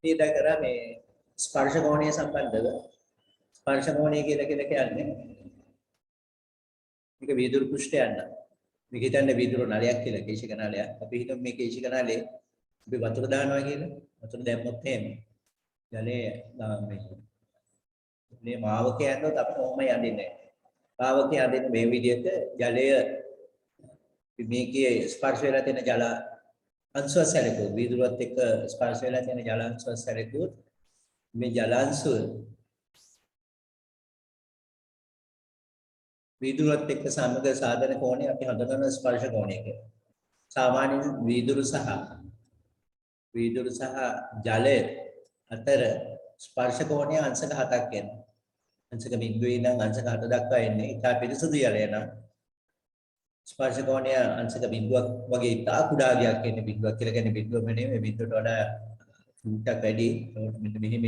ඊට කරා මේ ස්පර්ශ කෝණය සම්බන්ධව ස්පර්ශ කෝණය කියලා කියන්නේ මේක වීදුරු පෘෂ්ඨයන්න. මේක හිතන්නේ වීදුරු නලයක් කියලා කේශික නලයක්. අපි හිතමු මේ කේශික නලේ අපි වතුර දානවා කියලා. වතුර දැම්මොත් එහෙම ජලයේ මේ මාවකේ යනකොට අපිට ඔහම යන්නේ නැහැ. මාවකේ යන්නේ මේ විදිහට ජලය මේකේ ස්පර්ශ වෙලා තියෙන ජල අංශය සැලකුවොත් වීදුරුවත් එක්ක ස්පර්ශ වෙලා තියෙන ජල අංශය සැලකුවොත් මේ ජල අංශය වීදුරුවත් එක්ක සමග සාධන කෝණය අපි හඳුනන ස්පර්ශ කෝණය කියලා. සාමාන්‍ය වීදුරු සහ ජලය අතර ස්පර්ශ කෝණය අංශක 7ක් වෙනවා. අංශක බිඳුවේ ඉඳන් අංශක 7 දක්වා එන්නේ. ඉතා පිරිසුදු ජලය නම් ස්පර්ශ කෝණය අංශක බිඳුවක් වගේ ඉතා කුඩා ගයක් එන්නේ. බිඳුවක් කියලා කියන්නේ බිඳුවම නෙමෙයි. බිඳුවට වඩා ටුටක් වැඩි. මෙන්න මෙහෙම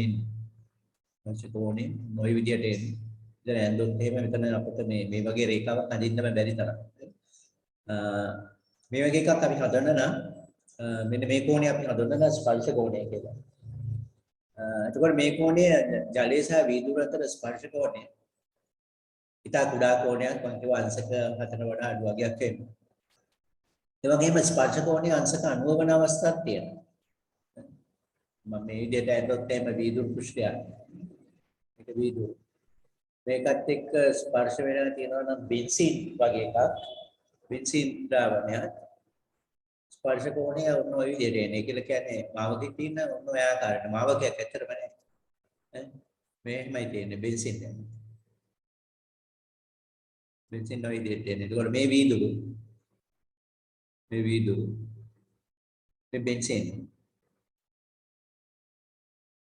ස්පර්ශ කෝණය මොයි විදියට එන්නේ. ඉතින් ඇඳොත් එහෙම මෙතන අපිට මේ වගේ රේඛාවක් අඳින්න බැරි තරම්. මේ වගේ එකක් අපි හදන්න නම් මෙන්න මේ කෝණය අපි හදන්න ස්පර්ශ කෝණය කියලා. එතකොට මේ කෝණය ජලය සහ වීදුරු අතර ස්පර්ශ කෝණය ඉතා කුඩා කෝණයක් මම කියවා අංශක 4ට වඩා අඩු වගේක් වෙනවා. ඒ වගේම ස්පර්ශ කෝණය අංශක 90 වන අවස්ථාවක් තියෙනවා. මම මේ විදිහට ඇඳොත් එහෙම වීදුරු පෘෂ්ඨයක්. මේක වීදුරු. මේකත් එක්ක ස්පර්ශ වෙලා තියෙනවා නම් බෙන්සීන් වගේ එකක්. බෙන්සීන් ද්‍රාවණයක්. ස්පර්ශ කෝණය ඔන්න ඔය විදිහට එන්නේ. කියලා කියන්නේ මාවකේ තියෙන ඔන්න ඔය ආකාරයට. මාවකයක් ඇත්තටම නැහැ. මේමයි තියෙන්නේ බෙන්සීන් එක. බෙන්සීන් ඔය විදිහට එන්නේ. ඒකෝර මේ වීදුරු. මේ බෙන්සීන්.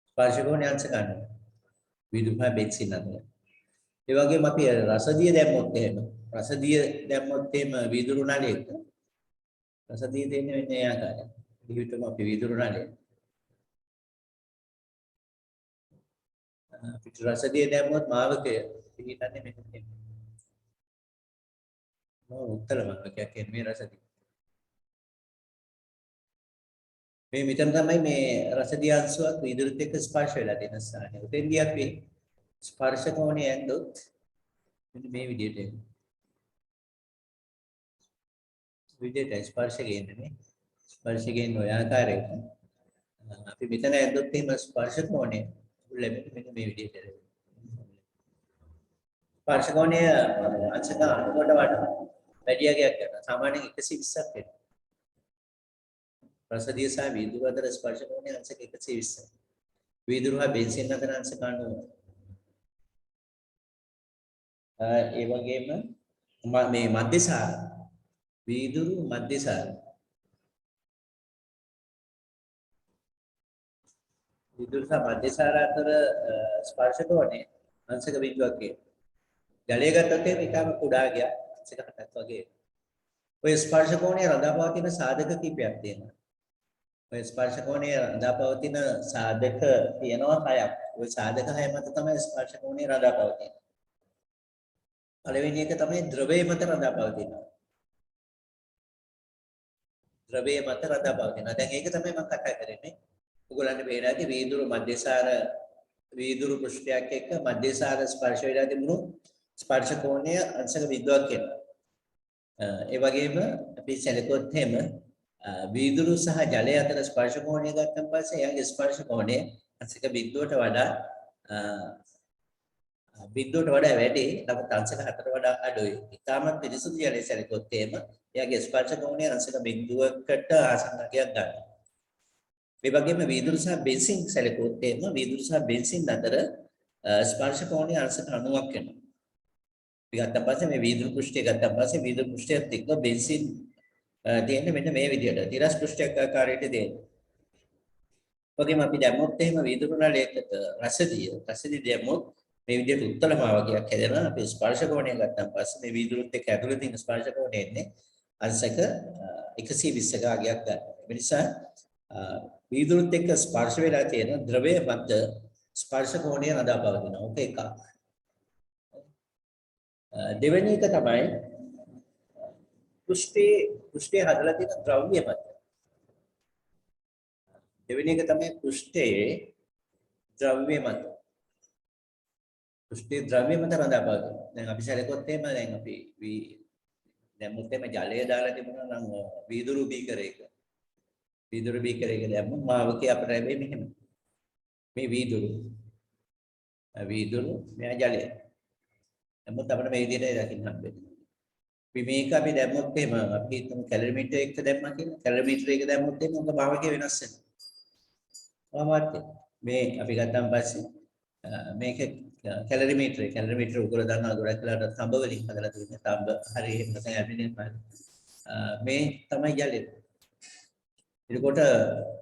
ස්පර්ශ කෝණය අංශ ගන්න. වීදුරු හා බෙන්සීන් අතර. ඒ වගේම අපි රසදිය දැම්මොත් එහෙම වීදුරු නලයක රසදිය දෙන්නේ වෙන්නේ ඒ ආකාරයට. විවිධම අපි වීදුරු නලය. අපිට රසදිය දැම්මොත් මාවකය පිටින්නේ මෙන්න මෙහෙම. උත්තර මාවකයක් කියන්නේ මේ රසදිය. මේ මෙතන තමයි මේ රසදිය අංශුවක් වීදුරුත් එක්ක ස්පර්ශ වෙලා තියෙන ස්ථානය. උතෙන්දී අපි ස්පර්ශ කෝණය ඇඳොත් මෙන්න මේ විදිහට එනවා. විදිහට ස්පර්ශ ගේන්නේ ස්පර්ශ ගේන ඔය ආකාරයට අපි මෙතන ඇඳොත් එහෙම ස්පර්ශ කෝණය ලැබෙන්නේ මෙන්න මේ විදිහට ලැබෙනවා. ස්පර්ශ කෝණය අංශක 90කට වඩා වැඩි යගයක් කරනවා. සාමාන්‍යයෙන් 120ක් වෙනවා. රසදිය සහ වීදුරු අතර ස්පර්ශ කෝණය අංශක 120යි. වීදුරු හා බෙන්සීන් අතර අංශක 90යි. ඒ වගේම මේ මධ්‍යසාර වීදුරු මධ්‍යසාර අතර ස්පර්ශ කෝණය අංශක බිඳුවක් කියන. ජලය ගත්තොත් ඒකම කුඩා ගියා අංශක 7ක් වගේ. ඔය ස්පර්ශ කෝණය රඳාපවතින සාධක කිහිපයක් තියෙනවා. ඔය ස්පර්ශ කෝණය රඳාපවතින සාධක තියෙනවා 6ක්. ඔය සාධක 6 මත තමයි ස්පර්ශ කෝණය රඳාපවතින්නේ. පළවෙනි එක තමයි ද්‍රවයේ මත රඳාපවතිනවා. ද්‍රවයේ මත රඳාපවතිනවා. දැන් ඒක තමයි මම කතා කරන්නේ. ඔයගොල්ලන්ට පේනාදී වීදුරු පෘෂ්ඨයක් එක්ක මධ්‍යසාර ස්පර්ශ වෙලා තිබුණු ස්පර්ශ කෝණය අංශක බිඳුවක් වෙනවා. ඒ වගේම අපි සැලකුවොත් එහෙම වීදුරු සහ ජලය අතර ස්පර්ශ කෝණය ගත්තන් පස්සේ එයාගේ ස්පර්ශ කෝණය අංශක බිඳුවට වඩා වැඩි. නමුත් අංශක 4ට වඩා අඩුයි. ඉතාමත් පිරිසුදු ජලය සැලකුවොත් එහෙම එයාගේ ස්පර්ශ කෝණය අංශක බිඳුවකට ආසන්නකයක් ගන්නවා. මේ වගේම වීදුරු සහ බෙන්සීන් සැලකුවොත් එහෙම වීදුරු සහ බෙන්සීන් අතර ස්පර්ශ කෝණය අංශක 90ක් වෙනවා. අපි ගත්තන් පස්සේ මේ වීදුරු පෘෂ්ඨය ගත්තන් පස්සේ වීදුරු පෘෂ්ඨයත් එක්ක බෙන්සීන් තියෙන්නේ මෙන්න මේ විදිහට තිරස් පෘෂ්ඨයක් ආකාරයට දෙන්නේ. වගේම අපි දැම්මොත් එහෙම වීදුරු නලයකට රසදිය දැම්මොත් මේ විදිහට උත්තර මාවකයක් හැදෙනවා. අපි ස්පර්ශ කෝණය ගත්තන් පස්සේ මේ වීදුරුත් එක්ක ඇතුළේ තියෙන ස්පර්ශ කෝණය එන්නේ අංශක 120ක ආගයක් ගන්න. ඒ නිසා වීදුරුත් එක්ක ස්පර්ශ වෙලා තියෙන ද්‍රවය මත ස්පර්ශ කෝණය රඳාපවතිනවා. ඔක එකක්. දෙවෙනි එක තමයි පෘෂ්ඨයේ හදලා තියෙන ද්‍රව්‍ය මත. දෙවෙනි එක තමයි පෘෂ්ඨයේ ද්‍රව්‍ය මත. පෘෂ්ඨයේ ද්‍රව්‍ය මත රඳා පවතිනවා. දැන් අපි සැලකුවොත් එහෙම දැන් අපි දැම්මොත් එහෙම ජලය දාලා තිබුණා නම් වීදුරු බීකරයක. වීදුරු බීකරයක දැම්මොත් මාවකේ අපිට ලැබෙන්නේ මෙහෙම. මේ වීදුරු. වීදුරු මෙයා ජලය. නමුත් අපිට මේ විදිහට දකින්න හම්බෙන්නේ. මේක අපි දැම්මොත් එහෙම අපි හිතමු කැලරිමීටර් එක දැම්මා කියලා. කැලරිමීටර් එක දැම්මොත් එහෙම උඹ භාවකයේ වෙනස් වෙනවා. වාට්ටේ. මේ අපි ගත්තාන් පස්සේ මේක කැලරිමීටර් උගල දානවා ගොඩක් වෙලාවට තඹ වලින් හදලා තියෙන තඹ හරි එහෙම නැත්නම් ඇල්මිනියම් මේ තමයි ජලය. එතකොට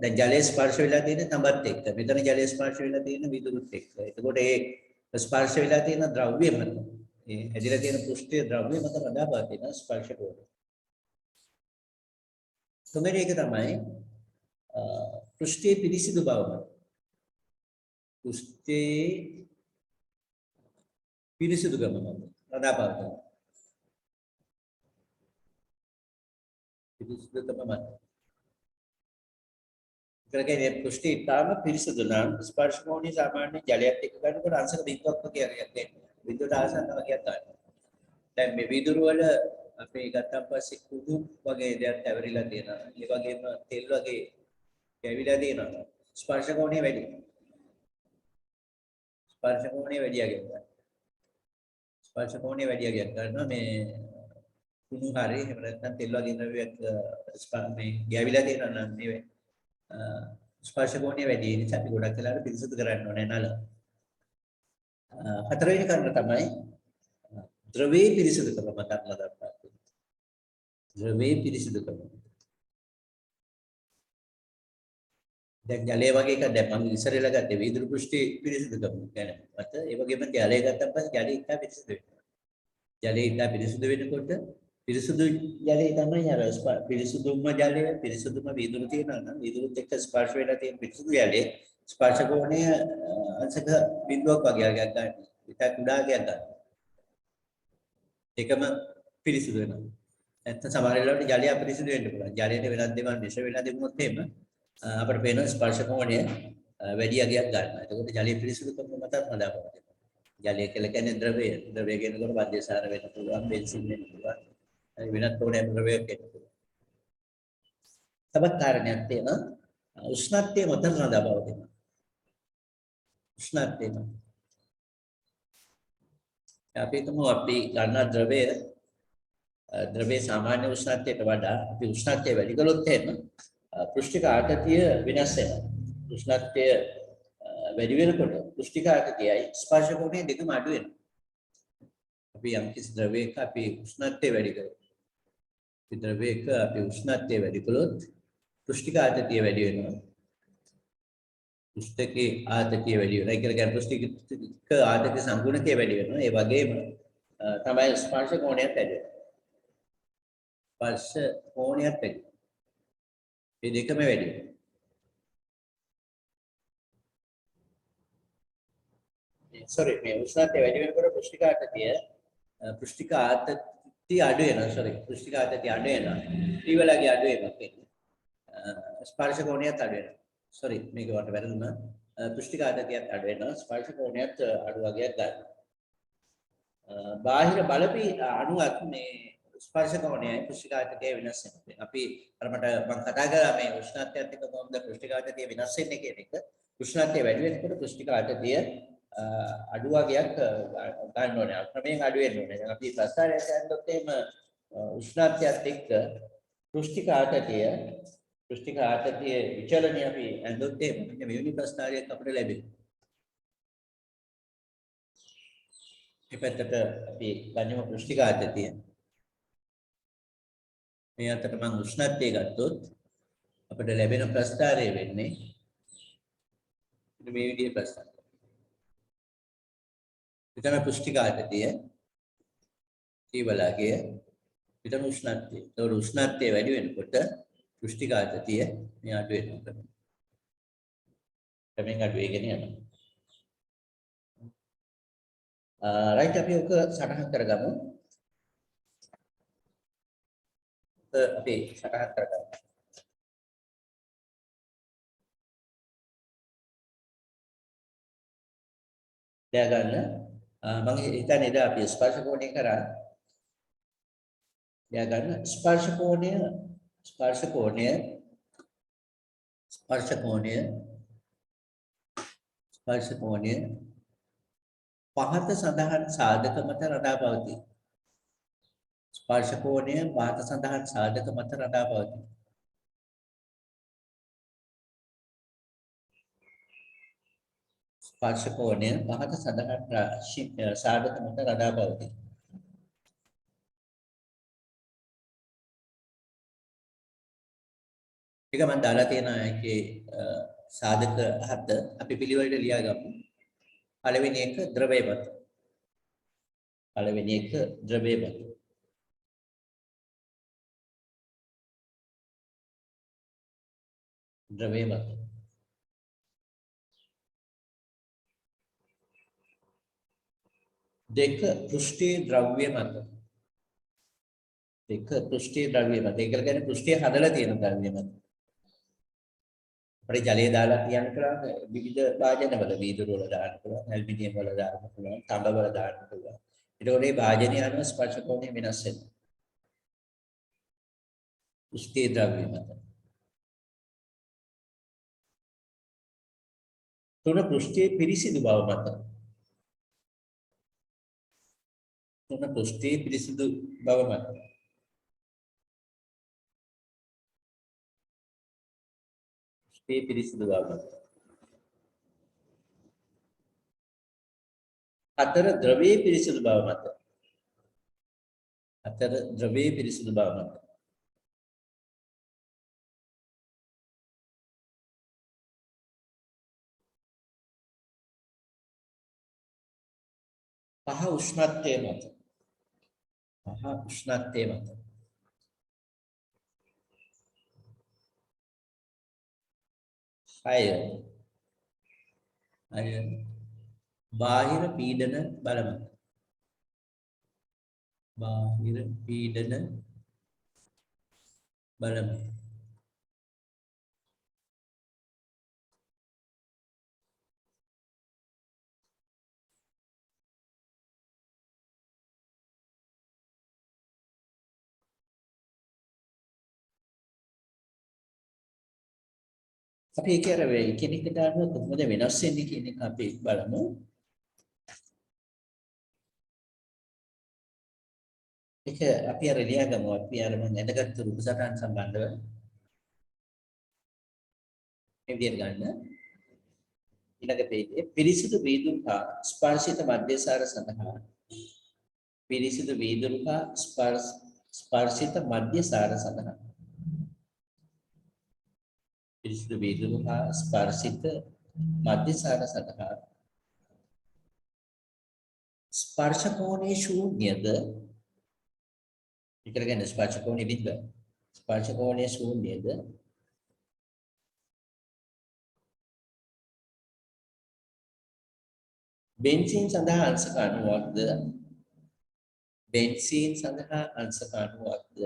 දැන් ජලයේ ස්පර්ශ වෙලා තියෙන තඹත් එක්ක. මෙතන ජලයේ ස්පර්ශ වෙලා තියෙන විදුරුත් එක්ක. එතකොට ඒ ස්පර්ශ වෙලා තියෙන ද්‍රව්‍ය මත ඒ හැදිලා තියෙන පෘෂ්ඨයේ ද්‍රව්‍ය මත රඳා තියෙන ස්පර්ශ කෝණ. තුන්වෙනි එක තමයි පෘෂ්ඨයේ පිරිසිදු බව මත. පෘෂ්ඨයේ පිරිසිදුකම මත රඳා පවතින. පිරිසිදුකම මත. ඒකේ පෘෂ්ඨය ඉතාම පිරිසිදු නම් ස්පර්ශ කෝණී සාමාන්‍ය ජලයක් එක්ක ගන්නකොට අංශක බිඳුවක් වගේ හරියක් දෙන්නේ. බිඳුවට ආසන්න වගේ ගන්නවා. දැන් මේ වීදුරු වල අපි ගත්තාන් පස්සේ කුඩු වගේ දෙයක් ඇවිරිලා තියෙනවා. ඒ වගේම තෙල් වගේ ඇවිලා තියෙනවා. ස්පර්ශ කෝණය වැඩි. ස්පර්ශ කෝණය වැඩි යනවා. ස්පර්ශ කෝණය වැඩි යනවා. මේ කුණු හරි එහෙම නැත්නම් තෙල් වගේ ද්‍රව්‍යයක් මේ ගැවිලා තියෙනවා නම් මේ ස්පර්ශ කෝණය වැඩි නිසා අපි ගොඩක් වෙලාවට පිරිසිදු කරන්න ඕනේ නල. හතරවෙනි කාරණා තමයි ද්‍රවයේ පිරිසිදුකම මතක් ලදපත්. ද්‍රවයේ පිරිසිදුකම. දැන් ජලය වගේ එකක් දැන් මම ඉස්සරලා ගත්තේ වීදුරු පෘෂ්ඨයේ පිරිසිදුකම ගැන. මත ඒ වගේම ජලය ගත්තන් පස්සේ ජලය ඉතා පිරිසිදු වෙනවා. ජලය ඉතා පිරිසිදු වෙනකොට පිරිසිදු ජලය තමයි අර පිරිසිදුම ජලය පිරිසිදුම වීදුරු තියෙනවා නම් වීදුරුත් එක්ක ස්පර්ශ වෙලා තියෙන පිරිසිදු ජලය ස්පර්ශ කෝණය අංශක බිඳුවක් වගේ අගයක් ගන්න. ඉතා කුඩා අගයක් ගන්න. ඒකම පිරිසිදු වෙනවා. නැත්නම් සමහර වෙලාවට ජලය අපිරිසිදු වෙන්න පුළුවන්. ජලයට වෙනත් දේවල් මිශ්‍ර වෙලා තිබුණොත් එහෙම අපිට පේන ස්පර්ශ කෝණය වැඩි අගයක් ගන්නවා. එතකොට ජලයේ පිරිසිදුකම මතත් හදාගන්නවා. ජලය කියලා කියන්නේ ද්‍රවය. ද්‍රවය කියනකොට මධ්‍යසාර වෙන්න පුළුවන්, බෙන්සින් වෙන්න පුළුවන්. වෙනත් ඕනෑම ද්‍රවයක් වෙන්න පුළුවන්. තවත් කාරණයක් තියෙනවා. උෂ්ණත්වයේ මත රඳා පවතිනවා. උෂ්ණත්වය. අපි හිතමු අපි ගන්න ද්‍රවයේ සාමාන්‍ය උෂ්ණත්වයට වඩා අපි උෂ්ණත්වය වැඩි කළොත් එහෙම පෘෂ්ඨික ආතතිය වෙනස් වෙනවා. උෂ්ණත්වය වැඩි වෙනකොට පෘෂ්ඨික ආතතියයි ස්පර්ශ කෝණය දෙකම අඩු වෙනවා. අපි යම් කිසි ද්‍රවයක අපි උෂ්ණත්වය වැඩි කරොත් ද්‍රවයක අපි උෂ්ණත්වය වැඩි කළොත් පෘෂ්ඨික ආතතිය වැඩි වෙනවා. පෘෂ්ඨකේ ආතතිය වැඩි වෙනවා. ඒ කියන්නේ පෘෂ්ඨික ආතතිය සංගුණකේ වැඩි වෙනවා. ඒ වගේම තමයි ස්පර්ශ කෝණයත් වැඩි වෙනවා. ස්පර්ශ කෝණයත් වැඩි. මේ දෙකම වැඩි වෙනවා. sorry මේ උෂ්ණත්වය වැඩි වෙනකොට පෘෂ්ඨික ආතතිය අඩු වෙනවා. sorry පෘෂ්ඨික ආතතිය අඩු වෙනවා. ත්‍රිවලගේ අඩු වෙනවා කියන්නේ. ස්පර්ශ කෝණයත් අඩු වෙනවා. sorry මේක වට වැරදුනා. පෘෂ්ඨික ආතතියත් අඩු වෙනවා. ස්පර්ශ කෝණයත් අඩු වගේක් ගන්නවා. බාහිර බලපි අණුවක් මේ ස්පර්ශ කෝණයයි පෘෂ්ඨික ආතතිය වෙනස් වෙනවා. අපි අර මම කතා කරා මේ උෂ්ණත්වයත් එක්ක කොහොමද පෘෂ්ඨික ආතතිය වෙනස් වෙන්නේ කියන එක. උෂ්ණත්වය වැඩි වෙනකොට පෘෂ්ඨික ආතතිය අඩු වගේක් ගන්න ඕනේ. ක්‍රමයෙන් අඩු වෙන්න ඕනේ. දැන් අපි ප්‍රස්ථාරයක් යනකොට එහෙම උෂ්ණත්වයත් එක්ක පෘෂ්ඨික ආතතිය විචලනය අපි ඇඳොත් එහෙම මෙවැනි ප්‍රස්ථාරයක් අපිට ලැබෙනවා. මේ පැත්තට අපි ගන්නම පෘෂ්ඨික ආතතිය. මේ අතට මම උෂ්ණත්වය ගත්තොත් අපිට ලැබෙන ප්‍රස්ථාරය වෙන්නේ මේ විදිහේ ප්‍රස්ථාරය. විතර පෘෂ්ඨික ආතතිය ඊවලගේ විතර උෂ්ණත්වය. ඒතකොට උෂ්ණත්වය වැඩි වෙනකොට පෘෂ්ඨික ආතතිය මේ අඩු වෙනවා. ක්‍රමෙන් අඩු වෙගෙන යනවා. රයිට් අපි ඔක සටහන් කරගමු. අපි සටහන් කරගමු. දැන් ගන්න මම හිතන්නේ ඉතින් අපි ස්පර්ශ කෝණය කරා. දැන් ගන්න ස්පර්ශ කෝණය ස්පර්ශ කෝණය ස්පර්ශ කෝණය ස්පර්ශ කෝණය පහත සඳහන් සාධක මත රඳා පවතී. ස්පර්ශ කෝණය පහත සඳහන් සාධක මත රඳා පවතී. ස්පර්ශ කෝණය පහත සඳහන් සාධක මත රඳා පවතී. ඒක මම දාලා තියෙන එකේ සාධක හත අපි පිළිවෙලට ලියා ගමු. පළවෙනි එක ද්‍රවය මත. පළවෙනි එක ද්‍රවය මත. ද්‍රවය මත. දෙක පෘෂ්ඨයේ ද්‍රව්‍ය මත. දෙක පෘෂ්ඨයේ ද්‍රව්‍ය මත. ඒක කියන්නේ පෘෂ්ඨය හදලා තියෙන ද්‍රව්‍ය මත. අපේ ජලය දාලා තියන්න පුළුවන් විවිධ භාජනවල වීදුරු වල දාන්න පුළුවන්, ඇල්මිනියම් වල දාන්න පුළුවන්, තඹ වල දාන්න පුළුවන්. ඒකෝට මේ භාජනය අනුව ස්පර්ශ කෝණය වෙනස් වෙනවා. පෘෂ්ඨයේ ද්‍රව්‍ය මත. තුන පෘෂ්ඨයේ පිරිසිදු බව මත. තුන පෘෂ්ඨයේ පිරිසිදු බව මත. පෘෂ්ඨයේ පිරිසිදු බව මත. හතර ද්‍රවයේ පිරිසිදු බව මත. හතර ද්‍රවයේ පිරිසිදු බව මත. පහ උෂ්ණත්වයේ මත. පහ උෂ්ණත්වයේ මත. හය බාහිර පීඩන බල මත. බාහිර පීඩන බල මත. අපි ඒක අර වෙයි කෙනෙක්ට අනුව කොහොමද වෙනස් වෙන්නේ කියන එක අපි බලමු. ඒක අපි අර ලියා ගමු. අපි අර මම ඇඳගත්තු රූප සටහන් සම්බන්ධව මේ විදිහට ගන්න. ඊළඟ පේජේ පිරිසිදු වීදුරු හා ස්පර්ශිත මධ්‍යසාර සඳහා පිරිසිදු වීදුරු හා ස්පර්ශිත මධ්‍යසාර සඳහා පිරිසිදු වීදුරු හා ස්පර්ශිත මධ්‍යසාර සඳහා ස්පර්ශ කෝණයේ ශූන්‍යද ඉතල කියන්නේ ස්පර්ශ කෝණයේ විද්ද ස්පර්ශ කෝණයේ ශූන්‍යද බෙන්සීන් සඳහා අංශක 90ක්ද බෙන්සීන් සඳහා අංශක 90ක්ද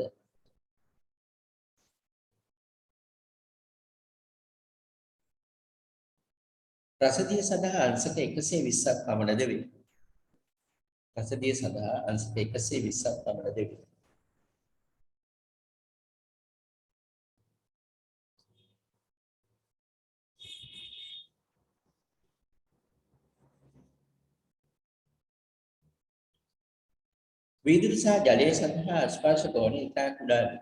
රසදිය සඳහා අංශක 120ක් පමණද වේ. රසදිය සඳහා අංශක 120ක් පමණද වේ. වීදුරු සහ ජලය සඳහා ස්පර්ශ කෝණය ඉතා කුඩා වේ.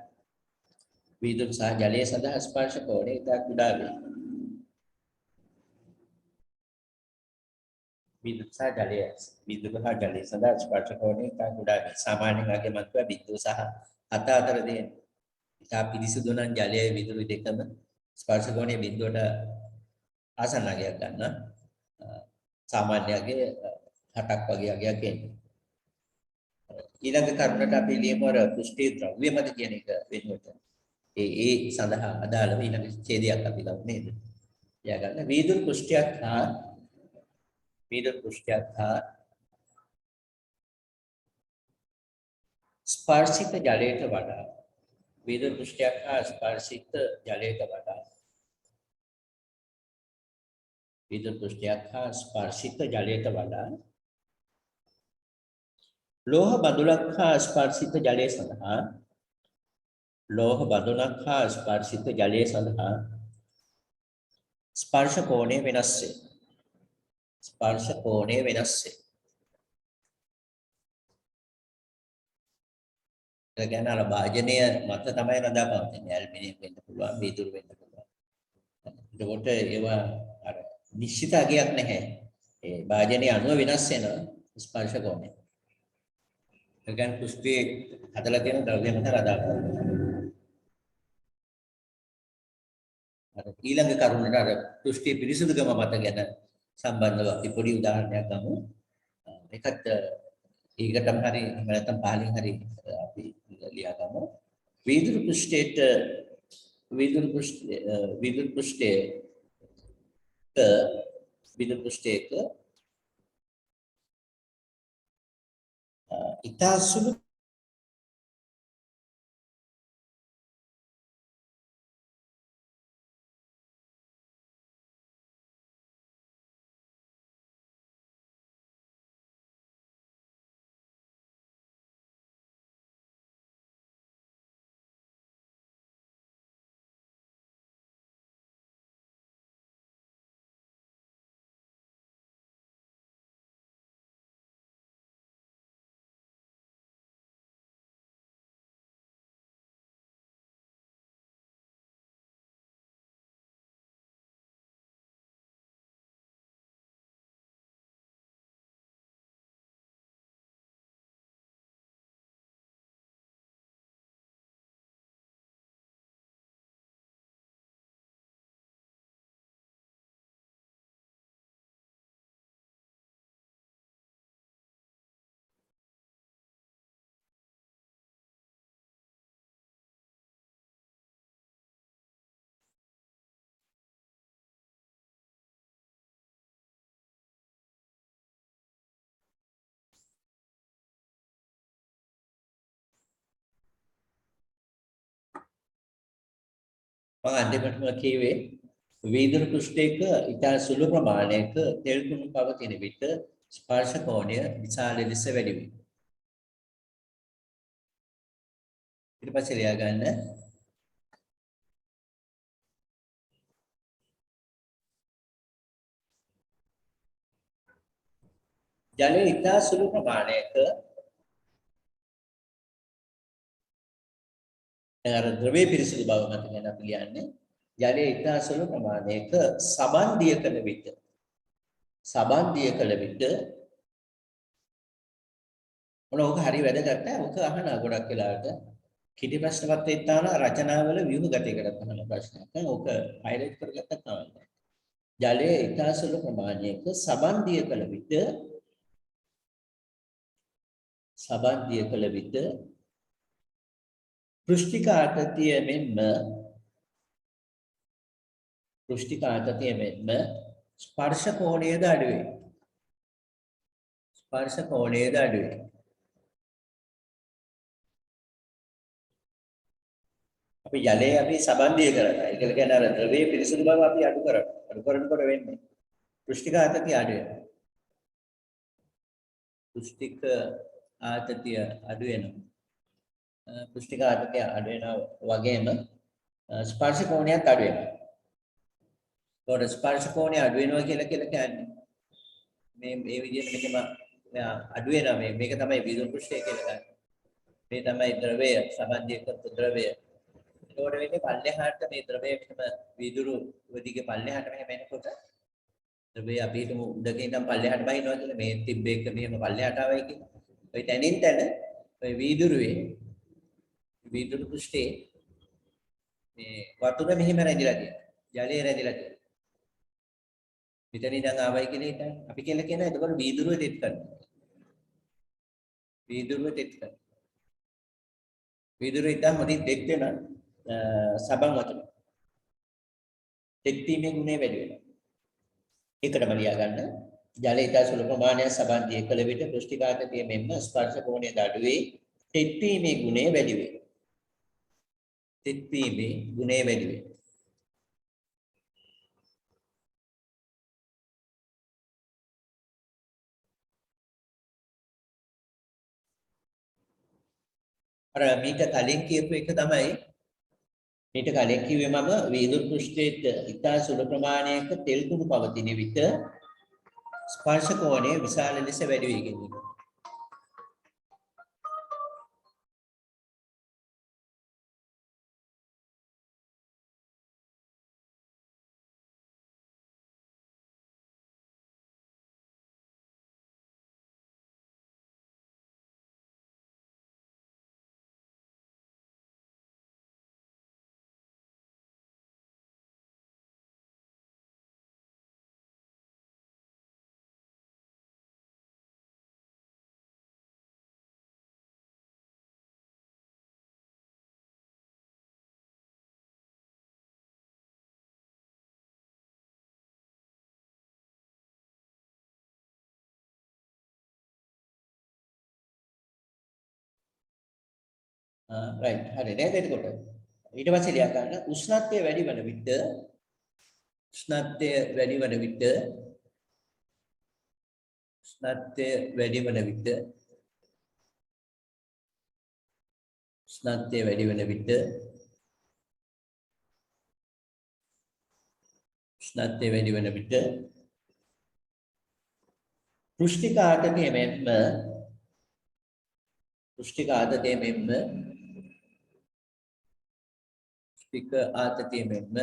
වීදුරු සහ ජලය සඳහා ස්පර්ශ කෝණය ඉතා කුඩා වේ. විදුලි සහ ජලය විදුලි සහ ජලය සඳහා ස්පර්ශ කෝණය ඉතා කුඩා වේ. සාමාන්‍යයෙන් අගේ මතක විදුලි සහ හත අතර තියෙන ඉතා පිරිසිදු නම් ජලයයි විදුලි දෙකම ස්පර්ශ කෝණය බිඳුවට ආසන්න අගයක් ගන්න. සාමාන්‍ය අගේ 8ක් වගේ අගයක් එන්නේ. ඊළඟ කරුණට අපි ලියමු අර පෘෂ්ඨයේ ද්‍රව්‍ය මත කියන එක වෙනුවට. ඒ සඳහා අදාළව ඊළඟ ඡේදයක් අපි ගමු නේද? එයා ගන්න විදුලි පෘෂ්ඨයක් හා විදුලි පෘෂ්ඨයක් හා ස්පර්ශිත ජලයට වඩා විදුලි පෘෂ්ඨයක් හා ස්පර්ශිත ජලයට වඩා විදුලි පෘෂ්ඨයක් හා ස්පර්ශිත ජලයට වඩා ලෝහ බඳුනක් හා ස්පර්ශිත ජලය සඳහා ලෝහ බඳුනක් හා ස්පර්ශිත ජලය සඳහා ස්පර්ශ කෝණය වෙනස් වේ. ස්පර්ශ කෝණය වෙනස් වේ. ඒ කියන්නේ අර භාජනය මත තමයි රඳාපවතින්නේ. ඇල්මිනියම් වෙන්න පුළුවන්, වීදුරු වෙන්න පුළුවන්. ඒකට ඒවා අර නිශ්චිත අගයක් නැහැ. ඒ භාජනයේ අණුව වෙනස් වෙන ස්පර්ශ කෝණය. ඒ කියන්නේ කුස්තියේ හදලා තියෙන ද්‍රව්‍ය මත රඳාපවතින. අර ඊළඟ කරුණට අර කුස්තියේ පිරිසුදුකම මත ගැන සම්බන්ධව අපි පොඩි උදාහරණයක් ගමු. ඒකත් ඊකටම හරි නැත්නම් පහලින් හරි අපි ලියා ගමු. වීදුරු පෘෂ්ඨයට විදුලි පෘෂ්ඨයක ඉතා සුළු මම අන්තිමටම කියවේ වීදුරු පෘෂ්ඨයක ඉතා සුළු ප්‍රමාණයක තෙල් කුණු පවතින විට ස්පර්ශ කෝණය විශාල ලෙස වැඩි වේ. ඊට පස්සේ ලියා ගන්න ජලයේ ඉතා සුළු ප්‍රමාණයක අර ද්‍රවයේ පිරිසිදු බව මත ගැන අපි ලියන්නේ ජලයේ ඉතා සුළු ප්‍රමාණයක සබන්දිය කළ විට ඕක හරි වැදගත් ඈ. ඕක අහන ගොඩක් වෙලාවට කිටි ප්‍රශ්න පත්‍රයේ තාන රචනාවල ව්‍යුහ ගතියකට අහන ප්‍රශ්නයක්. දැන් ඕක හයිලයිට් කරගත්තත් තමයි. ජලයේ ඉතා සුළු ප්‍රමාණයක සබන්දිය කළ විට පෘෂ්ඨික ආතතිය මෙන්ම ස්පර්ශ කෝණයද අඩු වේ. අපි ජලයේ අපි සබන්දිය කරනවා. ඒක කියන්නේ අර ද්‍රවයේ පිරිසිදු බව අපි අඩු කරනකොට වෙන්නේ පෘෂ්ඨික ආතතිය අඩු වෙනවා. පෘෂ්ඨික ආතතිය අඩු වෙනවා වගේම ස්පර්ශ කෝණයත් අඩු වෙනවා. ඒකට ස්පර්ශ කෝණය අඩු වෙනවා කියලා කියන්නේ මේ විදිහට මෙහෙම අඩු වෙනවා. මේක තමයි විදුලි පෘෂ්ඨය කියලා ගන්න. මේ තමයි ද්‍රවය සබන්දියකත් ද්‍රවය. ඒකට වෙන්නේ පල්ලෙහාට මේ ද්‍රවය මෙහෙම විදුරු දිගේ පල්ලෙහාට මෙහෙම එනකොට ද්‍රවය අපි හිතමු උඩකින් ඉඳන් පල්ලෙහාට බහිනවා කියලා මේ තිබ්බ එක මෙහෙම පල්ලෙහාට ආවයි කියලා. ඔය තැනින් තැන ඔය විදුරු පෘෂ්ඨයේ මේ වතුර මෙහෙම රැඳිලා තියෙනවා. ජලය රැඳිලා තියෙනවා. මෙතන ඉඳන් ආවයි කියලා හිතන්න. අපි කියලා කියනවා එතකොට වීදුරුව තෙත් කරනවා. වීදුරුව ඉතින් හොඳින් තෙත් වෙන සබන් වතුර. තෙත් වීමේ ගුණය වැඩි වෙනවා. ඒකටම ලියා ගන්න. ජලය ඉතා සුළු ප්‍රමාණයක් සබන්දිය කළ විට පෘෂ්ඨික ආතතිය මෙන්ම ස්පර්ශ කෝණය අඩු වේ. තෙත් වීමේ ගුණය වැඩි වේ. අර මීට කලින් කියපු එක තමයි මීට කලින් කිව්වේ මම වීදුරු පෘෂ්ඨයේ ඉතා සුළු ප්‍රමාණයක තෙල් කුණු පවතින විට ස්පර්ශ කෝණය විශාල ලෙස වැඩි වී ගෙනියනවා. රයිට් හරි නේද එතකොට ඊට පස්සේ ලියා ගන්න උෂ්ණත්වය වැඩි වන විට උෂ්ණත්වය වැඩි වන විට උෂ්ණත්වය වැඩි වන විට උෂ්ණත්වය වැඩි වන විට උෂ්ණත්වය වැඩි වන විට පෘෂ්ඨික ආතතිය මෙන්ම පෘෂ්ඨික ආතතිය මෙන්ම පෘෂ්ඨික ආතතිය මෙන්ම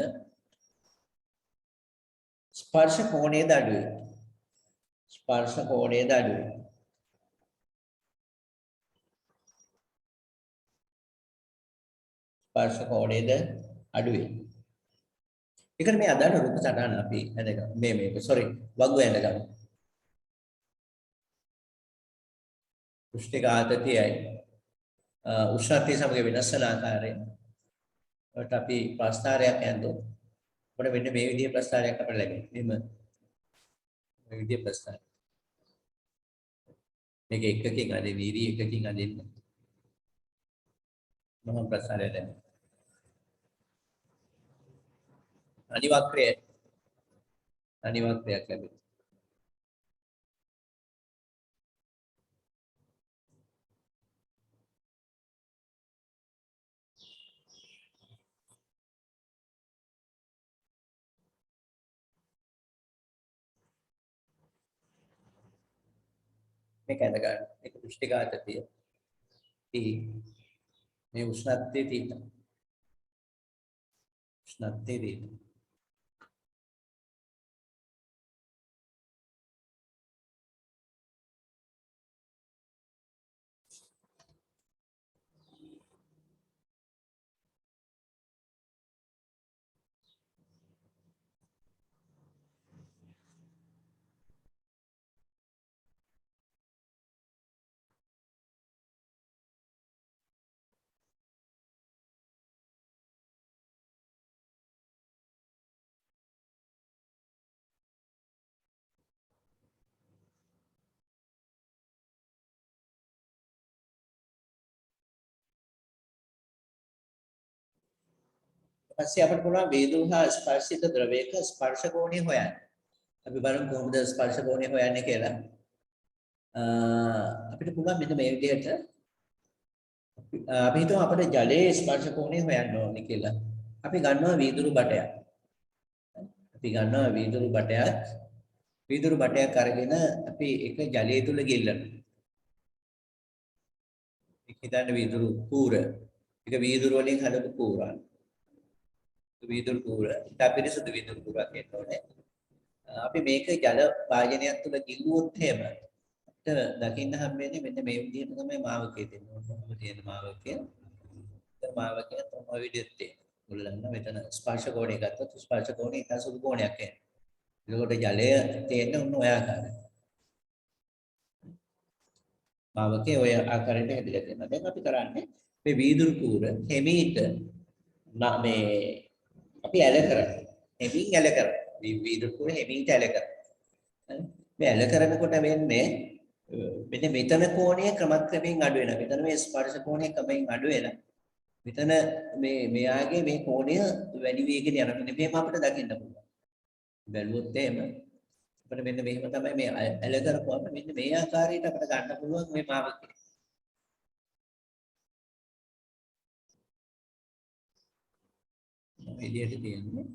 ස්පර්ශ කෝණයේ අඩු වේ. ස්පර්ශ කෝණයේ අඩු වේ. ස්පර්ශ කෝණයේ අඩු වේ. ඒකට මේ අදාළ රූප සටහන අපි හදගමු. මේ sorry වග්ගු හදගමු. පෘෂ්ඨික ආතතියයි උෂ්ණත්වය සමග වෙනස් වන ආකාරයෙන් ඒකට අපි ප්‍රස්ථාරයක් ඇඳුම් අපිට මෙන්න මේ විදිහේ ප්‍රස්ථාරයක් අපිට ලැබෙනවා. මේ විදිහේ ප්‍රස්ථාරය. මේක එකකින් අදින් වීර්ය එකකින් අදින්න. මොහොම ප්‍රස්ථාරය දැන්. අනිවක්‍රයක් ලැබෙනවා. මේක ඇඳ ගන්න. මේක පෘෂ්ඨික ආතතිය. මේ උෂ්ණත්වයේ තියෙන උෂ්ණත්වයේ පස්සේ අපිට පුළුවන් වේදුරු හා ස්පර්ශිත ද්‍රවයක ස්පර්ශ කෝණය හොයන්න. අපි බලමු කොහොමද ස්පර්ශ කෝණය හොයන්නේ කියලා. අපිට පුළුවන් මෙන්න මේ විදිහට අපි හිතමු අපිට ජලයේ ස්පර්ශ කෝණය හොයන්න ඕනේ කියලා. අපි ගන්නවා වීදුරු බටයක්. අපි ගන්නවා වීදුරු බටයක් අරගෙන අපි ඒක ජලයේ තුල ගෙල්ලනවා. ඒක හිතන්න වීදුරු කූර. ඒක වීදුරු වලින් හදපු කූරක්. වීදුරු කූර පිරිසුදු වීදුරු කූරක් එන්න ඕනේ. අපි මේක ජල වාජනයක් තුළ ගිල්ලුවොත් එහෙම අපිට දකින්න හම්බෙන්නේ මෙන්න මේ විදිහට තමයි මාවකයේ දෙන්නේ. මොකද තියෙන මාවකය. මාවකය තමයි විදිහට තියෙන්නේ. මුලලන්න මෙතන ස්පර්ශ කෝණය ගත්තොත් ස්පර්ශ කෝණය එක සුළු කෝණයක් එන්නේ. ඒකට ජලය තියෙන උන් ඔය ආකාරයට. මාවකයේ ඔය ආකාරයට හැදිලා තියෙනවා. දැන් අපි කරන්නේ මේ වීදුරු කූර හිමීට මේ අපි ඇල කරනවා. හෙමින් ඇල කරනවා. වීදුරු කූර හෙමින් ඇල කරනවා. මේ ඇල කරනකොට වෙන්නේ මෙන්න මෙතන කෝණය ක්‍රමක්‍රමයෙන් අඩු වෙනවා. මෙතන මේ ස්පර්ශ කෝණය ක්‍රමයෙන් අඩු වෙනවා. මෙතන මෙයාගේ මේ කෝණය වැඩි වේගෙන යනවා. මෙන්න මේක අපිට දකින්න පුළුවන්. බැලුවොත් එහෙම අපිට මෙන්න මෙහෙම තමයි මේ ඇල කරපුවම මෙන්න මේ ආකාරයට අපිට ගන්න පුළුවන් මේ මාවකය. විදියට තියෙන්නේ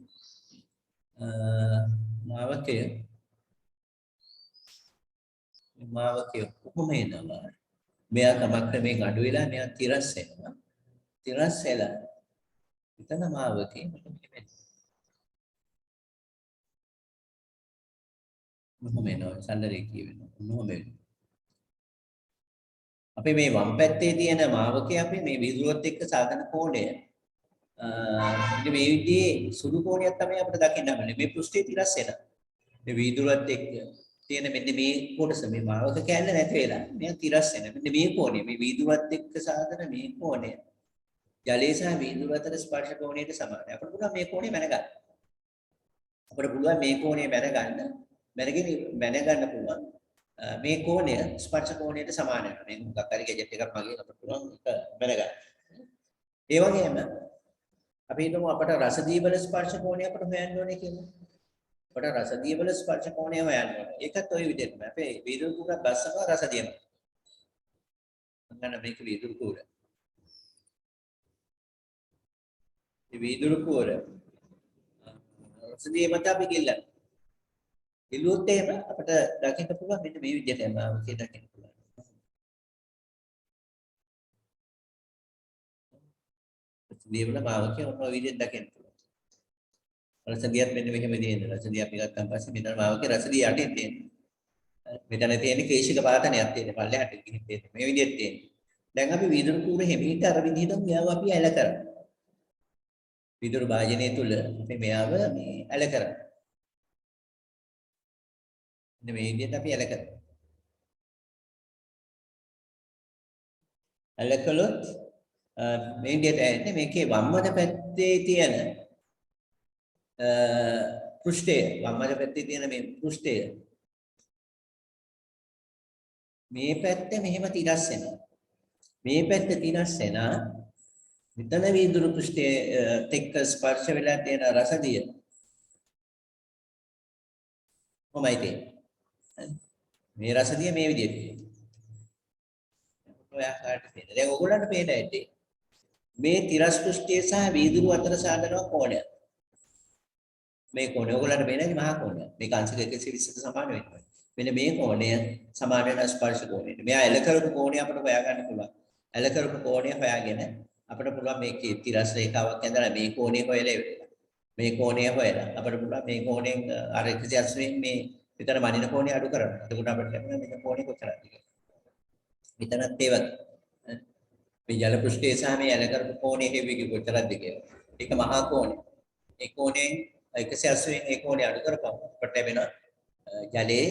මාවකය උපමේනවා. මෙයා ක්‍රමක්‍රමයෙන් අඩු වෙලා මෙයා තිරස් වෙනවා. තිරස් වෙලා එතන මාවකේ මොහොම වෙනවා සැලරේකිය වෙනවා. මොහොම වෙනවා. අපි මේ වම් පැත්තේ තියෙන මාවකේ අපි මේ විදුරුවත් එක්ක සාධන කෝණය මේ විදිහේ සුළු කෝණයක් තමයි අපිට දකින්න හම්බෙන්නේ. මේ පෘෂ්ඨයේ තිරස් වෙනවා. මේ විදුරුවත් එක්ක තියෙන මෙන්න මේ කොටස මේ මාවක කැල්ල නැති වෙලා මෙයා තිරස් වෙනවා. මෙන්න මේ කෝණය මේ විදුරුවත් එක්ක සාධන මේ කෝණය ජලයේ සහ විදුරුව අතර ස්පර්ශ කෝණයට සමානයි. අපිට පුළුවන් මේ කෝණය මැනගන්න. අපිට පුළුවන් මේ කෝණය මැනගන්න. මැනගන්න පුළුවන්. මේ කෝණය ස්පර්ශ කෝණයට සමාන වෙනවා. මේ මොකක් හරි ගැජට් එකක් මගින් අපිට පුළුවන් ඒක මැනගන්න. ඒ වගේම අපි හිතමු අපට රසදී වල ස්පර්ශ කෝණය අපිට හොයන්න ඕනේ කියලා. අපට රසදී වල ස්පර්ශ කෝණය හොයන්න ඕනේ. ඒකත් ওই විදිහටම. අපේ විදුරු කුරක් ගස්සම රසදියම. අන්න මේක විදුරු කුර. මේ විදුරු කුර රසදිය මත අපි ගිල්ලන. ඉලුවොත් එහෙම අපිට දකින්න පුළුවන් මෙන්න මේ විදිහටම ආවකේ දකින්න පුළුවන්. මේවල මාවකේ ඔන්න ඔය විදිහට දකින්න පුළුවන්. රසදියත් මෙන්න මෙහෙම තියෙනවා. රසදිය අපි ගත්තාන් පස්සේ මෙතන මාවකේ රසදිය යටින් තියෙනවා. මෙතන තියෙන්නේ කේශික පාතනයක් තියෙනවා. පල්ලෙහාට ගිහින් තියෙන්නේ. මේ විදිහට තියෙනවා. දැන් අපි විදුරු කූර හැමීට අර විදිහටම මෙයාව අපි ඇල කරනවා. විදුරු භාජනය තුල අපි මෙයාව මේ ඇල කරනවා. මේ විදිහට අපි ඇල කරනවා. ඇල කළොත් මේ විදිහට ඇන්නේ මේකේ වම්මද පැත්තේ තියෙන පෘෂ්ඨය වම්මද පැත්තේ තියෙන මේ පෘෂ්ඨය මේ පැත්තේ මෙහෙම තිරස් වෙනවා. මේ පැත්තේ තිරස් වෙනා මෙතන විදුරු පෘෂ්ඨයේ එක්ක ස්පර්ශ වෙලා තියෙන රසදිය කොහොමයි තියෙන්නේ? මේ රසදිය මේ විදිහට තියෙනවා. ඔය ආකාරයට තියෙනවා. දැන් ඔයගොල්ලන්ට පේන ඇටි මේ තිරස් පෘෂ්ඨය සහ විදුරු අතර සාධනව කෝණය. මේ කෝණය ඔයගොල්ලන්ට පේන්නේ මහා කෝණය. මේක අංශක 120ට සමාන වෙනවා. මෙන්න මේ කෝණය සමාන වෙන ස්පර්ශ කෝණයට. මෙයා එල කරපු කෝණය අපිට හොයාගන්න පුළුවන්. එල කරපු කෝණය හොයාගෙන අපිට පුළුවන් මේකේ තිරස් රේඛාවක් ඇඳලා මේ කෝණය හොයලා මේ කෝණය හොයලා අපිට පුළුවන් මේ කෝණයෙන් අර 180 මේ විතර මනින කෝණය අඩු කරන්න. එතකොට අපිට ලැබෙනවා මේක කෝණය කොච්චරද කියලා. මෙතනත් ඒ වගේ මේ ජල පෘෂ්ඨයේ සහ මේ ඇල කරපු කෝණයේ හේවිගේ කොච්චරද කියලා. ඒක මහා කෝණය. ඒ කෝණයෙන් 180 ඒ කෝණය අඩු කරපුවම අපිට ලැබෙනවා ජලයේ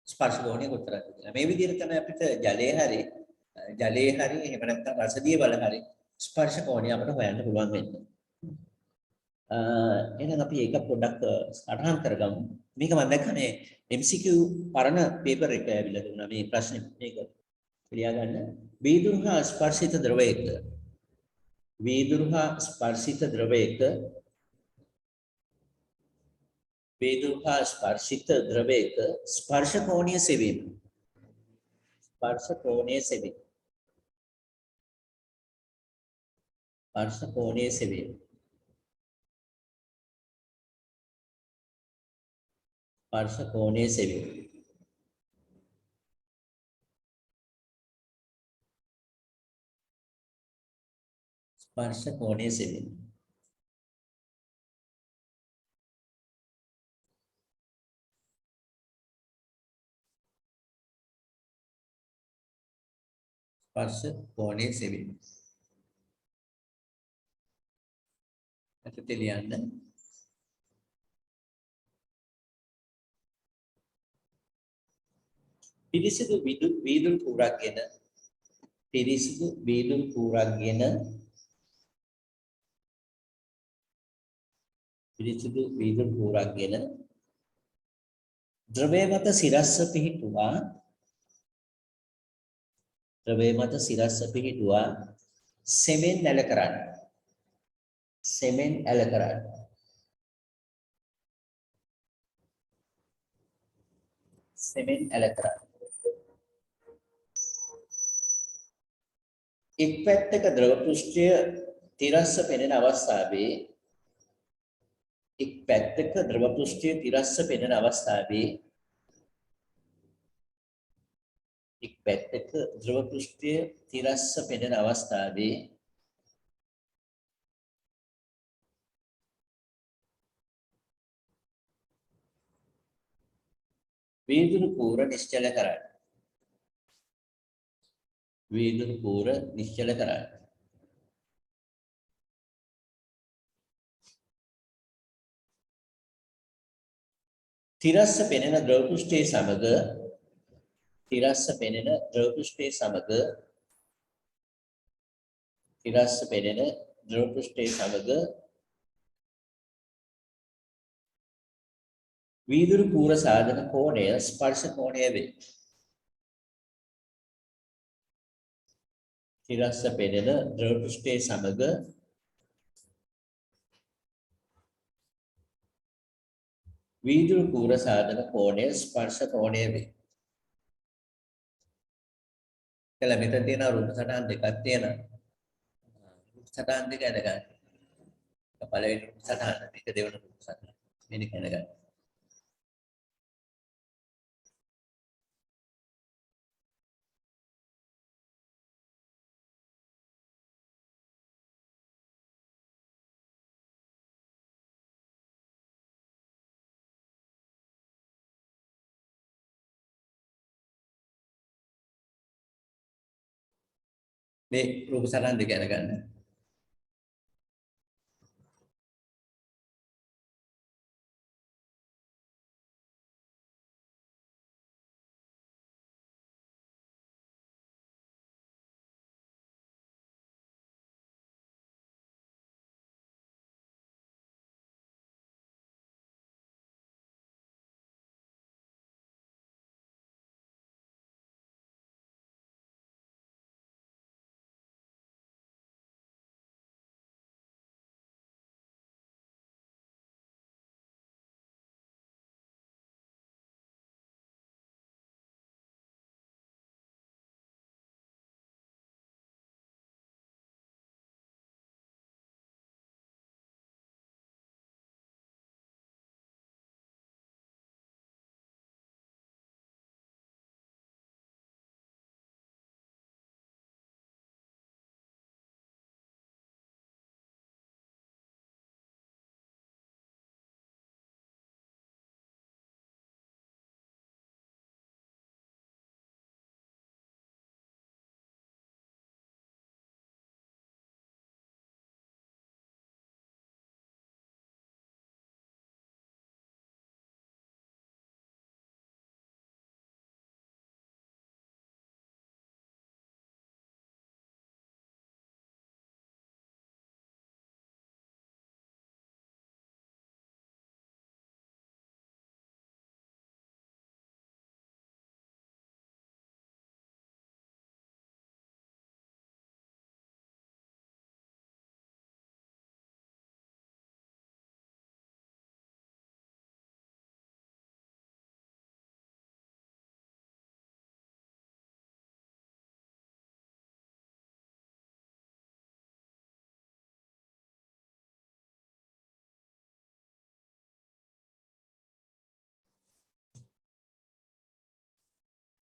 ස්පර්ශ කෝණය කොච්චරද කියලා. මේ විදිහට තමයි අපිට ජලයේ හරි එහෙම නැත්නම් රසදිය වල හරි ස්පර්ශ කෝණය අපිට හොයන්න පුළුවන් වෙන්නේ. එහෙනම් අපි ඒක පොඩ්ඩක් සටහන් කරගමු. මේක මම දැක්කා මේ MCQ පරණ පේපර් එක ඇවිල්ලා දුන්නා මේ ප්‍රශ්නේ මේක ලියා ගන්න. වීදුරු හා ස්පර්ශිත ද්‍රවයක ස්පර්ශ කෝණීය සෙවීම ඇත්තට ලියන්න පිරිසිදු වීදුරු කූරක්ගෙන ද්‍රවය මත සිරස්ස පිහිටුවා සෙමෙන් ඇල කරන්න. එක් පැත්තක ද්‍රව පෘෂ්ඨය තිරස්ස පෙනෙන අවස්ථාවේ එක් පැත්තක ද්‍රව පෘෂ්ඨයේ තිරස්ස පෙනෙන අවස්ථාවේ එක් පැත්තක ද්‍රව පෘෂ්ඨයේ තිරස්ස පෙනෙන අවස්ථාවේ වීදුරු කූර නිශ්චල කරන්න. වීදුරු කූර නිශ්චල කරන්න. තිරස්ස පෙනෙන ද්‍රව පෘෂ්ඨයේ සමග තිරස්ස පෙනෙන ද්‍රව පෘෂ්ඨයේ සමග තිරස්ස පෙනෙන ද්‍රව පෘෂ්ඨයේ සමග වීදුරු කූර සාධන කෝණය ස්පර්ශ කෝණය වේ. තිරස්ස පෙනෙන ද්‍රව පෘෂ්ඨයේ සමග වීදුරු කූර සාධන කෝණය ස්පර්ශ කෝණය වේ. කියලා මෙතන තියෙන රූප සටහන් දෙකක් තියෙනවා. රූප සටහන් දෙක අදගන්න. පළවෙනි රූප සටහන දෙක දෙවන රූප සටහන. මේක අදගන්න. මේ රූප සටහන් දෙක අදගන්න.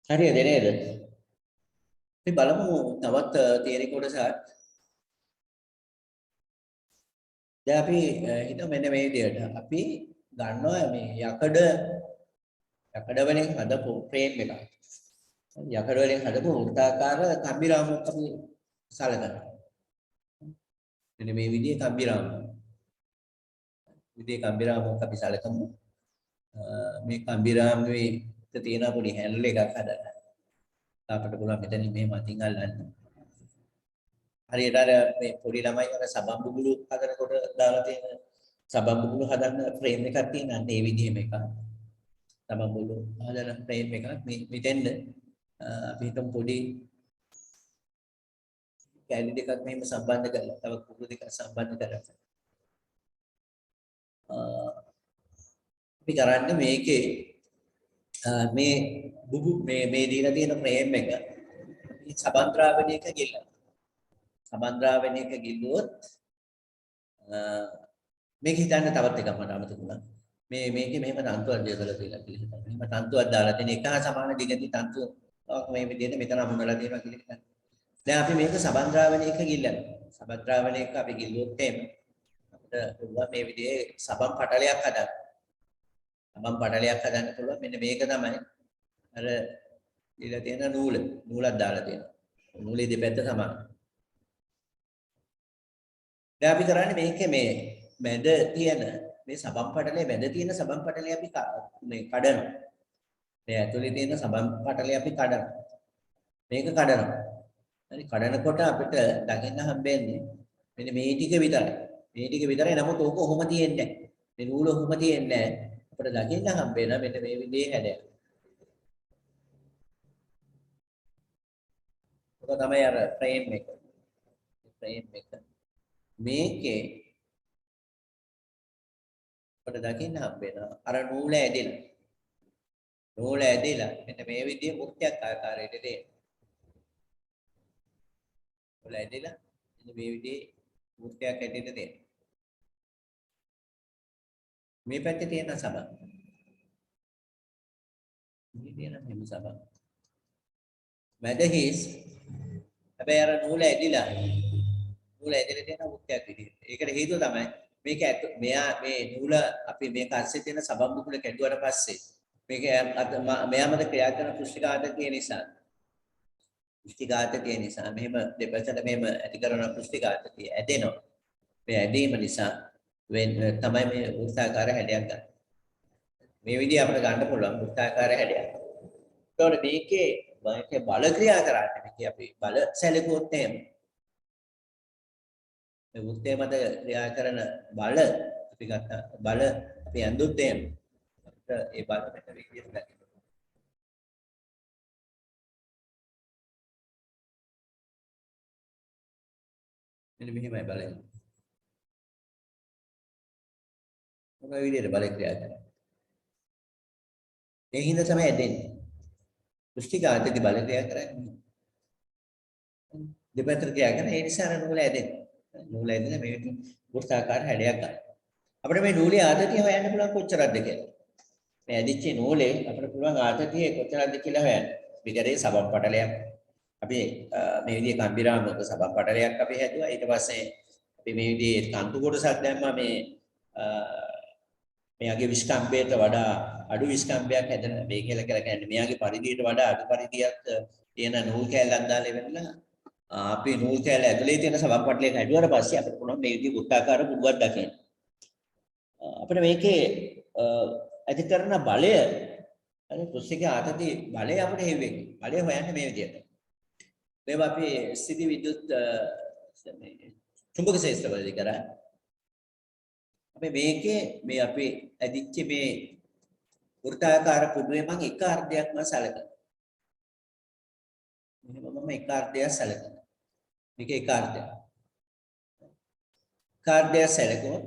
හරියද නේද? අපි බලමු තවත් තියරි කොටසක්. දැන් අපි හිතමු මෙන්න මේ විදිහට. අපි ගන්නවා මේ යකඩ වලින් හදපු ෆ්‍රේම් එකක්. යකඩ වලින් හදපු වෘත්තාකාර කම්බිරාමුවක් අපි සලකනවා. මෙන්න මේ විදිහේ කම්බිරාමුවක්. අපි සලකමු. මේ කම්බිරාමුවේ තියෙන පොඩි හැන්ඩල් එකක් හදන්න. අපිට පුළුවන් මෙතනින් මෙහෙම අතින් අල්ලන්න. හරියට අර මේ පොඩි ළමයි අර සබන් බුබුලු හදනකොට දාලා තියෙන සබන් බුබුලු හදන්න ෆ්‍රේම් එකක් තියෙන අන්න ඒ විදිහේම එකක්. සබන් බුබුලු හදන ෆ්‍රේම් එකක් මේ මෙතෙන්ද අපි හිතමු පොඩි කැලි දෙකක් මෙහෙම සම්බන්ධ කරලා තව කුඩු දෙකක් සම්බන්ධ කරලා අපි කරන්නේ මේකේ මේ දීලා තියෙන ෆ්‍රේම් එක සබන් ද්‍රාවණයක ගෙල්ලන. සමන්ද්‍රාවෙන් එක ගිල්ලුවොත් මේක හිතන්න තවත් එකක් මට අමතක වුණා. මේකේ මෙහෙම තන්තුවක් දෙයදලා තියෙනවා කියලා. මෙහෙම තන්තුවක් දාලා තියෙන එක හා සමාන දිගටි තන්තුවක් මේ විදිහට මෙතන හමුනලා තියෙනවා කියලා හිතන්න. දැන් අපි මේක සමන්ද්‍රාවෙන් එක ගිල්ලනවා. සමන්ද්‍රාවෙන් එක අපි ගිල්ලුවොත් එහෙම අපිට පුළුවන් මේ විදිහේ සබම් පටලයක් හදන්න. සබම් පටලයක් හදන්න පුළුවන්. මෙන්න මේක තමයි අර ඉලා තියෙන නූලක් දාලා තියෙනවා. නූලේ දෙපැත්ත සමාන. දැන් අපි කරන්නේ මේකේ මේ මැද තියෙන මේ සබම් පටලයේ මැද තියෙන සබම් පටලය අපි මේ කඩනවා. මේ ඇතුලේ තියෙන සබම් පටලය අපි කඩනවා. මේක කඩනවා. හරි කඩනකොට අපිට දකින්න හම්බෙන්නේ මෙන්න මේ ටික විතරයි. මේ ටික විතරයි. නමුත් ඕක ඔහොම තියෙන්නේ නැහැ. මේ නූල ඔහොම තියෙන්නේ නැහැ. අපිට දකින්න හම්බෙන මෙන්න මේ විදිහේ හැඩයක්. ඔක තමයි අර ෆ්‍රේම් එක. ෆ්‍රේම් එක. මේකේ අපිට දකින්න හම්බෙනවා අර නූල ඇදෙනවා. නූල ඇදලා මෙන්න මේ විදිහේ මුක්තියක් ආකාරයට දෙනවා. නූල ඇදලා මෙන්න මේ විදිහේ මුක්තියක් ඇදෙන්න දෙනවා. මේ පැත්තේ තියෙන සබන්. මේ තියෙන මෙහෙම සබන්. මැද හිස් හැබැයි අර නූල ඇදලා තියෙන මුක්තියක් විදිහට. ඒකට හේතුව තමයි මේක මෙයා මේ නූල අපි මේක අස්සේ තියෙන සබන් බුකුල කැඩුවට පස්සේ මේක මෙයා මත ක්‍රියා කරන පෘෂ්ඨඝාතකයේ නිසා පෘෂ්ඨඝාතකයේ නිසා මෙහෙම දෙපැත්තට මෙහෙම ඇති කරන පෘෂ්ඨඝාතකයේ ඇදෙනවා. මේ ඇදීම නිසා තමයි මේ වෘත්තාකාර හැඩයක් ගන්න. මේ විදිහ අපිට ගන්න පුළුවන් වෘත්තාකාර හැඩයක්. ඒතකොට මේකේ බල ක්‍රියා කරන්නේ මේක අපි බල සැලකුවොත් එහෙම මේ වෘත්තය මත ක්‍රියා කරන බල අපි ගත්ත බල අපි ඇඳුත් එහෙම අපිට ඒ බල මෙතන විදිහට ගන්න. මෙන්න මෙහෙමයි බලය. මොකද විදිහට බල ක්‍රියා කරන්නේ. ඒ හින්දා තමයි ඇදෙන්නේ. දෘෂ්ටිඝාතකේ බල ක්‍රියා කරන්නේ. දෙපැත්තට ක්‍රියා කරන ඒ නිසා නූල ඇදෙන්නේ. නූල ඇදලා මේ වෘත්තාකාර හැඩයක් ගන්න. අපිට මේ නූලේ ආතතිය හොයන්න පුළුවන් කොච්චරද කියලා. මේ ඇදිච්ච නූලේ අපිට පුළුවන් ආතතිය කොච්චරද කියලා හොයන්න. විතරේ සබම් පටලයක්. අපි මේ විදිහේ කම්බිරාමක සබම් පටලයක් අපි හැදුවා. ඊට පස්සේ අපි මේ විදිහේ තන්තු කොටසක් දැම්මා මේ මෙයාගේ විස්කම්බයට වඩා අඩු විස්කම්බයක් හැදෙන මේ කියලා කියන්නේ මෙයාගේ පරිධියට වඩා අඩු පරිධියක් තියෙන නූල් කෑල්ලක් දාලා ඉවරලා අපි නූල් කෑල්ල ඇතුලේ තියෙන සබම් පටලයක් හැදුවාට පස්සේ අපිට පුළුවන් මේ විදිහේ වෘත්තාකාර පුඩුවක් දකින්න. අපිට මේකේ ඇති කරන බලය අර කුස්සික ආතති බලය අපිට හෙවෙන්නේ. බලය හොයන්නේ මේ විදිහට. මේවා අපි ස්ථිති විද්‍යුත් චුම්බක ශාස්ත්‍රවලදී කරා. අපි මේකේ මේ අපි ඇදිච්ච මේ වෘත්තාකාර පුඩුවේ මම එක අර්ධයක්ම සැලකනවා. මෙහෙම මම එක අර්ධයක් සැලකනවා. මේක එක අර්ධයක්. කාර්යය සැලකුවොත්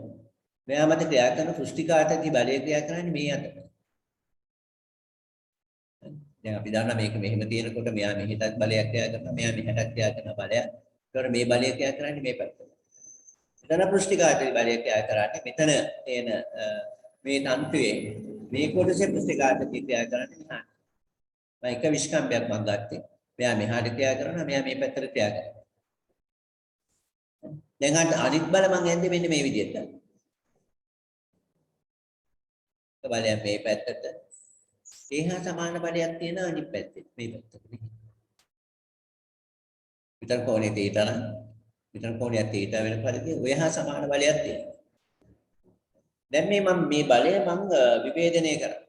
මෙයා මත ක්‍රියා කරන පෘෂ්ඨිකාතති බලය ක්‍රියා කරන්නේ මේ අතට. දැන් අපි දන්නා මේක මෙහෙම තියෙනකොට මෙයා මෙහෙටත් බලයක් ක්‍රියා කරනවා මෙයා මෙහෙටත් ක්‍රියා කරන බලයක්. ඒතකොට මේ බලය ක්‍රියා කරන්නේ මේ පැත්තට. එතන පෘෂ්ඨිකාතති බලය ක්‍රියා කරන්නේ මෙතන එන මේ තන්තුවේ මේ කොටසේ පෘෂ්ඨිකාතති ක්‍රියා කරන්නේ මෙහාට. මම එක විස්කම්බයක් මම ගත්තේ. මෙයා මෙහාට ක්‍රියා කරනවා මෙයා මේ පැත්තට ක්‍රියා කරනවා. දැන් අනිත් බල මම ඇන්නේ මෙන්න මේ විදිහට. බලයක් මේ පැත්තට ඒහා සමාන බලයක් තියෙන අනිත් පැත්තේ මේ පැත්තට. විතර කෝණේ තීටා නම් විතර කෝණයක් තීටා වෙන පරිදි ඔය හා සමාන බලයක් තියෙනවා. දැන් මේ බලය මම විභේදනය කරා.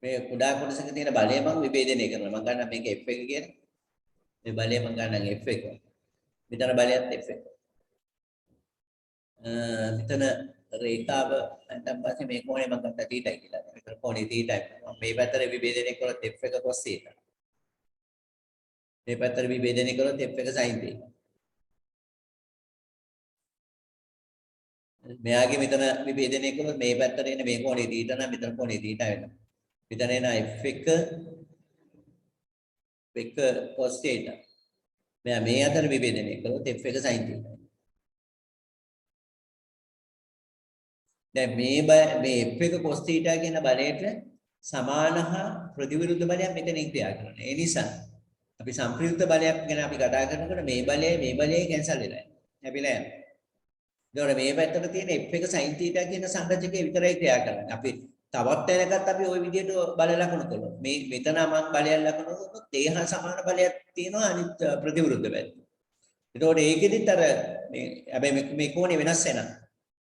මේ කුඩා කොටසක තියෙන බලය මම විභේදනය කරනවා. මම ගන්න මේක F1 කියලා. මේ බලය මම ගන්න F1. විතර බලයක් F1. මෙතන රේඛාව නැත්නම් පස්සේ මේ කෝණය මම ගත්තා θීටයි කියලා. මෙතන කෝණේ θීටයි. මම මේ පැත්තට විභේදනය කරොත් f1 cos θ. මේ පැත්තට විභේදනය කරොත් f1 sin θ. මෙයාගේ මෙතන විභේදනය කරොත් මේ පැත්තට එන මේ කෝණේ θීට නම් මෙතන කෝණේ θීට වෙනවා. මෙතන එන f1 cos θ. මේ අතර විභේදනය කළොත් f එක sin θ. දැන් මේ f එක cos θ කියන බලයට සමාන හා ප්‍රතිවිරුද්ධ බලයක් මෙතනින් ක්‍රියා කරනවා. ඒ නිසා අපි සංප්‍රයුක්ත බලයක් ගැන අපි කතා කරනකොට මේ බලයයි කැන්සල් වෙලා යනවා. හැබැයි නෑ. මේ පැත්තට තියෙන f එක sin θ කියන සංරචකය විතරයි ක්‍රියා කරන්නේ. අපි තවත් තැනකත් අපි ওই විදිහට බල ලකුණු කළොත් මේ මෙතන මම බලයක් ලකුණු කළොත් ඒ හා සමාන බලයක් තියෙනවා අනිත් ප්‍රතිවිරුද්ධ පැත්ත. ඒතකොට ඒකෙදිත් අර මේ හැබැයි මේ කෝණය වෙනස් වෙනවා.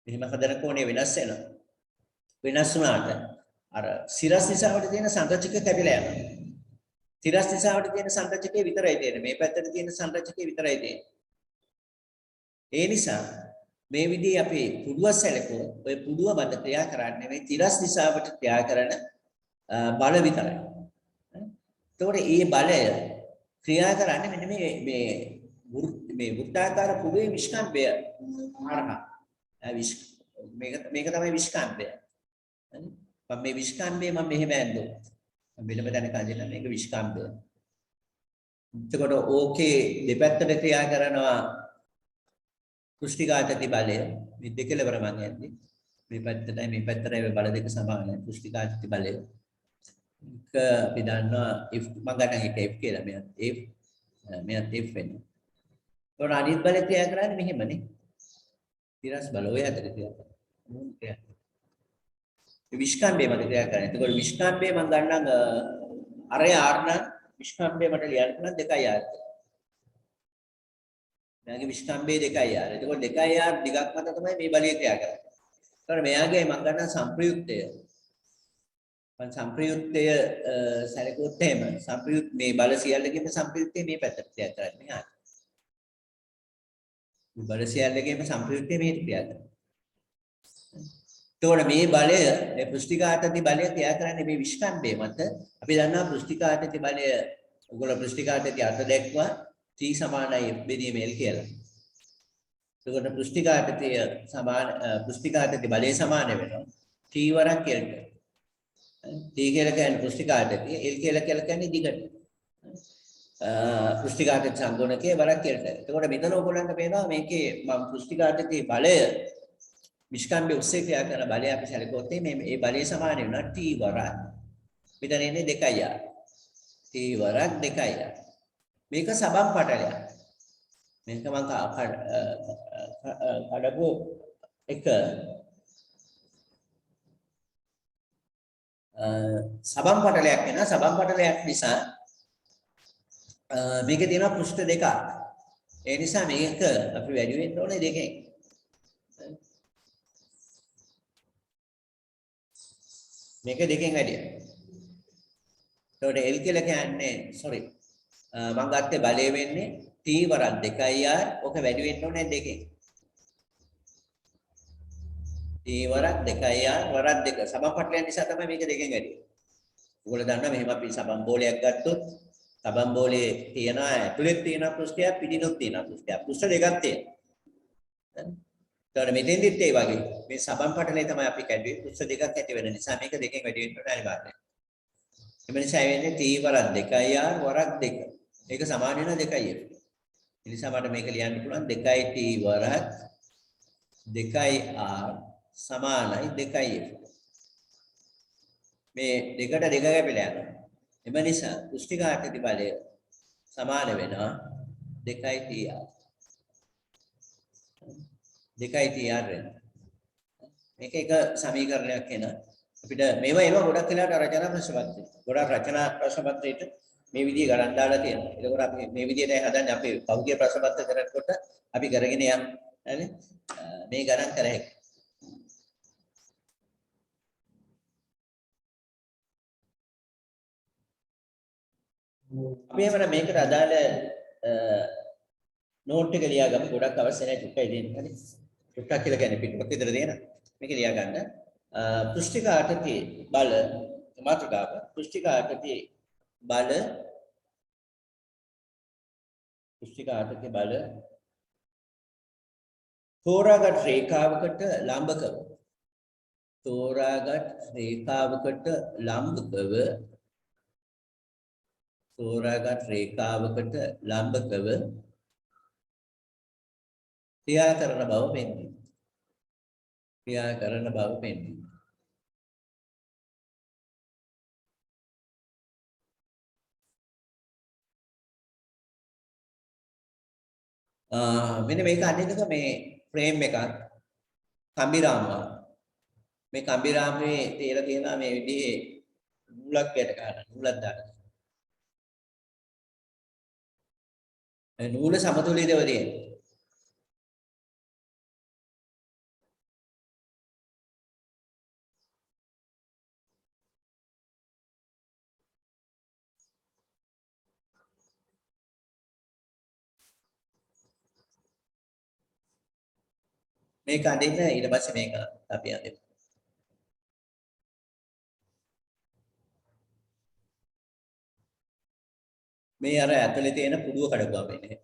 මෙහෙම හදන කෝණය වෙනස් වෙනවා. වෙනස් වුණාට අර සිරස් දිශාවට තියෙන සංරචක කැපිලා යනවා. සිරස් දිශාවට තියෙන සංරචකේ විතරයි තියෙන්නේ. මේ පැත්තට තියෙන සංරචකේ විතරයි තියෙන්නේ. ඒ නිසා මේ විදිහේ අපි පුඩුව සැලකුවොත් ඔය පුඩුව මත ක්‍රියා කරන්නේ මේ තිරස් දිශාවට ක්‍රියා කරන බල විතරයි. එතකොට මේ බලය ක්‍රියා කරන්නේ මෙන්න මේ වෘත්තාකාර පුඩුවේ විස්කම්භය හරහා. මේක තමයි විස්කම්භය. මම මේ විස්කම්භය මම මෙහෙම ඇඳුවා. මෙලම දැනක අදින්න මේක විස්කම්භය. එතකොට ඕකේ දෙපැත්තට ක්‍රියා කරනවා පුෂ්ටිඝාතති බලය. මේ දෙකලවර මම යන්නේ. මේ පැත්තටයි මේ පැත්තටයි බල දෙක සමානයි. පුෂ්ටිඝාතති බලය. එක අපි දන්නවා if මම ගන්න එක f කියලා මෙයත් f වෙනවා. ඒතකොට අනිත් බලය ක්‍රියා කරන්නේ මෙහෙමනේ. තිරස් බල ඔය හැටට ක්‍රියා කරනවා. විස්කම්භය මත ක්‍රියා කරන්නේ. එතකොට විස්කම්භය මම ගන්නම් අරය r නම් විස්කම්භය මට ලියන්න පුළුවන් 2r. මෙයාගේ විස්කම්භය 2r. එතකොට 2r දිගක් මත තමයි මේ බලය ක්‍රියා කරන්නේ. ඒතකොට මෙයාගේ මම ගන්න සංප්‍රයුක්තය. මම සංප්‍රයුක්තය සැලකුවොත් එහෙම සංප්‍රයුක්ත මේ බල සියල්ලකම සංප්‍රයුක්තය මේ පැත්තට ක්‍රියා කරන්නේ මෙහාට. මේ බල සියල්ලකම සංප්‍රයුක්තය මෙහෙට ක්‍රියා කරනවා. එතකොට මේ බලය මේ පුෂ්ටිඝාතති බලය ක්‍රියා කරන්නේ මේ විස්කම්භය මත. අපි දන්නවා පුෂ්ටිඝාතති බලය ඔයගොල්ලෝ පුෂ්ටිඝාතති අර්ථ දැක්වා T සමානයි F බෙදීම L කියලා. එතකොට පුෂ්ටිඝාතති බලය සමාන වෙනවා T වරක් L ට. T කියලා කියන්නේ පුෂ්ටිඝාතති, L කියලා කියන්නේ දිගට. පුෂ්ටිඝාතති සංගුණකයේ වරක් L ට. එතකොට මෙතන ඔයගොල්ලන්ට පේනවා මේකේ මම පුෂ්ටිඝාතති බලය විස්කම්භය ඔස්සේ ක්‍රියා කරන බලය අපි සැලකුවොත් මේ බලය සමාන වෙනවා T වරක්. මෙතන එන්නේ 2r. T වරක් 2r. මේක සබම් පටලයක්. මේක මම කඩපු එක සබම් පටලයක් වෙනවා. සබම් පටලයක් නිසා මේකේ තියෙනවා පෘෂ්ඨ දෙකක්. ඒ නිසා මේක අපි වැඩි වෙන්න ඕනේ දෙකෙන්. මේක දෙකෙන් වැඩියි. ඒකට L කියලා කියන්නේ මම ගත්තේ බලය වෙන්නේ T වරක් 2r. ඔක වැඩි වෙන්න ඕනේ දෙකෙන්. T වරක් 2r වරක් 2 සමපටලයන් නිසා තමයි මේක දෙකෙන් වැඩි. ඔයගොල්ලෝ දන්නවා මෙහෙම අපි සබම් බෝලයක් ගත්තොත් සබම් බෝලේ තියෙනවා ඇතුලේ තියෙන පෘෂ්ඨයක් පිටිනුත් තියෙන පෘෂ්ඨයක්. පෘෂ්ඨ දෙකක් තියෙනවා. ඒතකොට මෙතෙන්දිත් ඒ වගේ මේ සබම් පටලේ තමයි අපි කැඩුවේ. පෘෂ්ඨ දෙකක් ඇති වෙන නිසා මේක දෙකෙන් වැඩි වෙන්න ඕනේ අනිවාර්යයෙන්. ඒ නිසා වෙන්නේ T වරක් 2r වරක් 2. මේක සමාන වෙනවා 2f. ඒ නිසා මට මේක ලියන්න පුළුවන් 2t වරක් 2r සමානයි 2f. මේ දෙකට දෙක කැපිලා යනවා. එම නිසා පුෂ්ටිඝාතති බලය සමාන වෙනවා 2tr. 2tr වෙනවා. මේක එක සමීකරණයක් එන අපිට මේවා එනවා ගොඩක් වෙලාවට රචනා ප්‍රශ්න පත්‍රය. ගොඩක් රචනා ප්‍රශ්න පත්‍රයට මේ විදිහේ ගණන් දාලා තියෙනවා. ඒකෝර අපි මේ විදිහටයි හදන්නේ අපේ පෞද්ගලික ප්‍රශ්න පත්‍ර කරනකොට අපි කරගෙන යන හරි මේ ගණන් කර හැකියි. අපි එහෙනම් මේකට අදාළ නෝට් එක ලියා ගමු. ගොඩක් අවශ්‍ය නැහැ චුට්ටයි දෙන්න. හරි. චුට්ටක් කියලා කියන්නේ පිටුවක් විතර දෙන. මේක ලියා ගන්න. පුෂ්ටිඝාතති බල මාතෘකාව. පුෂ්ටිඝාතති බල තෝරාගත් රේඛාවකට ලම්බකව ක්‍රියා කරන බව පෙන්වයි. ක්‍රියා කරන බව පෙන්වයි. මෙන්න මේක අනිත් එක මේ ෆ්‍රේම් එකක් කම්බිරාමුවක්. මේ කම්බිරාමුවේ තියලා තියෙනවා මේ විදිහේ නූලක් යට ගන්න. නූලක් දාන්න. මේ නූල සමතුලිතව තියෙනවා. මේක අඳින්න ඊට පස්සේ මේක අපි අඳිමු. මේ අර ඇතුලේ තියෙන පුඩුව කඩපුවා වෙන්නේ.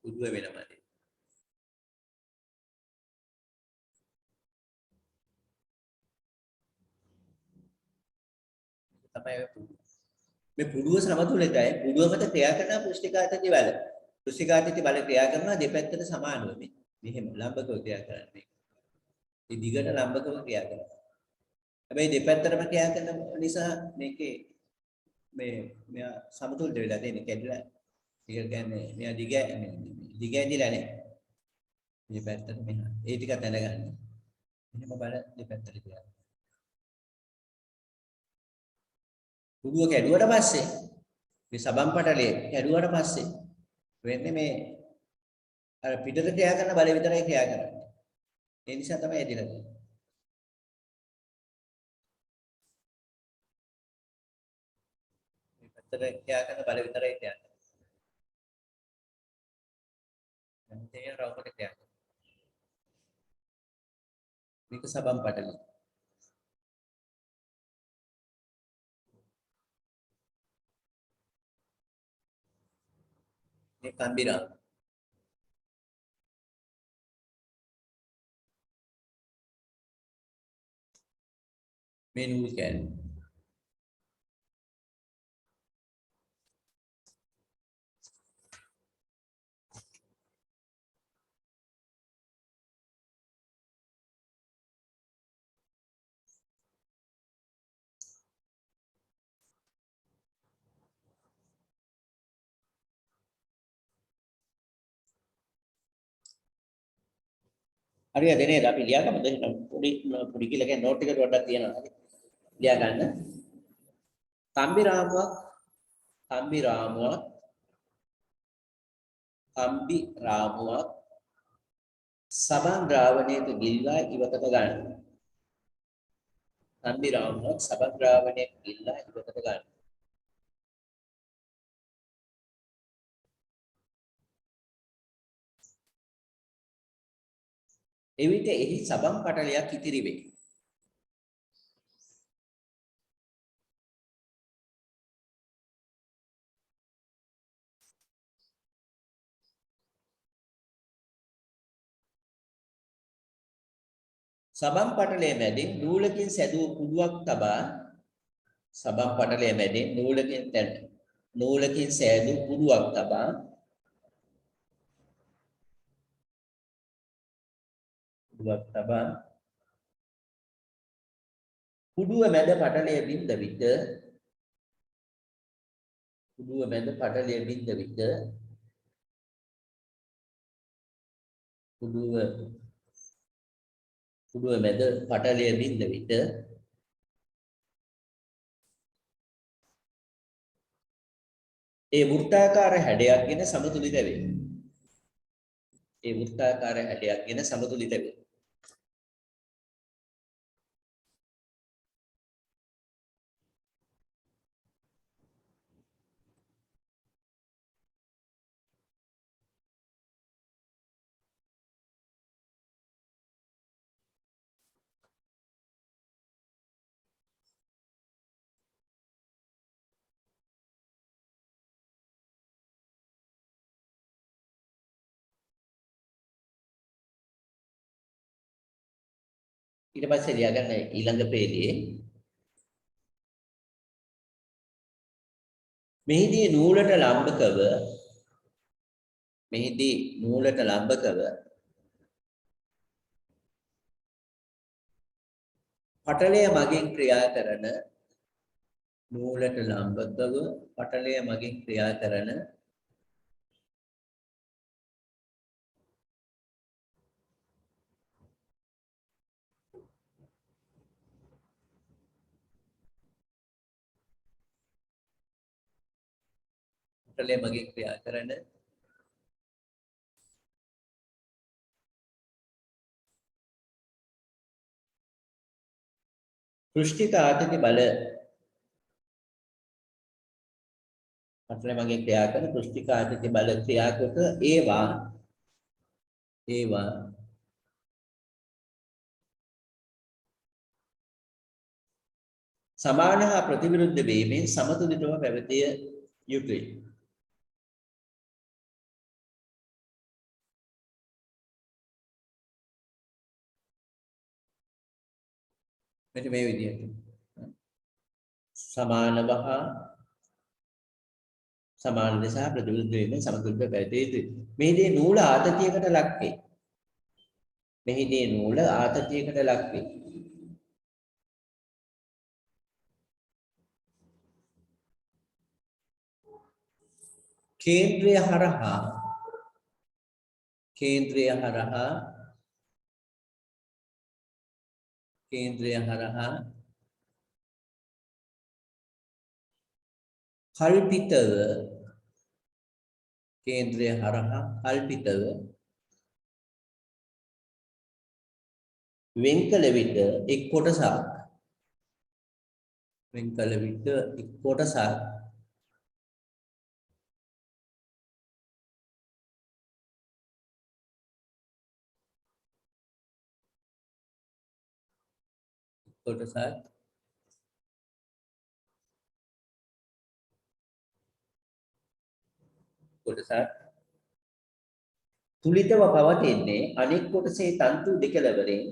පුඩුව වෙනමදී. තමයි ඔය පුඩුව. මේ පුඩුව සමතුලිතයි. පුඩුව මත ක්‍රියා කරන පුෂ්ටිකාතති බල. පුෂ්ටිකාතති බල ක්‍රියා කරනවා දෙපැත්තට සමානව මේ. මෙහෙම ලම්බකව ක්‍රියා කරන්නේ. මේ දිගට ලම්බකව ක්‍රියා කරනවා. හැබැයි දෙපැත්තටම ක්‍රියා කරන නිසා මේකේ මේ මෙයා සමතුලිත වෙලා තියෙන්නේ කැඩිලා. ඒක කියන්නේ මෙයා දිග ඇදිලා නැහැ. මේ පැත්තට මෙහා. ඒ ටික දැනගන්න. එහෙම බල දෙපැත්තට ක්‍රියා. පුඩුව කැඩුවට පස්සේ මේ සබන් පටලයේ කැඩුවට පස්සේ වෙන්නේ මේ අර පිටට ක්‍රියා කරන බල විතරයි ක්‍රියා කරන්නේ. ඒ නිසා තමයි ඇදිලා තියෙන්නේ. මේ පැත්තට ක්‍රියා කරන බල විතරයි ක්‍රියා කරන්නේ. දැන් තේ රවුමට ක්‍රියා කරනවා. මේක සබන් පටලය. මේ කම්බිරා මේ නූල් කෑල්ල. හරියද නේද? අපි ලියාගමු දෙන්න පොඩි කියලා කියන්නේ නෝට් එකට වඩා තියෙනවා. හරි. ලියා ගන්න. කම්බිරාමුවක් කම්බිරාමුවක් කම්බිරාමුවක් සබන් ද්‍රාවණයක ගිල්ලා ඉවතට ගන්න. කම්බිරාමුවක් සබන් ද්‍රාවණයක ගිල්ලා ඉවතට ගන්න. එවිට එහි සබන් පටලයක් ඉතිරි වේ. සබන් පටලයේ මැදින් නූලකින් සැදූ කුඩුවක් තබා සබන් පටලයේ මැදින් නූලකින් සැදූ කුඩුවක් තබා කුඩුව මැද පටලයේ බින්ද විට කුඩුව මැද පටලයේ බින්ද විට කුඩුව මැද පටලයේ බින්ද විට ඒ වෘත්තාකාර හැඩයක්ගෙන සමතුලිත වේ. ඒ වෘත්තාකාර හැඩයක්ගෙන සමතුලිත වේ. ඊට පස්සේ ලියාගන්න ඊළඟ පේළියේ මෙහිදී නූලට ලම්බකව පටලය මගින් ක්‍රියා කරන නූලට ලම්බකව පටලය මගින් ක්‍රියා කරන පටලය මගින් ක්‍රියා කරන පෘෂ්ඨික ආතති බල පටලය මගින් ක්‍රියා කරන පෘෂ්ඨික ආතති බල ක්‍රියාකොට ඒවා සමාන හා ප්‍රතිවිරුද්ධ වීමෙන් සමතුලිතව පැවතිය යුතුය. මෙන්න මේ විදිහට සමානව හා සමාන ලෙස ප්‍රතිවිරුද්ධ වීමෙන් සමතුලිතව පැවතිය යුතුය. මෙහිදී නූල ආතතියකට ලක් වේ. කේන්ද්‍රය හරහා කල්පිතව වෙන් කළ විට එක් කොටසක් තුලිතව පවතින්නේ අනෙක් කොටසේ තන්තු දෙකලවරින්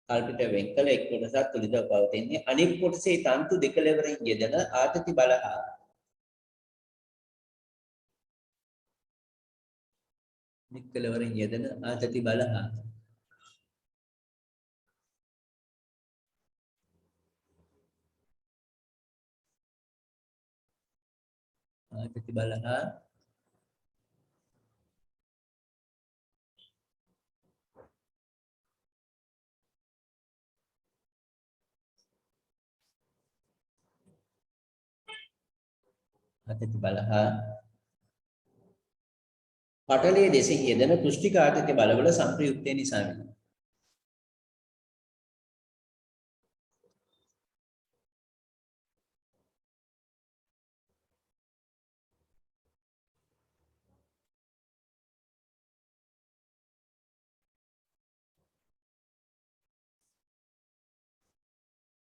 කල්පිත වෙන් කළ එක් කොටසක් තුලිතව පවතින්නේ අනෙක් කොටසේ තන්තු දෙකලවරින් යෙදෙන ආතති බල හා පටලයේ දෙසින් යෙදෙන පෘෂ්ඨික ආතති බලවල සංප්‍රයුක්තය නිසා වෙනවා.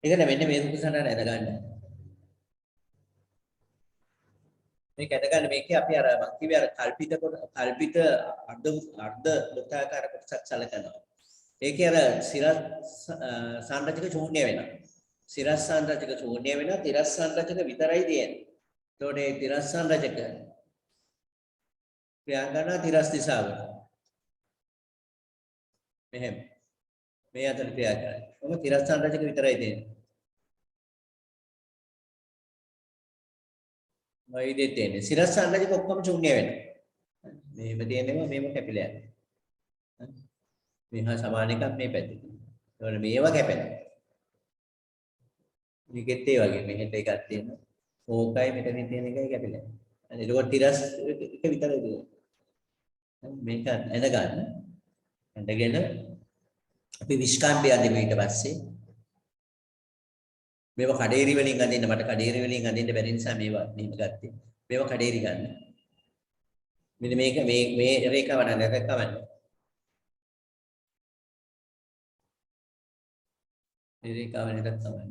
ඒකට මෙන්න මේ සුසන නැද ගන්න. මේක ඇද ගන්න මේකේ අපි අර මම කිව්වේ අර කල්පිත අර්ධ වෘත්තාකාර කොටසක් සැලකනවා. ඒකේ අර සිරස් සංරචක ශූන්‍ය වෙනවා. තිරස් සංරචක විතරයි තියෙන්නේ. එතකොට මේ තිරස් සංරචක ක්‍රියා කරන තිරස් දිශාවට. මෙහෙම මේ අතර ක්‍රියා කරන්නේ. මොකද තිරස් සංරචක විතරයි තියෙන්නේ. ඔය විදිහට තියෙන්නේ. සිරස් සංරචක ඔක්කොම ශූන්‍ය වෙනවා. මේව තියෙනවා මේව කැපිලා යනවා. මේහා සමාන එකක් මේ පැත්තේ. ඒවල මේව කැපෙනවා. මේකෙත් ඒ වගේ මෙහෙට එකක් තියෙනවා. ඕකයි මෙතනින් තියෙන එකයි කැපිලා යනවා. එතකොට තිරස් එක විතරයි තියෙන්නේ. මේක එන ගන්න. එඳගෙන අපි විස්කාම්බය අදින්න ඊට පස්සේ මේවා කඩේරි වලින් අදින්න මට කඩේරි වලින් අදින්න බැරි නිසා මේවා මෙහෙම ගත්තේ. මේවා කඩේරි ගන්න. මෙන්න මේක මේ රේඛාව නැරකවන්න. මේ රේඛාව නැරකවන්න.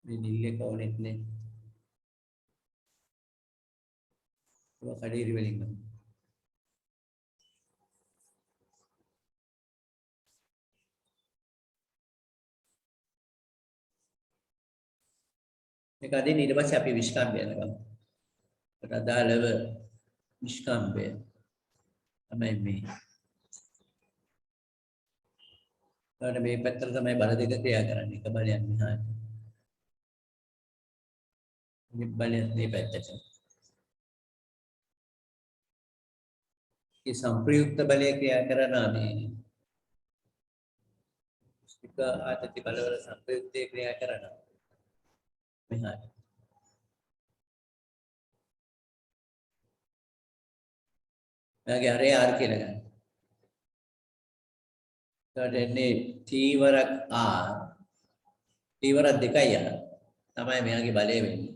මේ නිල්ලේ කෝනෙත් නේ. ඒක කඩේරි වලින් නම්. මේක අදින් ඊට පස්සේ අපි විස්කම්බය යනවා. ඒකට අදාළව විස්කම්බය තමයි මේ. ඊට මේ පැත්තට තමයි බල දෙක ක්‍රියා කරන්නේ. එක බලයක් මෙහාට. මේ බලය මේ පැත්තට. මේ සංප්‍රයුක්ත බලය ක්‍රියා කරන මේ ස්ටික ආතති බලවල සංප්‍රයුක්තේ ක්‍රියා කරනවා. මෙහාට. මගේ හරේ R කියලා ගන්න. ඊට එන්නේ T වරක් R T වරක් 2යි R තමයි මෙයාගේ බලය වෙන්නේ.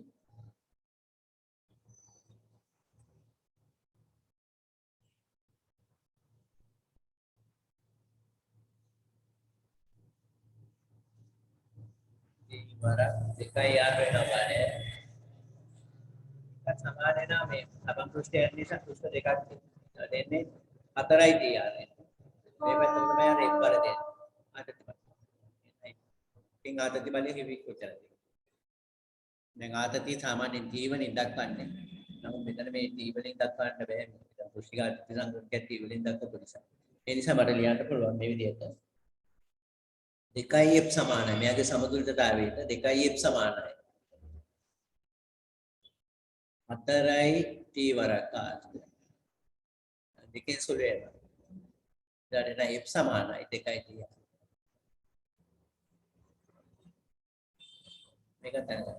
T වරක් 2යි R වෙනවා බලය. ඒක සමාන වෙනවා මේ සබන් පෘෂ්ඨය නිසා පෘෂ්ඨ දෙකක් දෙන්නේ 4යි T R. මේ පැත්තට තමයි අර එක් බල දෙන්නේ. ආතති බල. ඉතින් ආතති බලයේ හිවි කොච්චරද? දැන් ආතති සාමාන්‍යයෙන් T වලින් දක්වන්නේ. නමුත් මෙතන මේ T වලින් දක්වන්න බෑ. දැන් පුෂ්ටිකාර්ථ සංකෘතික T වලින් දක්වපු නිසා. ඒ නිසා මට ලියන්න පුළුවන් මේ විදිහට. 2F සමානයි. මෙයාගේ සමතුලිතතාවයට 2F සමානයි. 4යි T වරක් R. දෙකෙන් සුළු වෙනවා. ඊට F සමානයි 2යි T. මේක තමයි.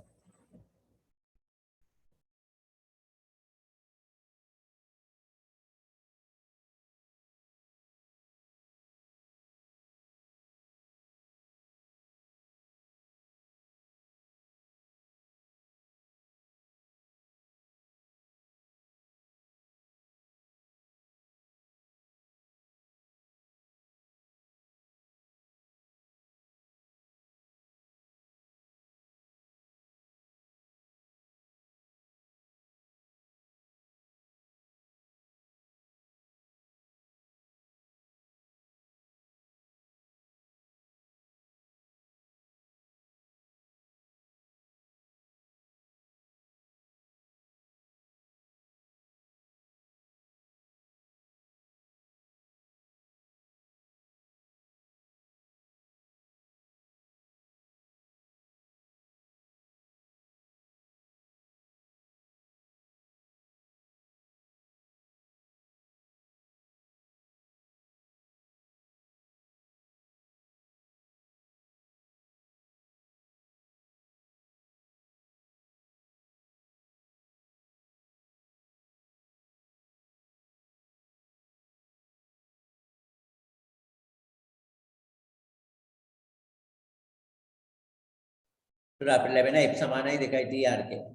ඒත් අපිට ලැබෙන F සමානයි 2යි T R කියලා.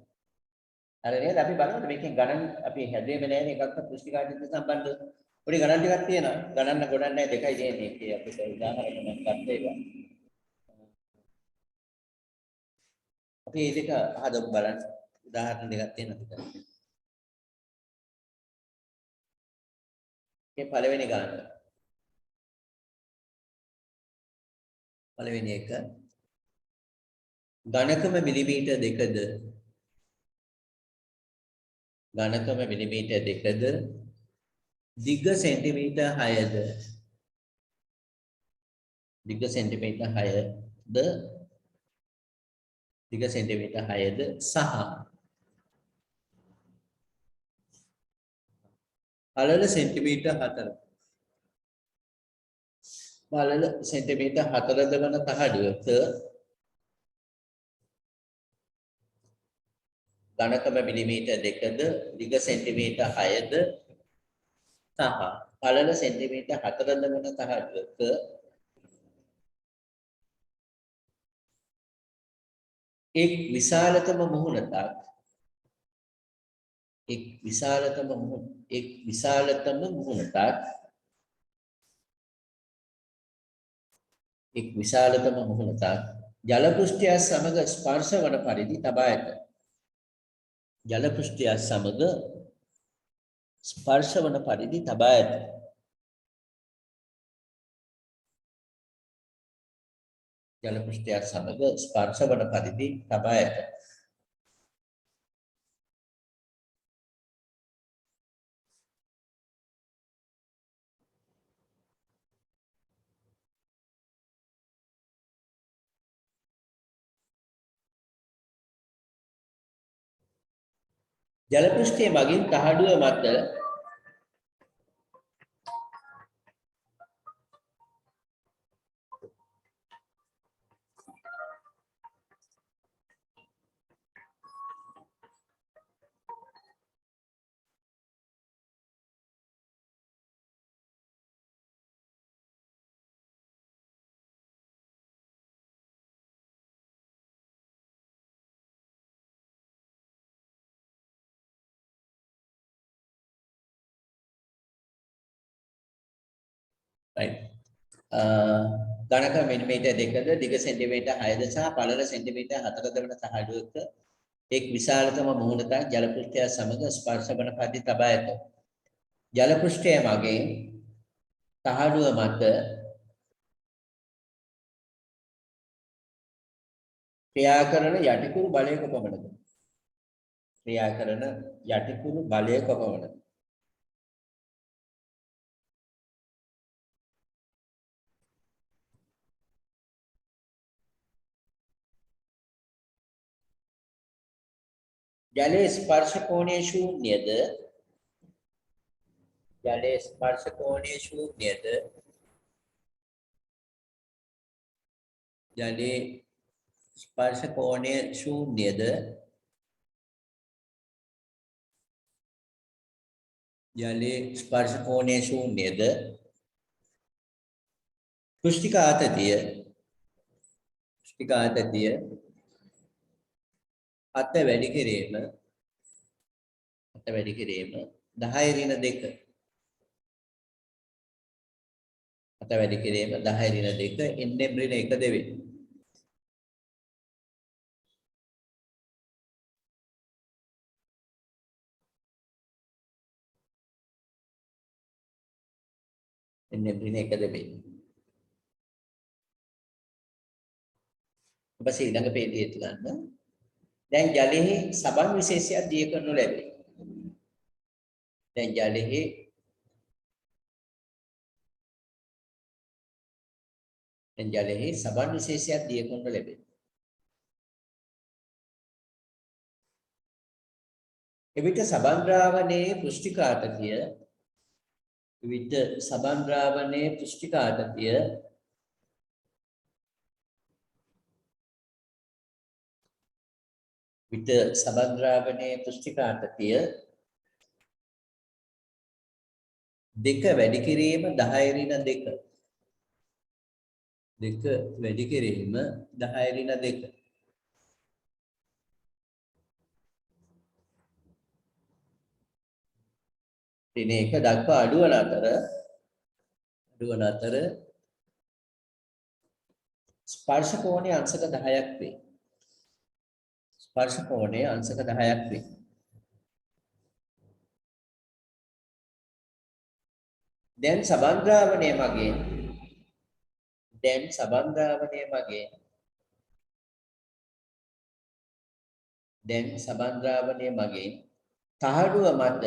හරි නේද? අපි බලමු මේකෙන් ගණන් අපි හැදෙන්නේ නැහැ එකක්වත් පුෂ්ටිකාර්ථිත සම්බන්ධ පොඩි ගණන් ටිකක් තියෙනවා. ගණන්න ගොඩක් නැහැ 2යි තියෙන්නේ. ඒක අපිට උදාහරණයක් ගන්න ඒවා. අපි මේ දෙක හදමු බලන්න. උදාහරණ දෙකක් තියෙනවා. මේ පළවෙනි ගාන. පළවෙනි එක ඝනකම මිලිමීටර් 2ද ඝනකම මිලිමීටර් 2ද දිග සෙන්ටිමීටර් 6ද දිග සෙන්ටිමීටර් 6ද දිග සෙන්ටිමීටර් 6ද සහ පළල සෙන්ටිමීටර් 4 පළල සෙන්ටිමීටර් 4ද වන තහඩුවක ඝනකම මිලිමීටර් 2ද දිග සෙන්ටිමීටර් 6ද සහ පළල සෙන්ටිමීටර් 4ද වන තහඩුවක එක් විශාලතම මුහුණක් එක් විශාලතම මුහුණක් ජල පෘෂ්ඨය සමග ස්පර්ශ වන පරිදි තබා ඇත. ජල පෘෂ්ඨය සමග ස්පර්ශ වන පරිදි තබා ඇත. ජල පෘෂ්ඨය සමග ස්පර්ශ වන පරිදි තබා ඇත. ජල පෘෂ්ඨයේ මගින් තහඩුව මත right. ගණක මිලිමීටර් 2ද දිග සෙන්ටිමීටර් 6ද සහ පළල සෙන්ටිමීටර් 4ද වන තහඩුවක එක් විශාලතම මුහුණක් ජල පෘෂ්ඨය සමග ස්පර්ශ වන පරිදි තබා ඇත. ජල පෘෂ්ඨය මගින් තහඩුව මත ක්‍රියා කරන යටිකුරු බලයක පමණද? ක්‍රියා කරන යටිකුරු බලයක පමණද? ජලයේ ස්පර්ශ කෝණයේ ශූන්‍යද? ජලයේ ස්පර්ශ කෝණයේ ශූන්‍යද? ජලයේ ස්පර්ශ කෝණයේ ශූන්‍යද? ජලයේ ස්පර්ශ කෝණයේ ශූන්‍යද? පෘෂ්ඨික ආතතිය අත වැඩි කිරීම 10 ඍණ 2 අත වැඩි කිරීම 10 ඍණ 2 එන්නෙම් ඍණ 1 දෙවේ. එන්නෙම් ඍණ 1 දෙවේ. ඔබ ඊළඟ පේළියට ගන්න. දැන් ජලයේ සබන් විශේෂයක් දිය කරනු ලැබේ. දැන් ජලයේ සබන් විශේෂයක් දිය කරනු ලැබේ. එවිට සබන් ද්‍රාවණයේ පෘෂ්ඨික ආතතිය දෙක වැඩි කිරීම 10 ඍණ 2 දෙක වැඩි කිරීම 10 ඍණ 2 ඍණ 1 දක්වා අඩුවන අතර ස්පර්ශ කෝණයේ අංශක 10ක් වේ. ස්පර්ශ කෝණයේ අංශක 10ක් වේ. දැන් සබන් ද්‍රාවණය මගින් තහඩුව මත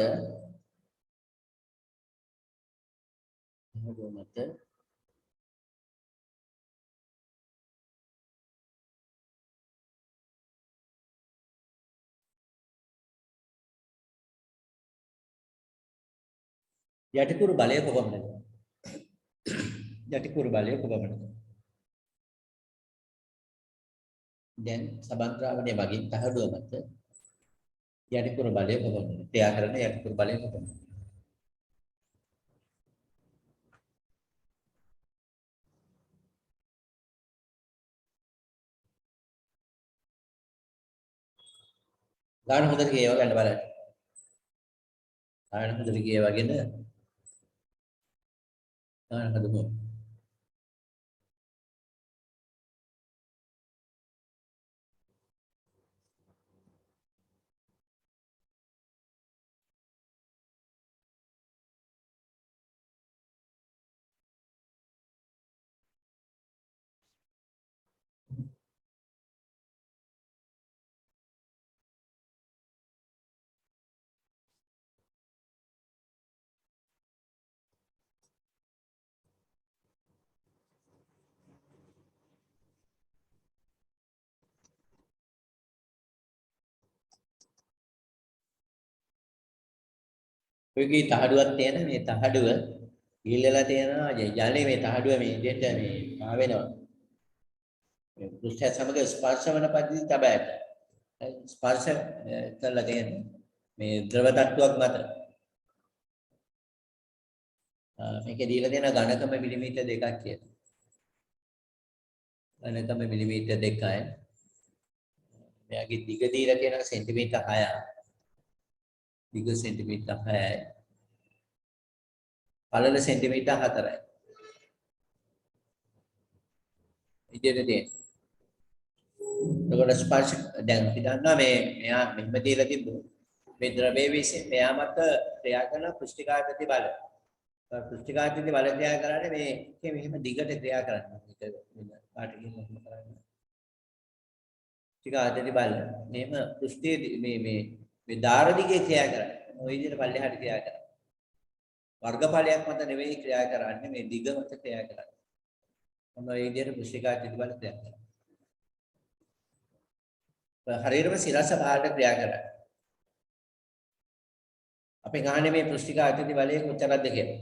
යටිකුරු බලය කොපමණද? දැන් සබන් ද්‍රාවණය මගින් තහඩුව මත යටිකුරු බලය කොපමණද? ක්‍රියා කරන යටිකුරු බලය කොපමණද? ගන්න හොඳට කියව ගන්න බලන්න. ගන්න හොඳට කියවගෙන ගන්න හදමු. ඔයගේ තහඩුවක් තියෙන මේ තහඩුව ගිල්ලලා තියෙනවා යන්නේ මේ තහඩුව මේ විදිහට මේ ආ වෙනවා. මේ පෘෂ්ඨය සමග ස්පර්ශ වන පරිදි තබයි. ස්පර්ශ කළා තියෙන්නේ මේ ද්‍රව තත්ත්වයක් මත. මේකේ දීලා තියෙන ඝනකම මිලිමීටර් 2ක් කියලා. ඝනකම මිලිමීටර් 2යි. මෙයාගේ දිග දීලා තියෙන සෙන්ටිමීටර් 6ක්. දිග සෙන්ටිමීටර් 6යි. පළල සෙන්ටිමීටර් 4යි. ඉතින් ඒකට ස්පර්ශ දැන් අපි දන්නවා මේ මෙයා මෙහෙම දීලා තිබ්බොත් මේ ද්‍රවයේ විසින් මෙයා මත ක්‍රියා කරන පෘෂ්ඨිකාගති බල. පෘෂ්ඨිකාගති බල ක්‍රියා කරන්නේ මේකේ මෙහෙම දිගට ක්‍රියා කරනවා. මේක පාට කියන්න කොහොම කරන්නේ? පෘෂ්ඨිකාගති බල. මෙහෙම පෘෂ්ඨයේ මේ ධාර දිගේ ක්‍රියා කරන්නේ. ওই විදිහට පල්ලෙහාට ක්‍රියා කරනවා. වර්ගඵලයක් මත නෙවෙයි ක්‍රියා කරන්නේ මේ දිග මත ක්‍රියා කරන්නේ. මොන ওই විදිහට පෘෂ්ඨිකාගති බල ක්‍රියා කරනවා. හරියටම සිරස පහළට ක්‍රියා කරන්නේ. අපි ගානේ මේ පෘෂ්ඨිකාගති බලය කොච්චරද කියලා.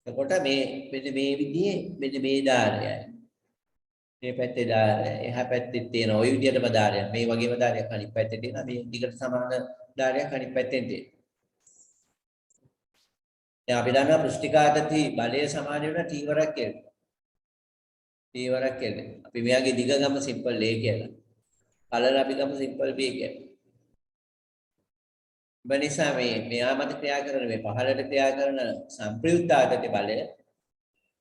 එතකොට මේ මේ විදිහේ මේ ධාරයයි. මේ පැත්තේ ධාරය, එහා පැත්තේ තියෙන ওই විදිහටම ධාරය. මේ වගේම ධාරයක් අනිත් පැත්තේ තියෙනවා. මේ දිගට සමාන ධාරයක් අනිත් පැත්තෙන් තියෙනවා. දැන් අපි දන්නවා පෘෂ්ඨිකාගති බලය සමාන වෙන තීවරයක් කියලා. තීවරයක් කියන්නේ. අපි මෙයාගේ දිග ගම සිම්පල් A කියලා. පළල අපි ගම සිම්පල් B කියලා. බනිසා මෙයා මත ක්‍රියා කරන මේ පහළට ක්‍රියා කරන සංප්‍රයුක්ත ආගති බලය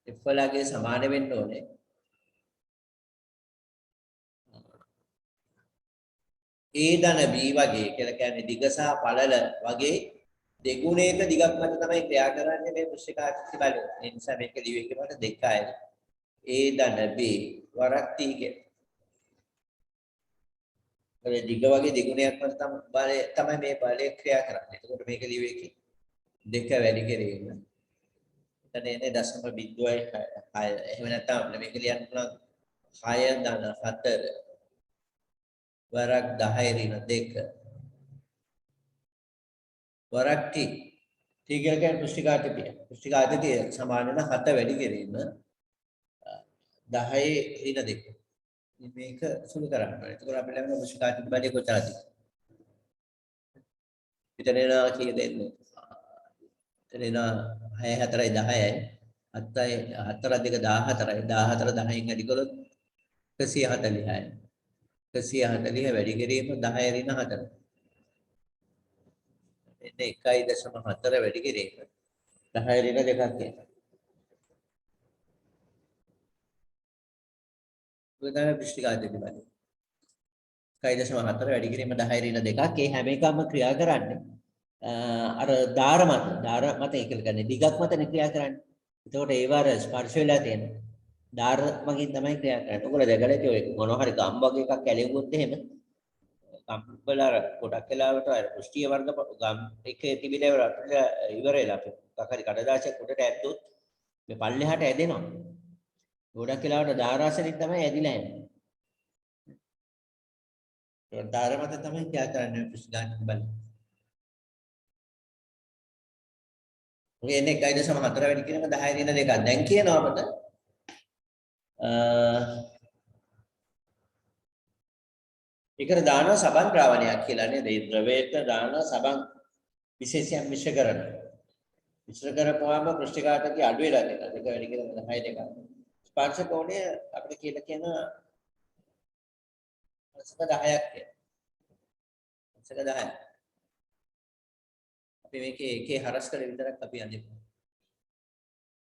F වලගේ සමාන වෙන්න ඕනේ. A ධන B වගේ කියලා කියන්නේ දිග සහ පළල වගේ දෙගුණයක දිගක් මත තමයි ක්‍රියා කරන්නේ මේ පෘෂ්ඨිකාගති බලය. ඒ නිසා මේක ලියුවේ මට 2යි. A ධන B වරක් T කියලා. ඒ දිග වගේ දෙගුණයක් මත තමයි මේ බලය ක්‍රියා කරන්නේ. එතකොට මේක ලියුවේ 2 වැඩි කිරීම. එතන එන්නේ 0.6. එහෙම නැත්නම් අපිට මේක ලියන්න පුළුවන් 6 ධන 4 වරක් 10 ඍණ 2 වරක් T. T කියන්නේ පෘෂ්ඨිකාගතිය. පෘෂ්ඨිකාගතිය සමාන වෙන 7 වැඩි කිරීම 10 ඍණ 2. මේක සුළු කරන්න ඕනේ. එතකොට අපිට ලැබෙන පෘෂ්ඨිකාගති බලය කොච්චරද? පිටේනවා කීයද එන්නේ? එතන 6 4යි 10යි 7යි 4 2 14යි 14 10න් වැඩි කළොත් 140යි 140 වැඩි කිරීම 10 ඍණ 4 එන්නේ 1.4 වැඩි කිරීම 10 ඍණ 2ක් කියනවා. උදාහරණ පෘෂ්ඨිකාගති බලය 1.4 වැඩි කිරීම 10 ඍණ 2ක් ඒ හැම එකම ක්‍රියා කරන්නේ අර ධාර මත ඒක කියන්නේ දිගක් මතනේ ක්‍රියා කරන්නේ. එතකොට ඒ වාර ස්පර්ශ වෙලා තියෙන ධාර මගින් තමයි ක්‍රියා කරන්නේ. ඔයගොල්ලෝ දැකලා ඇති ඔය මොන හරි ගම් වගේ එකක් ඇලෙවුවොත් එහෙම ගම් වල අර ගොඩක් වෙලාවට අර පෘෂ්ඨීය වර්ග ගම් එකේ තිබිලා ඉවර වෙලා අපි මොකක් හරි කඩදාසියක් උඩට ඇද්දොත් මේ පල්ලෙහාට ඇදෙනවා. ගොඩක් වෙලාවට ධාරාසනින් තමයි ඇදිලා යන්නේ. ඒ ධාර මත තමයි ක්‍රියා කරන්නේ පෘෂ්ඨාගති බලය. ඔය එන්නේ 1.4 වැඩි කිරීම 10 ඍණ 2ක්. දැන් කියනවා අපිට ඒකට දානවා සබන් ද්‍රාවණයක් කියලා නේද? ඒ ද්‍රවයට දානවා සබන් විශේෂයෙන් මිශ්‍ර කරනවා. මිශ්‍ර කරපුවාම පෘෂ්ඨිකාගති අඩු වෙලා තියෙනවා. 2 වැඩි කිරීම 10 2ක්. ස්පර්ශ කෝණය අපිට කියලා කියන අංශක 10ක් කියලා. අංශක 10ක්. අපි මේකේ එකේ හරස් කළ විතරක් අපි යන්නේ.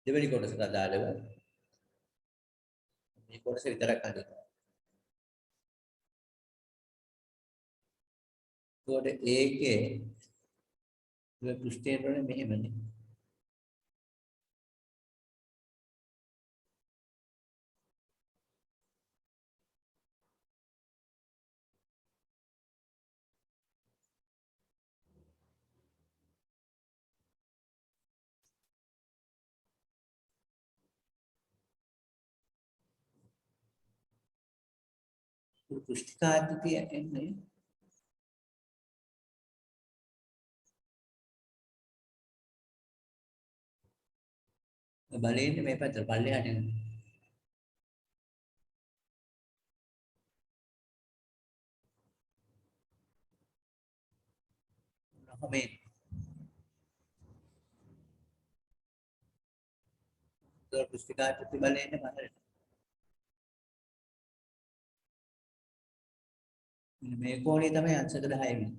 දෙවෙනි කොටසට අදාළව මේ කොටස විතරක් අඳින්න. ඒකට ඒකේ මේ පෘෂ්ඨයෙන් වල මෙහෙමනේ. පෘෂ්ඨිකාගතිය එන්නේ බලන්නේ මේ පැත්තට පල්ලෙහාට එන්න. මේ දොර පුස්තිකාට බලන්නේ මහරට. මේ කෝණේ තමයි අංශක 10 වෙන්නේ.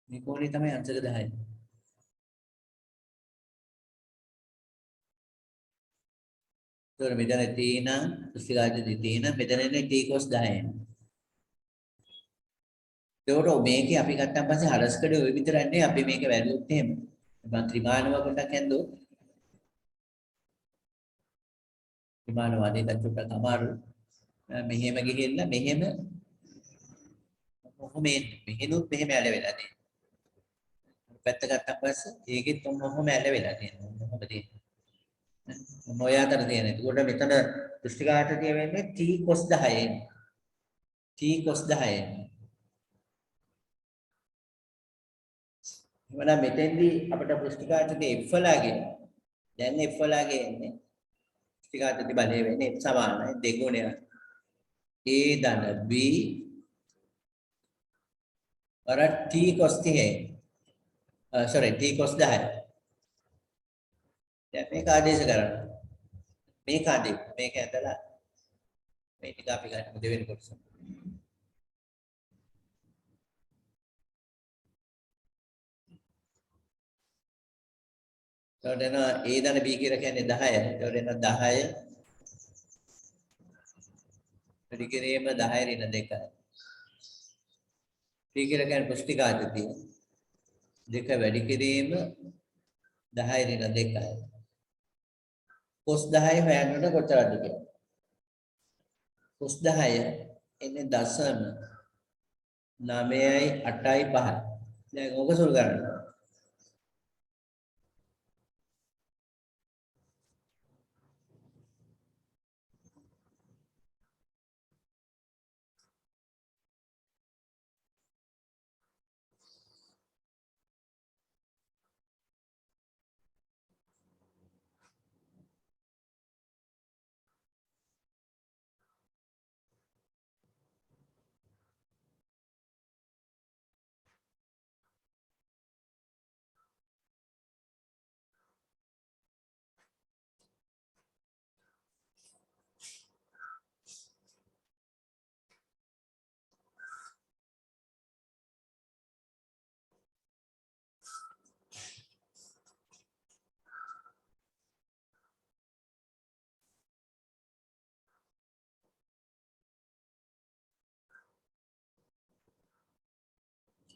මේ කෝණේ තමයි අංශක 10. ඒතර මෙතන තියෙන පුස්තිකාටදී තියෙන මෙතනනේ t cos 10. ඒකට මේකේ අපි ගත්තාන් පස්සේ හරස්කඩ ඔය විතරක් නෙවෙයි අපි මේක වැළුවොත් එහෙම. මම ත්‍රිමාණව කොටක් ඇන්දෝ. ත්‍රිමාණ වාදයට චුට්ටක් අමාරු. මෙහෙම ගිහිල්ලා මෙහෙම කොහොම මෙහෙනුත් මෙහෙම ඇලවෙලා තියෙනවා. පැත්ත ගත්තාන් පස්සේ ඒකෙත් කොහොම ඇලවෙලා තියෙනවා. කොහොමද තියෙන්නේ? මොය අතර තියෙන. ඒකට මෙතන දෘෂ්ටිඝාතකය වෙන්නේ t cos 10. t cos 10. එවනම් මෙතෙන්දී අපිට දෘෂ්ටිඝාතකයේ f ලාගේ දැන් f ලාගේ එන්නේ දෘෂ්ටිඝාතකයේ බලය වෙන්නේ f සමානයි දෙගුණයක් a ධන b और t cos 30 sorry t cos 10 දැන් මේක ආදේශ කරන්න මේක ආදේශ මේක ඇදලා මේ ටික අපි ගන්න දෙවෙනි කොටස එතකොට එන a ධන b කියලා කියන්නේ 10 එතකොට එන 10 වැඩි කිරීම 10 ඍණ 2යි b කියලා කියන්නේ පුස්තිකාදිතිය 2 වැඩි කිරීම 10 ඍණ 2යි cos 10 හොයන්නට කොච්චරද කියලා cos 10 එන්නේ දශම 9යි 8යි 5යි දැන් ඕක සුළු කරන්න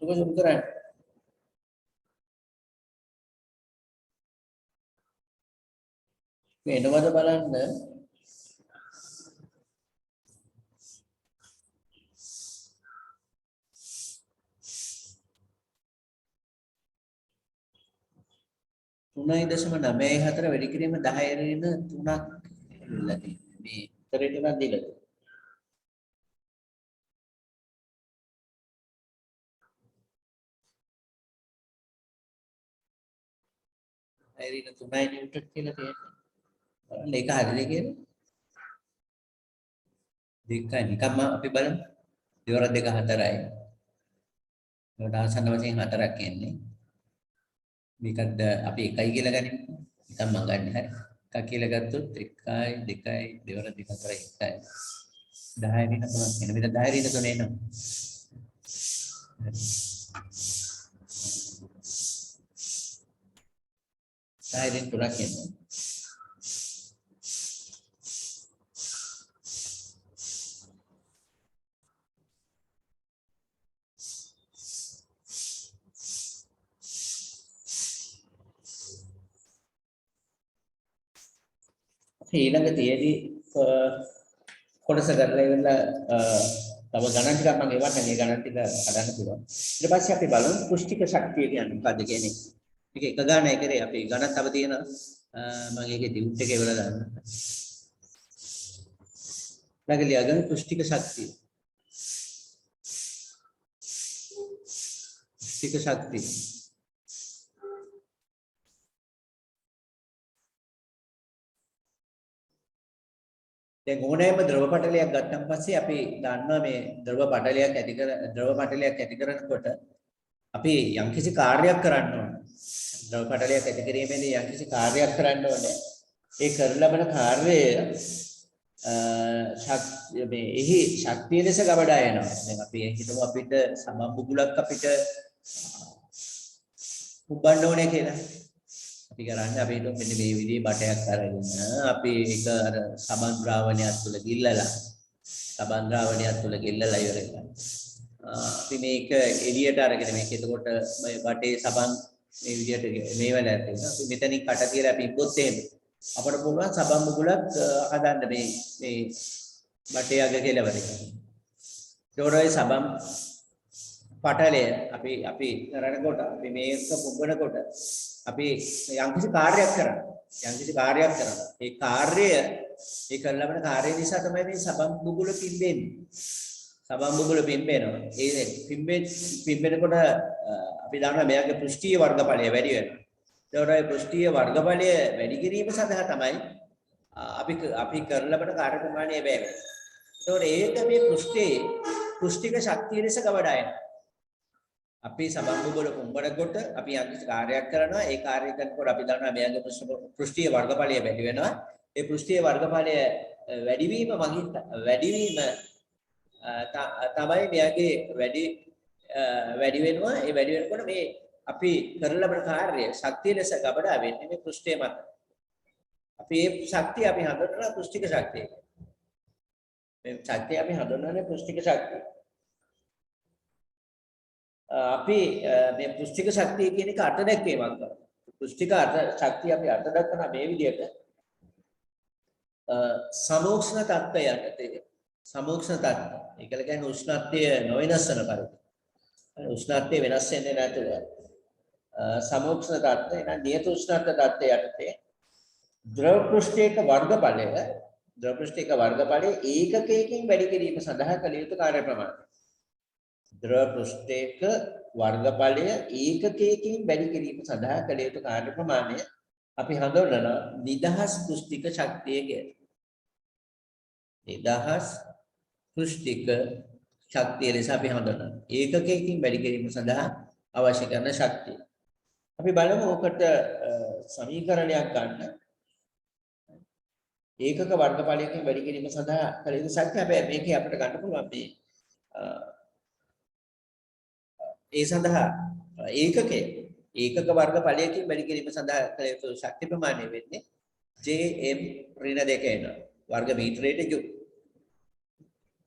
ඕක සුළු කරන්න මේ එනවද බලන්න 3.94 වැඩි කිරීම 10 ඍණ 3ක් ඉල්ලලා තියෙනවා. මේ උත්තරේ ටිකක් දීලා තියෙනවා. 10 ඍණ 3යි නිව්ටන් කියලා තියෙනවා. බලන්න ඒක හරියද කියලා. දෙකයි නිකම්ම අපි බලමු. දෙවර 2 4යි. ඒකට ආසන්න වශයෙන් 4ක් එන්නේ. මේකත් අපි 1යි කියලා ගනිමු. නිකම් මම ගන්න හරි. 1 කියලා ගත්තොත් 1යි 2යි දෙවර 2 4යි 1යි. 10 ඍණ 3ක් එන. මෙතන 10 ඍණ 3 එනවා. rin turak ini. ඊළඟ තියේදී කොටස කරලා ඉවරලා තව ගණන් ටිකක් මම ඒවට මේ ගණන් ටික හදන්න පුළුවන්. ඊට පස්සේ අපි බලමු පුෂ්ටික ශක්තිය කියන්නේ මොකක්ද කියන්නේ. මේක එක ගානයි කරේ අපි ගණන් තව තියෙනවා. මම ඒකේ ඩියුට් එක ඉවරලා දාන්න. ළඟලියගෙන පුෂ්ටික ශක්තිය. පුෂ්ටික ශක්තිය. දැන් ඕනෑම ද්‍රව පටලයක් ගත්තන් පස්සේ අපි දන්නවා මේ ද්‍රව පටලයක් ඇති කරනකොට අපි යම්කිසි කාර්යයක් කරන්න ඕනේ. ද්‍රව පටලයක් ඇති කිරීමේදී යම්කිසි කාර්යයක් කරන්න ඕනේ. ඒ කරන ලබන කාර්යය මේ එහි ශක්තිය ලෙස ගබඩා යනවා. දැන් අපි හිතමු අපිට සමම් බුබුලක් අපිට උබ්බන්න ඕනේ කියලා. අපි කරන්නේ අපි හිතමු මෙන්න මේ විදිහේ බටයක් අරගෙන අපි ඒක අර සබන් ද්‍රාවණයක් තුල ගිල්ලලා ඉවර කරනවා. අපි මේක එළියට අරගෙන මේක එතකොට මේ බටේ සබන් මේ විදිහට මේවල ඇතුළේ අපි මෙතනින් කට කියලා අපි ඉබ්බොත් එහෙම අපිට පුළුවන් සබන් බුබුලක් හදන්න මේ බටේ අග කෙලවරේ. ඒතකොට සබන් පටලය අපි කරනකොට අපි මේක පුබනකොට අපි යම්කිසි කාර්යයක් කරනවා. ඒ කාර්යය ඒ කරන ලබන කාර්යය නිසා තමයි මේ සබන් බුබුල පිම්බෙන්නේ. සබන් බුබුල පිම්බෙනවා. ඒ පිම්බෙනකොට අපි දන්නවා මෙයාගේ පෘෂ්ඨීය වර්ගඵලය වැඩි වෙනවා. ඒතකොට ඒ පෘෂ්ඨීය වර්ගඵලය වැඩි කිරීම සඳහා තමයි අපි කරන ලබන කාර්ය ප්‍රමාණය වැය වෙන්නේ. ඒතකොට ඒක මේ පෘෂ්ඨික ශක්තිය ලෙස ගබඩා යනවා. අපි සබන් බුබුල පුම්බනකොට අපි යම්කිසි කාර්යයක් කරනවා. ඒ කාර්යය කරනකොට අපි දන්නවා මෙයාගේ පෘෂ්ඨීය වර්ගඵලය වැඩි වෙනවා. ඒ පෘෂ්ඨීය වර්ගඵලය වැඩිවීම තමයි මෙයාගේ වැඩි වෙනවා. ඒ වැඩි වෙනකොට මේ අපි කරන ලබන කාර්යය ශක්තිය ලෙස ගබඩා වෙන්නේ මේ පෘෂ්ඨය මත. අපි මේ ශක්තිය අපි හඳුන්වනවා පෘෂ්ඨික ශක්තිය. මේ ශක්තිය අපි හඳුන්වන්නේ පෘෂ්ඨික ශක්තිය. අපි මේ පෘෂ්ඨික ශක්තිය කියන එක අට දැක්වීමක් කරනවා. පෘෂ්ඨික ශක්තිය අපි අට දක්වන මේ විදිහට සමෝක්ෂණ තත්ත්වය යටතේ සමෝක්ෂණ තත්ත්වය. ඒකල කියන්නේ උෂ්ණත්වය නොවෙනස් වෙන පරිදි. උෂ්ණත්වය වෙනස් වෙන්නේ නැතුව සමෝක්ෂණ තත්ත්වය නම් නියත උෂ්ණත්ව තත්ත්වය යටතේ ද්‍රව පෘෂ්ඨයක වර්ගඵලයේ ඒකකයකින් වැඩි කිරීම සඳහා කළ යුතු කාර්ය ප්‍රමාණය. ද්‍රව පෘෂ්ඨයක වර්ගඵලය ඒකකයකින් වැඩි කිරීම සඳහා කළ යුතු කාර්ය ප්‍රමාණය අපි හඳුන්වන නිදහස් පෘෂ්ඨික ශක්තිය කියලා. නිදහස් පෘෂ්ඨික ශක්තිය ලෙස අපි හඳුන්වනවා. ඒකකයකින් වැඩි කිරීම සඳහා අවශ්‍ය කරන ශක්තිය. අපි බලමු ඔකට සමීකරණයක් ගන්න. ඒකක වර්ගඵලයකින් වැඩි කිරීම සඳහා කළ යුතු ශක්තිය. හැබැයි මේකේ අපිට ගන්න පුළුවන් මේ ඒ සඳහා ඒකක වර්ගඵලයකින් වැඩි කිරීම සඳහා කළ යුතු ශක්ති ප්‍රමාණය වෙන්නේ Jm ඍණ 2 එනවා. වර්ග මීටරයට ජූල්.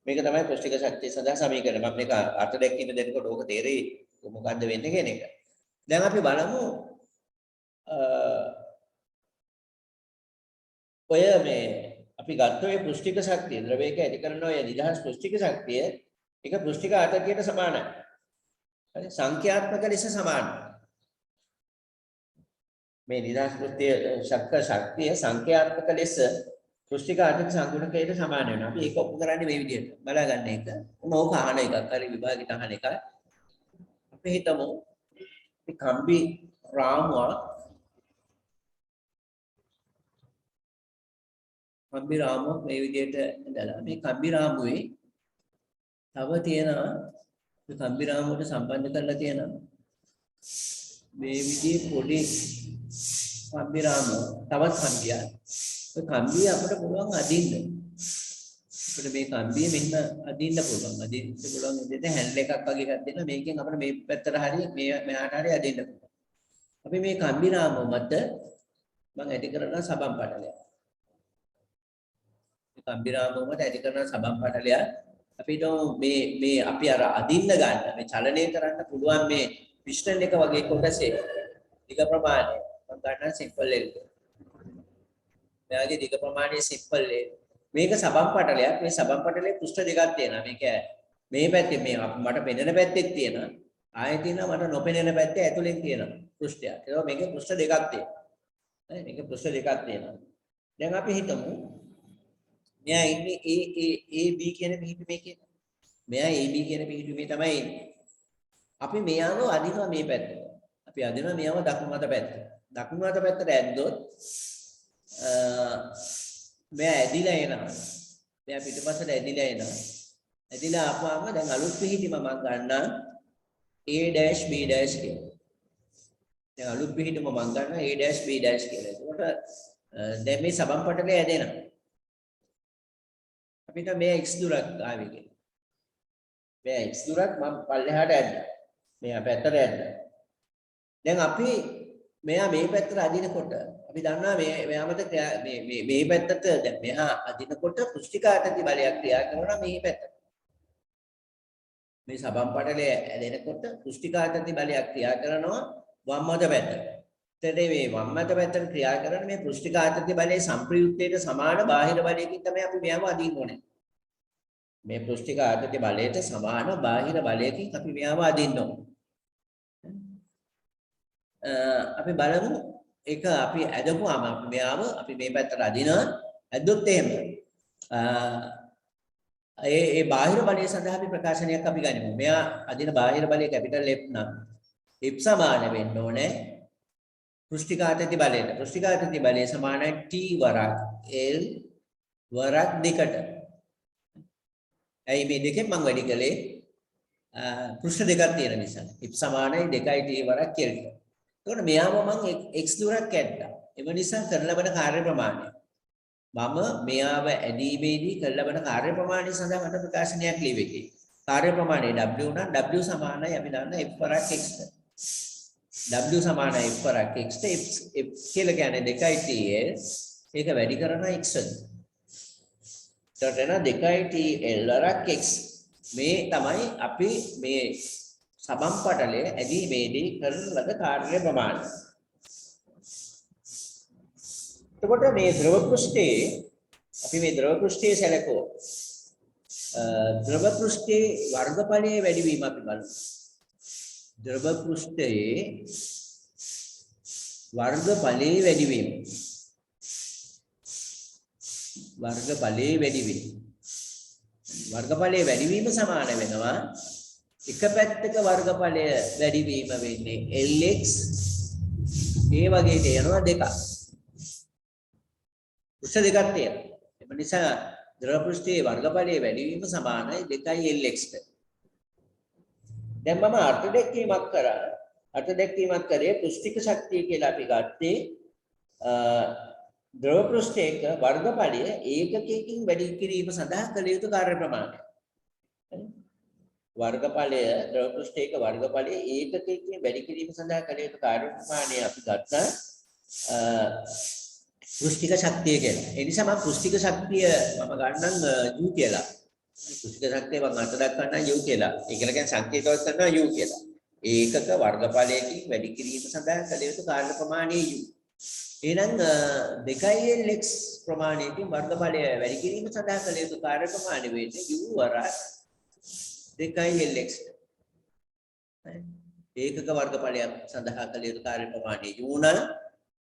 මේක තමයි පෘෂ්ඨික ශක්තිය සඳහා සමීකරණය. මම මේක අර්ථ දැක්වීම දෙනකොට ඕක තේරෙයි මොකද්ද වෙන්නේ කියන එක. දැන් අපි බලමු ඔය මේ අපි ගත්ත ඔය පෘෂ්ඨික ශක්තිය ද්‍රවයක ඇති කරන ඔය නිදහස් පෘෂ්ඨික ශක්තිය එක පෘෂ්ඨික ආතතියට සමානයි. හරි සංඛ්‍යාත්මක ලෙස සමානයි. මේ නිදහස් ශක්තිය සංඛ්‍යාත්මක ලෙස පෘෂ්ඨික ආතති සංගුණකයට සමාන වෙනවා. අපි ඒක ඔප්පු කරන්නේ මේ විදිහට. බලාගන්න එක. මොකක් අහන එකක් හරි විභාගෙට අහන එකක්. අපි හිතමු අපි කම්බි රාමුවක් මේ විදිහට ඉඳලා මේ කම්බි රාමුවේ තව තියෙනවා මේ කම්බි රාමුවට සම්බන්ධ කරලා තියෙනවා මේ විදිහේ පොඩි කම්බි රාමුව තවත් කම්බියක්. ඒ කම්බිය අපිට පුළුවන් අදින්න. අපිට මේ කම්බිය මෙන්න අදින්න පුළුවන්. අදින්න පුළුවන් විදිහට හැන්ඩල් එකක් වගේ එකක් දෙන්න මේකෙන් අපිට මේ පැත්තට හරිය මෙහාට හරිය අදින්න පුළුවන්. අපි මේ කම්බි රාමුව මත මම ඇති කරන සබන් පටලයක්. කම්බි රාමුව මත ඇති කරන සබන් පටලයක් අපිට මේ අපි අර අදින්න ගන්න මේ චලනය කරන්න පුළුවන් මේ පිස්ටන් එක වගේ කොටසේ දිග ප්‍රමාණය මම ගන්න සිම්පල් එක. මෙයාගේ දිග ප්‍රමාණය සිම්පල් එක. මේක සබන් පටලයක්. මේ සබන් පටලේ පෘෂ්ඨ දෙකක් තියෙනවා. මේක මේ පැත්තේ මේ මට පෙනෙන පැත්තෙත් තියෙනවා. ආයෙ තියෙනවා මට නොපෙනෙන පැත්තේ ඇතුලෙන් තියෙනවා පෘෂ්ඨයක්. ඒක මේකේ පෘෂ්ඨ දෙකක් තියෙනවා. හරි මේකේ පෘෂ්ඨ දෙකක් තියෙනවා. දැන් අපි හිතමු මෙයා ඉන්නේ AB කියන පිහිටු මේකේ. මෙයා AB කියන පිහිටුමේ තමයි ඉන්නේ. අපි මෙයාව අදිනවා මේ පැත්තට. අපි අදිනවා මෙයාව දකුණු අත පැත්තට. දකුණු අත පැත්තට ඇද්දොත් මෙයා ඇදිලා එනවා. මෙයා පිටපස්සට ඇදිලා එනවා. ඇදිලා ආපුවාම දැන් අලුත් පිහිටීම මම ගන්නවා A-B- කියලා. දැන් අලුත් පිහිටීම මම ගන්නවා A-B- කියලා. එතකොට දැන් මේ සබන් පටලය ඇදෙනවා. අපිට මේ x දුරක් ආවේ කියලා. මේ x දුරක් මම පල්ලෙහාට ඇද්දා. මෙයා පැත්තට ඇද්දා. දැන් අපි මෙයා මේ පැත්තට අදිනකොට අපි දන්නවා මෙයා මත මේ පැත්තට දැන් මෙහා අදිනකොට පුෂ්ටිකාතති බලයක් ක්‍රියා කරනවා මේ පැත්තට. මේ සබන් පටලය ඇදෙනකොට පුෂ්ටිකාතති බලයක් ක්‍රියා කරනවා වම් මත පැත්තට. එතකොට මේ වම් මත පැත්තට ක්‍රියා කරන මේ පුෂ්ටිකාතති බලයේ සංප්‍රයුක්තයට සමාන බාහිර බලයකින් තමයි අපි මෙයාව අදින්න ඕනේ. මේ පුෂ්ටිකාතති බලයට සමාන බාහිර බලයකින් අපි මෙයාව අදින්න ඕනේ. අපි බලමු ඒක අපි ඇදපුවාම අපි මෙයාව අපි මේ පැත්තට අදිනවා ඇද්දොත් එහෙම ඒ බාහිර බලය සඳහා අපි ප්‍රකාශනයක් අපි ගනිමු. මෙයා අදින බාහිර බලය කැපිටල් F නම් F සමාන වෙන්න ඕනේ පෘෂ්ඨිකාතති බලයට. පෘෂ්ඨිකාතති බලය සමානයි T වරක් L වරක් දෙකට. ඇයි මේ දෙකෙන් මම වැඩි කළේ පෘෂ්ඨ දෙකක් තියෙන නිසා. F සමානයි 2යි T වරක් L. එතකොට මෙයාව මම x දුරක් ඇද්දා. ඒ නිසා කරන ලබන කාර්ය ප්‍රමාණය. මම මෙයාව ඇදීමේදී කරන ලබන කාර්ය ප්‍රමාණය සඳහා මට ප්‍රකාශනයක් ලියවෙකි. කාර්ය ප්‍රමාණය W නම් W සමානයි අපි දන්න f වරක් x. W සමානයි f වරක් x. f කියලා කියන්නේ 2යි TL. ඒක වැඩි කරන x. එතකොට එන 2යි TL වරක් x. මේ තමයි අපි මේ සබන් පටලය ඇදීමේදී කරන ලද කාර්ය ප්‍රමාණය. එතකොට මේ ද්‍රව පෘෂ්ඨයේ අපි මේ ද්‍රව පෘෂ්ඨයේ සැලකුවොත් ද්‍රව පෘෂ්ඨයේ වර්ගඵලයේ වැඩිවීම අපි බලමු. ද්‍රව පෘෂ්ඨයේ වර්ගඵලයේ වැඩිවීම. වර්ගඵලයේ වැඩිවීම. වර්ගඵලයේ වැඩිවීම සමාන වෙනවා එක පැත්තක වර්ගඵලය වැඩිවීම වෙන්නේ Lx ඒ වගේ තියෙනවා දෙකක්. පෘෂ්ඨ දෙකක් තියෙනවා. ඒ නිසා ද්‍රව පෘෂ්ඨයේ වර්ගඵලයේ වැඩිවීම සමානයි 2යි Lx-ට. දැන් මම අර්ථ දැක්වීමක් කරා. අර්ථ දැක්වීමක් කරේ පෘෂ්ඨික ශක්තිය කියලා අපි ගත්තේ ද්‍රව පෘෂ්ඨයක වර්ගඵලය ඒකකයකින් වැඩි කිරීම සඳහා කළ යුතු කාර්ය ප්‍රමාණය. වර්ගඵලය ද්‍රව පෘෂ්ඨයක වර්ගඵලය ඒකකයකින් වැඩි කිරීම සඳහා කළ යුතු කාර්ය ප්‍රමාණය අපි ගත්තා පෘෂ්ඨික ශක්තිය කියලා. ඒ නිසා මම පෘෂ්ඨික ශක්තිය මම ගන්නම් U කියලා. පෘෂ්ඨික ශක්තිය මම අත දක්වන්නම් U කියලා. ඒ කියලා කියන්නේ සංකේතවත් කරනවා U කියලා. ඒකක වර්ගඵලයකින් වැඩි කිරීම සඳහා කළ යුතු කාර්ය ප්‍රමාණය U. එහෙනම් 2යි Lx ප්‍රමාණයකින් වර්ගඵලය වැඩි කිරීම සඳහා කළ යුතු කාර්ය ප්‍රමාණය වෙන්නේ U වරක් 2යි Lx. ඒකක වර්ගඵලයක් සඳහා කළ යුතු කාර්ය ප්‍රමාණය U නම්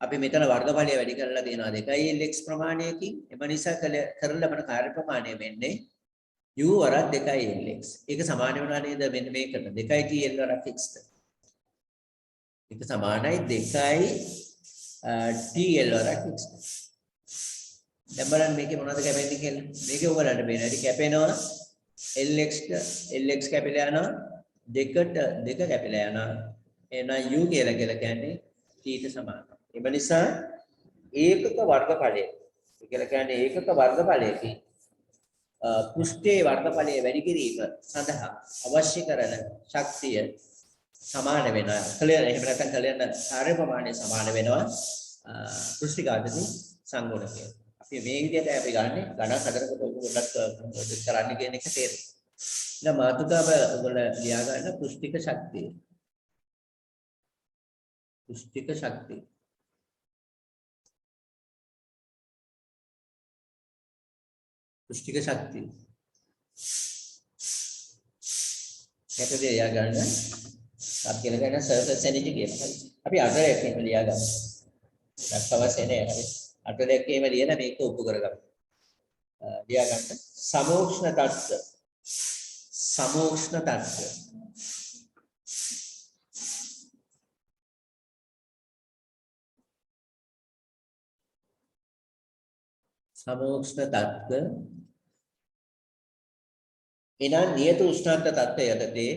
අපි මෙතන වර්ගඵලය වැඩි කරලා තියෙනවා 2යි Lx ප්‍රමාණයකින්. එම නිසා කරන ලබන කාර්ය ප්‍රමාණය වෙන්නේ U වරක් 2යි Lx. ඒක සමාන වෙනවා නේද මෙන්න මේකට 2යි TL වරක් x. ඒක සමානයි 2යි TL වරක් x. දැන් බලන්න මේකේ මොනවද කැපෙන්නේ කියලා. මේකේ උගලන්න බේන. ඒක කැපෙනවා Lx කැපිලා යනවා දෙකට දෙක කැපිලා යනවා. එහෙනම් U කියලා කියන්නේ t ට සමානයි. ඒ නිසා ඒකක වර්ගඵලය කියලා කියන්නේ ඒකක වර්ගඵලයකින් පෘෂ්ඨයේ වර්ගඵලය වැඩි කිරීම සඳහා අවශ්‍ය කරන ශක්තිය සමාන වෙනවා. කලයන් එහෙම නැත්නම් කලයන් කාර්ය ප්‍රමාණය සමාන වෙනවා පෘෂ්ඨිකාතති සංගුණකය. අපි මේ විදිහට අපි ගන්න ගණන් හතරකට ඔබ ගොඩක් කරන්න කියන එක තේරෙනවා. දැන් මාතෘකාව ඔයගොල්ලෝ ලියා ගන්න පෘෂ්ඨික ශක්තිය. පෘෂ්ඨික ශක්තිය. පෘෂ්ඨික ශක්තිය. ඒකද ලියා ගන්න. අපි කියන ගන්න සර්ෆස් එනර්ජි කියලා. අපි අතරේ එහෙම ලියා ගන්න. දැක්කවසේ නේ හරි. අතරේ එහෙම ලියලා මේක උපු කරගන්න. ලියා ගන්න. සමෝෂ්ණ තත්ත්ව. සමෝෂ්ණ තත්ත්ව. සමෝෂ්ණ තත්ත්ව එනම් නියත උෂ්ණත්ව තත්ත්වය යටතේ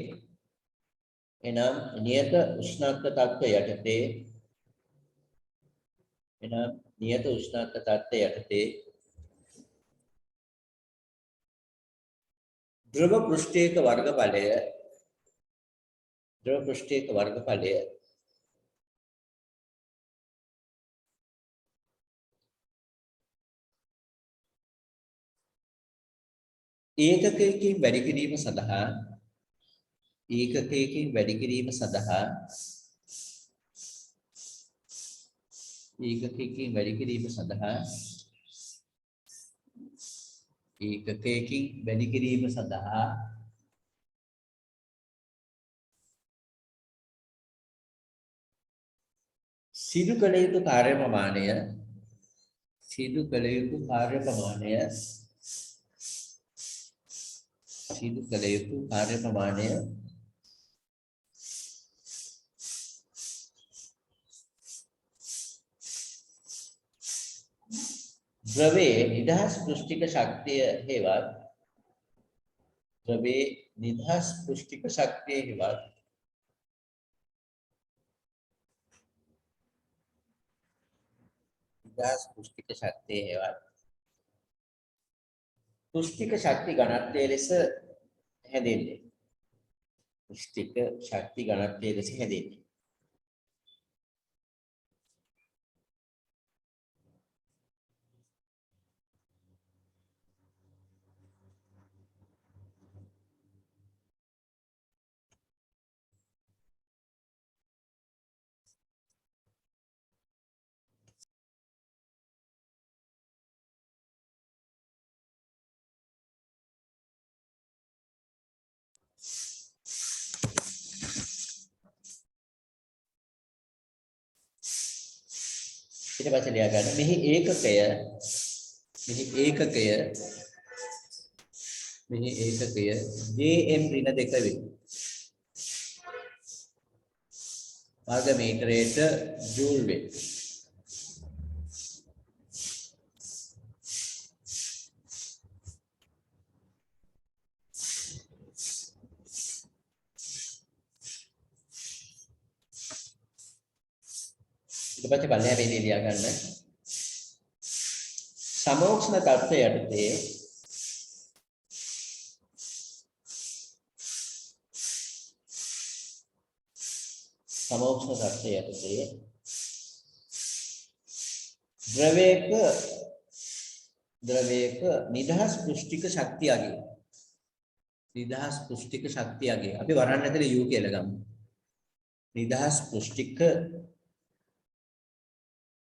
එනම් නියත උෂ්ණත්ව තත්ත්වය යටතේ එනම් නියත උෂ්ණත්ව තත්ත්වය යටතේ ද්‍රව පෘෂ්ඨයක වර්ගඵලය ඒකකයකින් වැඩි කිරීම සඳහා ඒකකයකින් වැඩි කිරීම සඳහා ඒකකයකින් වැඩි කිරීම සඳහා ඒකකයකින් වැඩි කිරීම සඳහා සිදු කළ යුතු කාර්ය ප්‍රමාණය ද්‍රවයේ නිදහස් පෘෂ්ඨික ශක්තිය හේවත් නිදහස් පෘෂ්ඨික ශක්තිය හේවත් පෘෂ්ඨික ශක්ති ඝනත්වයේ ලෙස හැදෙන්නේ. පෘෂ්ඨික ශක්ති ඝනත්වයේ ලෙස හැදෙන්නේ. ඊට පස්සේ ලියා ගන්න මෙහි ඒකකය JM ඍණ 2 වේ. වර්ග මීටරයට ජූල් වේ. ඊට පස්සේ පල්ලෙහා වේදී ලියා ගන්න සමෝක්ෂණ තත්ත්වය යටතේ ද්‍රවයක නිදහස් පෘෂ්ඨික ශක්තිය අගය අපි වරන් ඇතුලේ U කියලා ගමු. නිදහස් පෘෂ්ඨික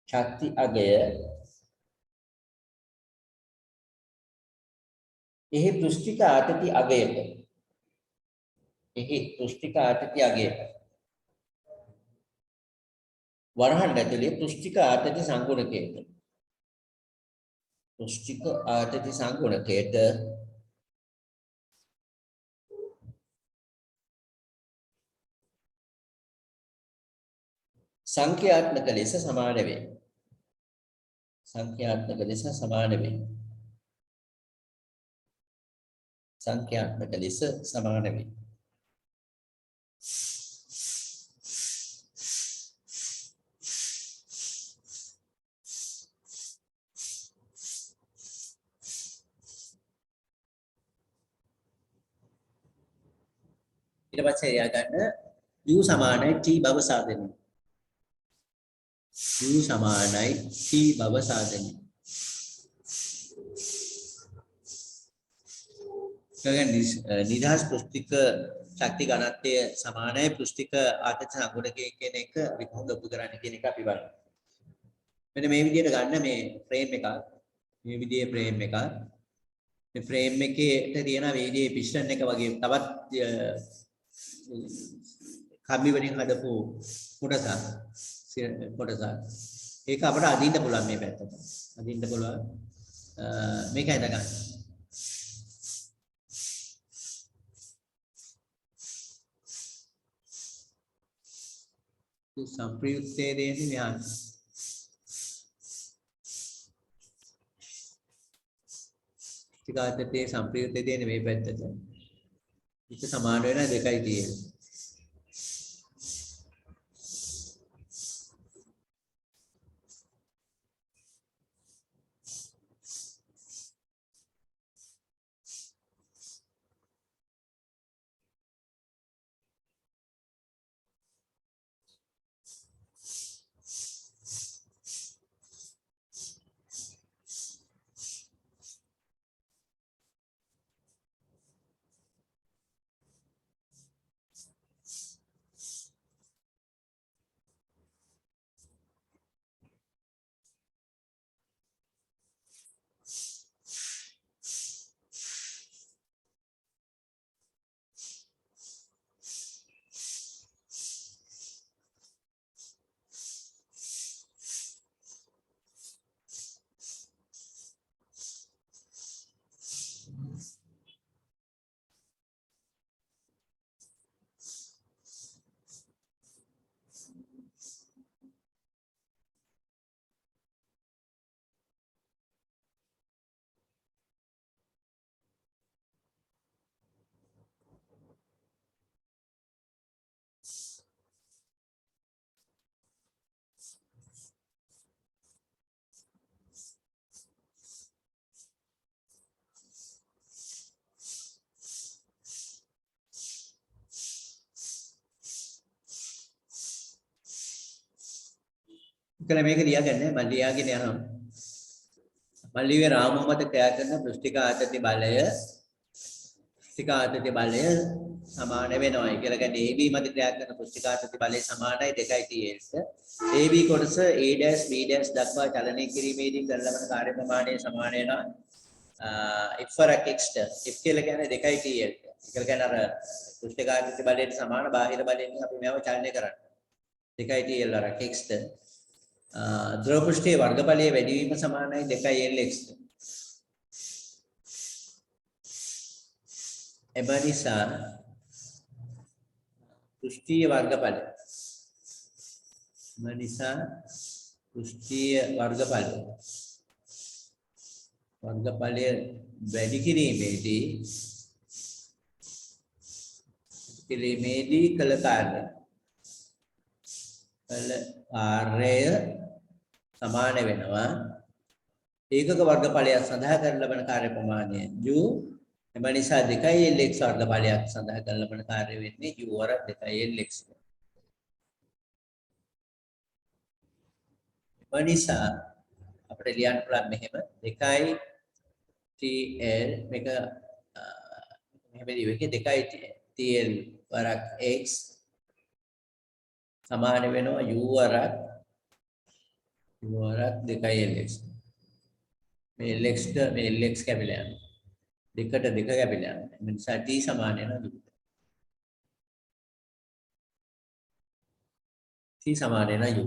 ශක්ති අගය එහි පෘෂ්ඨික ආතති අගයට වරහන් ඇතුලේ පෘෂ්ඨික ආතති සංගුණකයට සංඛ්‍යාත්මක ලෙස සමාන වේ. ඊට පස්සේ එයා ගන්න U සමානයි T බව සාධනය. නිදහස් පෘෂ්ඨික ශක්ති ඝනත්වය සමානයි පෘෂ්ඨික ආතති සංගුණකය කියන එක අපි කොහොමද ඔප්පු කරන්නේ කියන එක අපි බලමු. මෙන්න මේ විදිහට ගන්න මේ ෆ්‍රේම් එකක්. මේ ෆ්‍රේම් එකේ තියෙන වේදියේ පිස්ටන් එක වගේ තවත් කම්බි වලින් හදපු කොටසක්. ඒක අපිට අදින්න පුළුවන් මේ පැත්තට. මේක හද ගන්න. संप्रयुक्ते देने ध्यान ටිකාතේ සංප්‍රයුක්ත දෙන්නේ මේ පැත්තට ඒක සමාන වෙන 2යි තියෙන්නේ. කියලා මේක ලියාගන්න මම ලියාගෙන යනවා. මල්ලිවේ රාමුව මත ක්‍රියා කරන පෘෂ්ඨික ආතති බලය පෘෂ්ඨික ආතති බලය සමාන වෙනවායි කියලා කියන්නේ AB මත ක්‍රියා කරන පෘෂ්ඨික ආතති බලය සමානයි 2යි TLට. AB කොටස A' B' දක්වා චලනය කිරීමේදී කරන ලබන කාර්ය ප්‍රමාණය සමාන වෙනවා if for x if කියලා කියන්නේ 2යි TLට. ඒ කියන්නේ අර පෘෂ්ඨික ආතති බලයට සමාන බාහිර බලයෙන් අපි මේව චලනය කරන්නේ. 2යි TL අර x ද්‍රව පෘෂ්ඨයේ වර්ගඵලයේ වැඩිවීම සමානයි 2 Lx. එබ නිසා පෘෂ්ඨීය වර්ගඵලය වැඩි කිරීමේදී කළ කාර්යය සමාන වෙනවා ඒකක වර්ගඵලයක් සඳහා කරන ලබන කාර්ය ප්‍රමාණය u. එම නිසා 2 Lx වර්ගඵලයක් සඳහා කරන ලබන කාර්ය වෙන්නේ u වරක් 2 Lx. එම නිසා අපිට ලියන්න පුළුවන් මෙහෙම 2 TL මේක මෙහෙම ලියුවේ 2 TL වරක් x සමාන වෙනවා u වරක් 2 Lx. මේ Lx කැපිලා යනවා. 2ට 2 කැපිලා යනවා. ඒ නිසා t සමාන වෙනවා u. t සමාන වෙනවා u.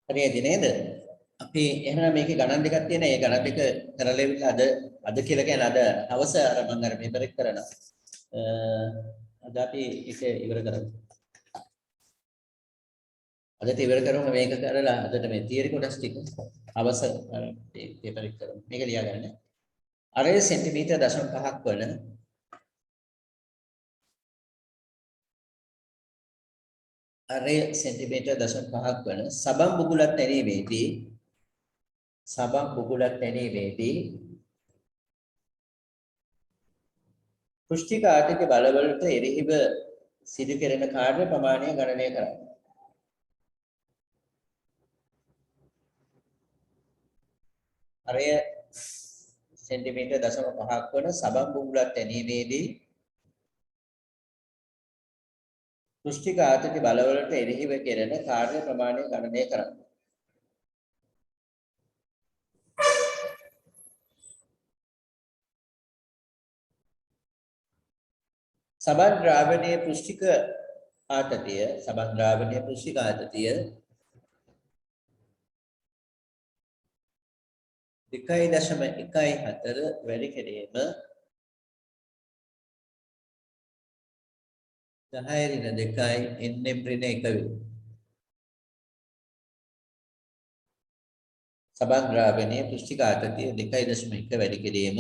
හරියද නේද? අපි එහෙනම් මේකේ ගණන් දෙකක් තියෙනවා. ඒ ගණන් දෙක කරලා ඉවිල්ලා අද කියලා කියන්නේ අද හවස අර මම අර පේපර් එක කරනවා. අද අපි ඒක ඉවර කරමු. අදට ඉවර කරමු මේක කරලා අදට මේ තියරි කොටස් ටික හවස පේපර් එක කරමු. මේක ලියා ගන්න. අරේ සෙන්ටිමීටර් 0.5ක් වන අරේ සෙන්ටිමීටර් 0.5ක් වන සබන් බුබුලක් නැරීමේදී සබන් බුබුලක් තැනීමේදී පෘෂ්ඨික ආර්ථික බලවලට එරෙහිව සිදු කෙරෙන කාර්ය ප්‍රමාණය ගණනය කරන්න. අරය සෙන්ටිමීටර් 0.5ක් වන සබන් බුබුලක් තැනීමේදී පෘෂ්ඨික ආර්ථික බලවලට එරෙහිව කෙරෙන කාර්ය ප්‍රමාණය ගණනය කරන්න. සබන් ද්‍රාවණයේ පෘෂ්ඨික ආතතිය 2.14 වැඩි කිරීම 10 ඍණ 2 n ඍණ 1 වේ. සබන් ද්‍රාවණයේ පෘෂ්ඨික ආතතිය 2.1 වැඩි කිරීම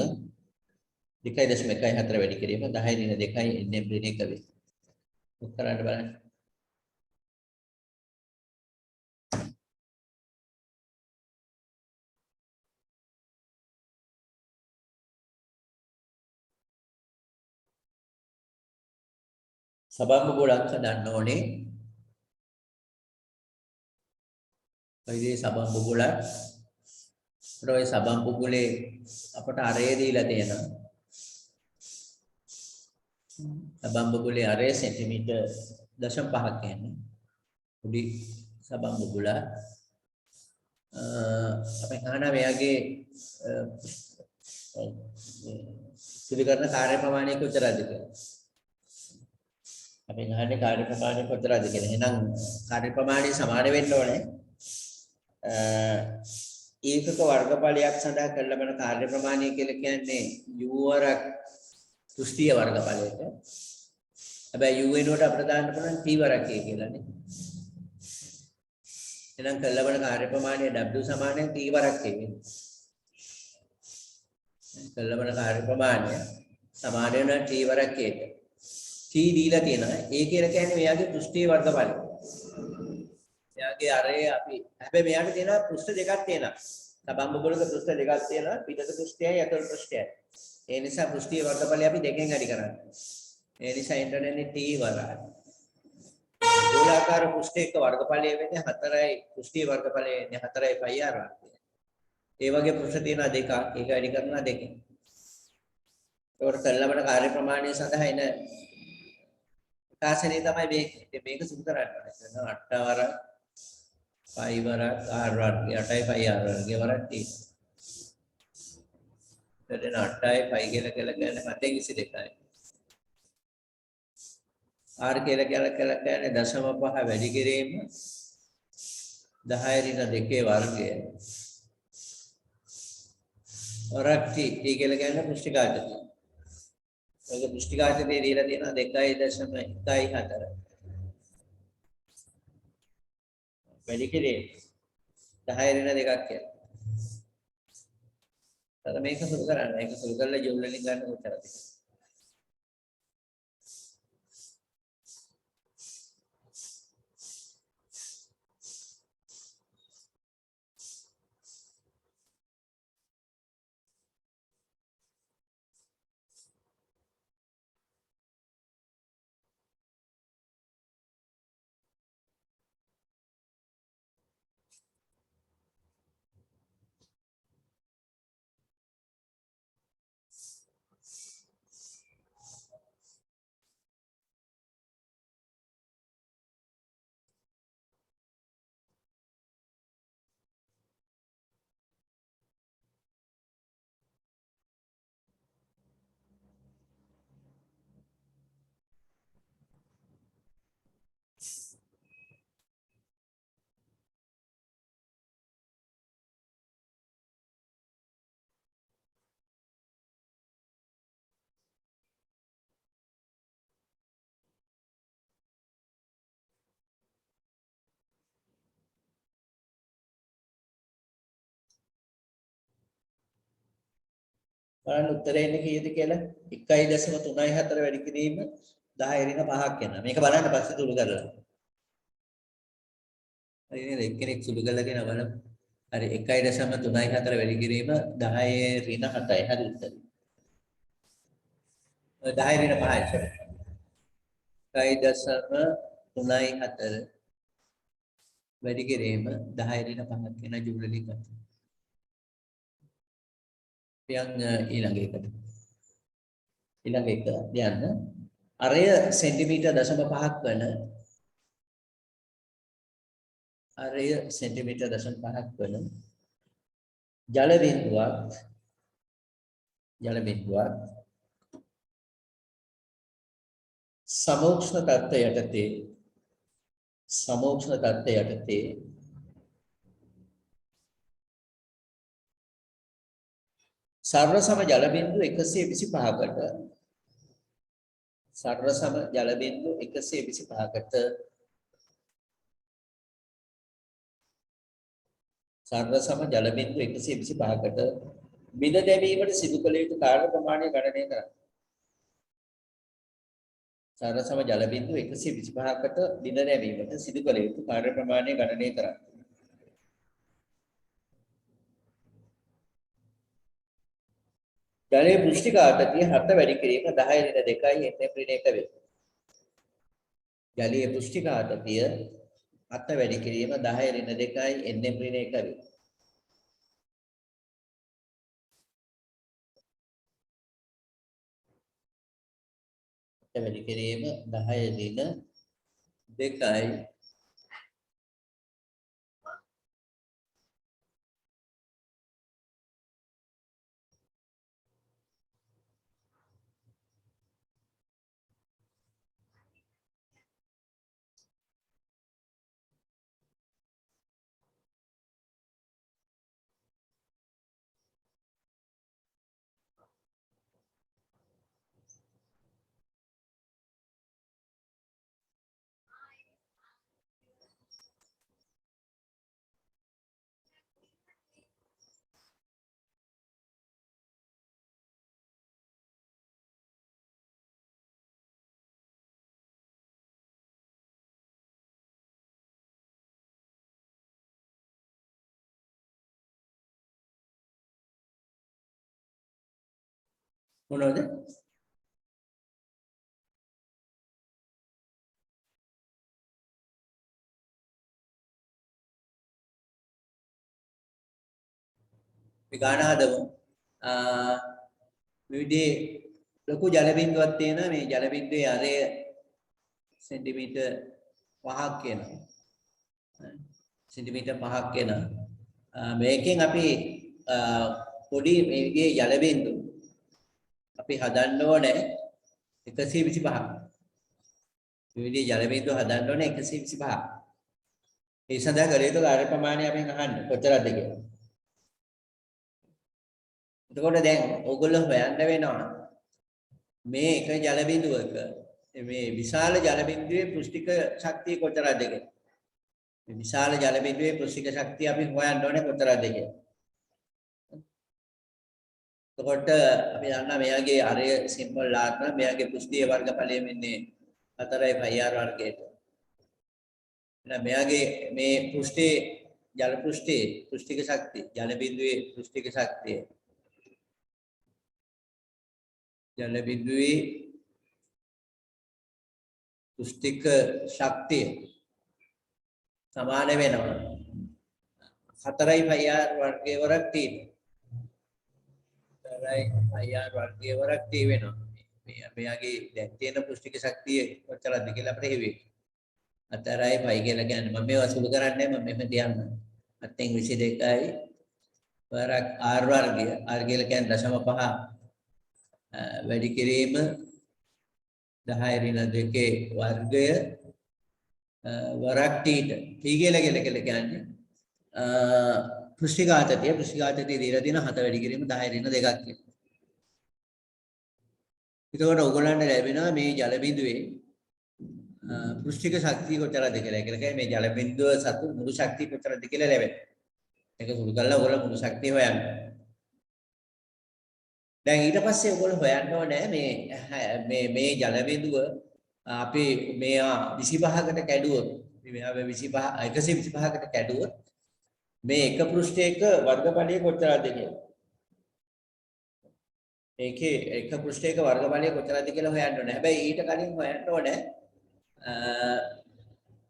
2.14 වැඩි කිරීම 10 ඍණ 2 n ඍණ 1 වේ. උත්තරයට බලන්න. සබන් බුබුලක් හදන්න ඕනේ. ඔයදී සබන් බුබුලක්. ඔය සබන් බුබුලේ අපට අරය දීලා තියෙනවා. සබන් බුබුලේ අරය සෙන්ටිමීටර් 0.5ක් කියන්නේ. උඩි සබන් බුබුල අපි අහනවා මෙයාගේ සිදු කරන කාර්ය ප්‍රමාණය කොච්චරද කියලා. අපි අහන්නේ කාර්ය ප්‍රමාණය කොච්චරද කියලා. එහෙනම් කාර්ය ප්‍රමාණය සමාන වෙන්න ඕනේ. ඒකක වර්ගඵලයක් සඳහා කළ ලබන කාර්ය ප්‍රමාණය කියලා කියන්නේ u වරක් පෘෂ්ඨීය වර්ගඵලයට. හැබැයි u වෙනුවට අපිට දාන්න පුළුවන් t වරක් කියලානේ. එහෙනම් කළ ලබන කාර්ය ප්‍රමාණය w සමානයි t වරක් කියන්නේ. කළ ලබන කාර්ය ප්‍රමාණය සමාන වෙන t වරක් කියේට. t දීලා තියෙනවා. ඒ කියලා කියන්නේ මෙයාගේ පෘෂ්ඨීය වර්ගඵලය. මෙයාගේ අරේ අපි හැබැයි මෙයාට තියෙනවා පෘෂ්ඨ දෙකක් තියෙනවා. සබන් බුබුලක පෘෂ්ඨ දෙකක් තියෙනවා. පිටත පෘෂ්ඨයයි ඇතුළත පෘෂ්ඨයයි. ඒ නිසා පෘෂ්ඨීය වර්ගඵලය අපි දෙකෙන් වැඩි කරන්නේ. ඒ නිසා ඉන්ටර්නෙට් t වරයි. ගෝලාකාර පෘෂ්ඨයක වර්ගඵලය වෙන්නේ 4යි පෘෂ්ඨීය වර්ගඵලය වෙන්නේ 4යි πr වර්ගය. ඒ වගේ පෘෂ්ඨ තියෙනවා දෙකක්. ඒක වැඩි කරනවා දෙකෙන්. ඒකට කළලබන කාර්ය ප්‍රමාණය සඳහා එන ප්‍රකාශනය තමයි මේක. මේක සුදු කරන්න ඕනේ. 8 වරක් 5 වරක් r වර්ගය 8යි 5r වර්ගය වරක් t. එතන 8යි 5 කියලා කියන්නේ 722යි. r කියලා කියන්නේ 0.5 වැඩි කිරීම 10 ඍණ 2 වර්ගය. වරක් t කියලා කියන්නේ පෘෂ්ඨික ආතතිය. ඒක පෘෂ්ඨික ආතතිය දීලා තියෙනවා 2.14. වැඩි කිරීම 10 ඍණ 2ක් කියලා. අර මේක සුළු කරන්න. මේක සුළු කරලා ජූල් වලින් ගන්න කොච්චරද? බලන්න උත්තරේ එන්නේ කීයද කියලා 1.34 වැඩි කිරීම 10 ඍණ 5ක් යනවා. මේක බලන්න පස්සේ සුළු කරලා. හරි නේද? එක්කෙනෙක් සුළු කරලා කියන බලන්න. හරි 1.34 වැඩි කිරීම 10 ඍණ 7යි. හරි උත්තරේ. 10 ඍණ 5යි sorry. 1.34 වැඩි කිරීම 10 ඍණ 5ක් කියන ජූලි කට. පියන් ඊළඟ එකට. ඊළඟ එක යන්න. අරය සෙන්ටිමීටර් 0.5ක් වන අරය සෙන්ටිමීටර් 0.5ක් වන ජල බිඳුවක් සමෝෂ්ණ තත්ත්වය යටතේ සර්ව සම ජල බිඳු 125කට සර්ව සම ජල බිඳු 125කට බිඳ දැමීමට සිදු කළ යුතු කාර්ය ප්‍රමාණය ගණනය කරන්න. සර්ව සම ජල බිඳු 125කට බිඳ දැමීමට සිදු කළ යුතු කාර්ය ප්‍රමාණය ගණනය කරන්න. ජලයේ පෘෂ්ඨික ආතතිය 7 වැඩි කිරීම 10 ඍණ 2යි n ඍණ 1 වේ. ජලයේ පෘෂ්ඨික ආතතිය 7 වැඩි කිරීම 10 ඍණ 2යි n ඍණ 1 වේ. වැඩි කිරීම 10 ඍණ 2යි මොනවද? අපි ගාන හදමු. විවිධ ලොකු ජල බිඳුවක් තියෙනවා. මේ ජල බිඳුවේ අරය සෙන්ටිමීටර් 5ක් කියනවා. සෙන්ටිමීටර් 5ක් කියනවා. මේකෙන් අපි පොඩි මේ විදිහේ ජල බිඳු අපි හදන්න ඕනේ 125ක්. මේ විදිහේ ජල බිඳු හදන්න ඕනේ 125ක්. ඒ සඳහා කළ යුතු කාර්ය ප්‍රමාණය අපෙන් අහන්න කොතරද කියලා. එතකොට දැන් ඕගොල්ලෝ හොයන්න වෙනවා මේ එක ජල බිඳුවක මේ විශාල ජල බිඳුවේ පෘෂ්ඨික ශක්තිය කොතරද කියලා. මේ විශාල ජල බිඳුවේ පෘෂ්ඨික ශක්තිය අපි හොයන්න ඕනේ කොතරද කියලා. එතකොට අපි දන්නා මෙයාගේ අරය සිම්පල් ලාට් නම් මෙයාගේ පෘෂ්ඨීය වර්ගඵලය මෙන්නේ 4යි πr වර්ගයට. එහෙනම් මෙයාගේ මේ පෘෂ්ඨයේ ජල පෘෂ්ඨයේ පෘෂ්ඨික ශක්තිය ජල බිඳුවේ පෘෂ්ඨික ශක්තිය ජල බිඳුවේ පෘෂ්ඨික ශක්තිය සමාන වෙනවා 4යි πr වර්ගයේ වරක් තියෙනවා. 4යි πr වර්ගයේ වරක් තියෙනවා. මෙයාගේ දැන් තියෙන පෘෂ්ඨික ශක්තිය කොච්චරද කියලා අපිට හිතෙන්නේ. 4යි π කියලා කියන්නේ මම මේවා සුළු කරන්නේ මම මෙහෙම තියන්න. 7.22යි වරක් r වර්ගය r කියලා කියන්නේ 0.5 වැඩි කිරීම 10 ඍණ 2 වර්ගය වරක් t කියලා කියන්නේ පෘෂ්ඨික ආතතිය දීලා තියෙන 7 වැඩි කිරීම 10 ඍණ 2ක් කියලා. එතකොට ඔයගොල්ලන්ට ලැබෙනවා මේ ජල බිඳුවේ පෘෂ්ඨික ශක්තිය කොතරද කියලා. ඒක කියන්නේ මේ ජල බිඳුව සතු මුළු ශක්තිය කොතරද කියලා ලැබෙනවා. ඒක සුළු කරලා ඔයගොල්ලෝ මුළු ශක්තිය හොයන්න. දැන් ඊට පස්සේ ඔයගොල්ලෝ හොයන්න ඕනේ මේ ජල බිඳුව අපි මෙයා 25කට කැඩුවොත් මෙයා 125කට කැඩුවොත් මේ එක පෘෂ්ඨයක වර්ගඵලය කොච්චරද කියලා. ඒකේ එක පෘෂ්ඨයක වර්ගඵලය කොච්චරද කියලා හොයන්න ඕනේ. හැබැයි ඊට කලින් හොයන්න ඕනේ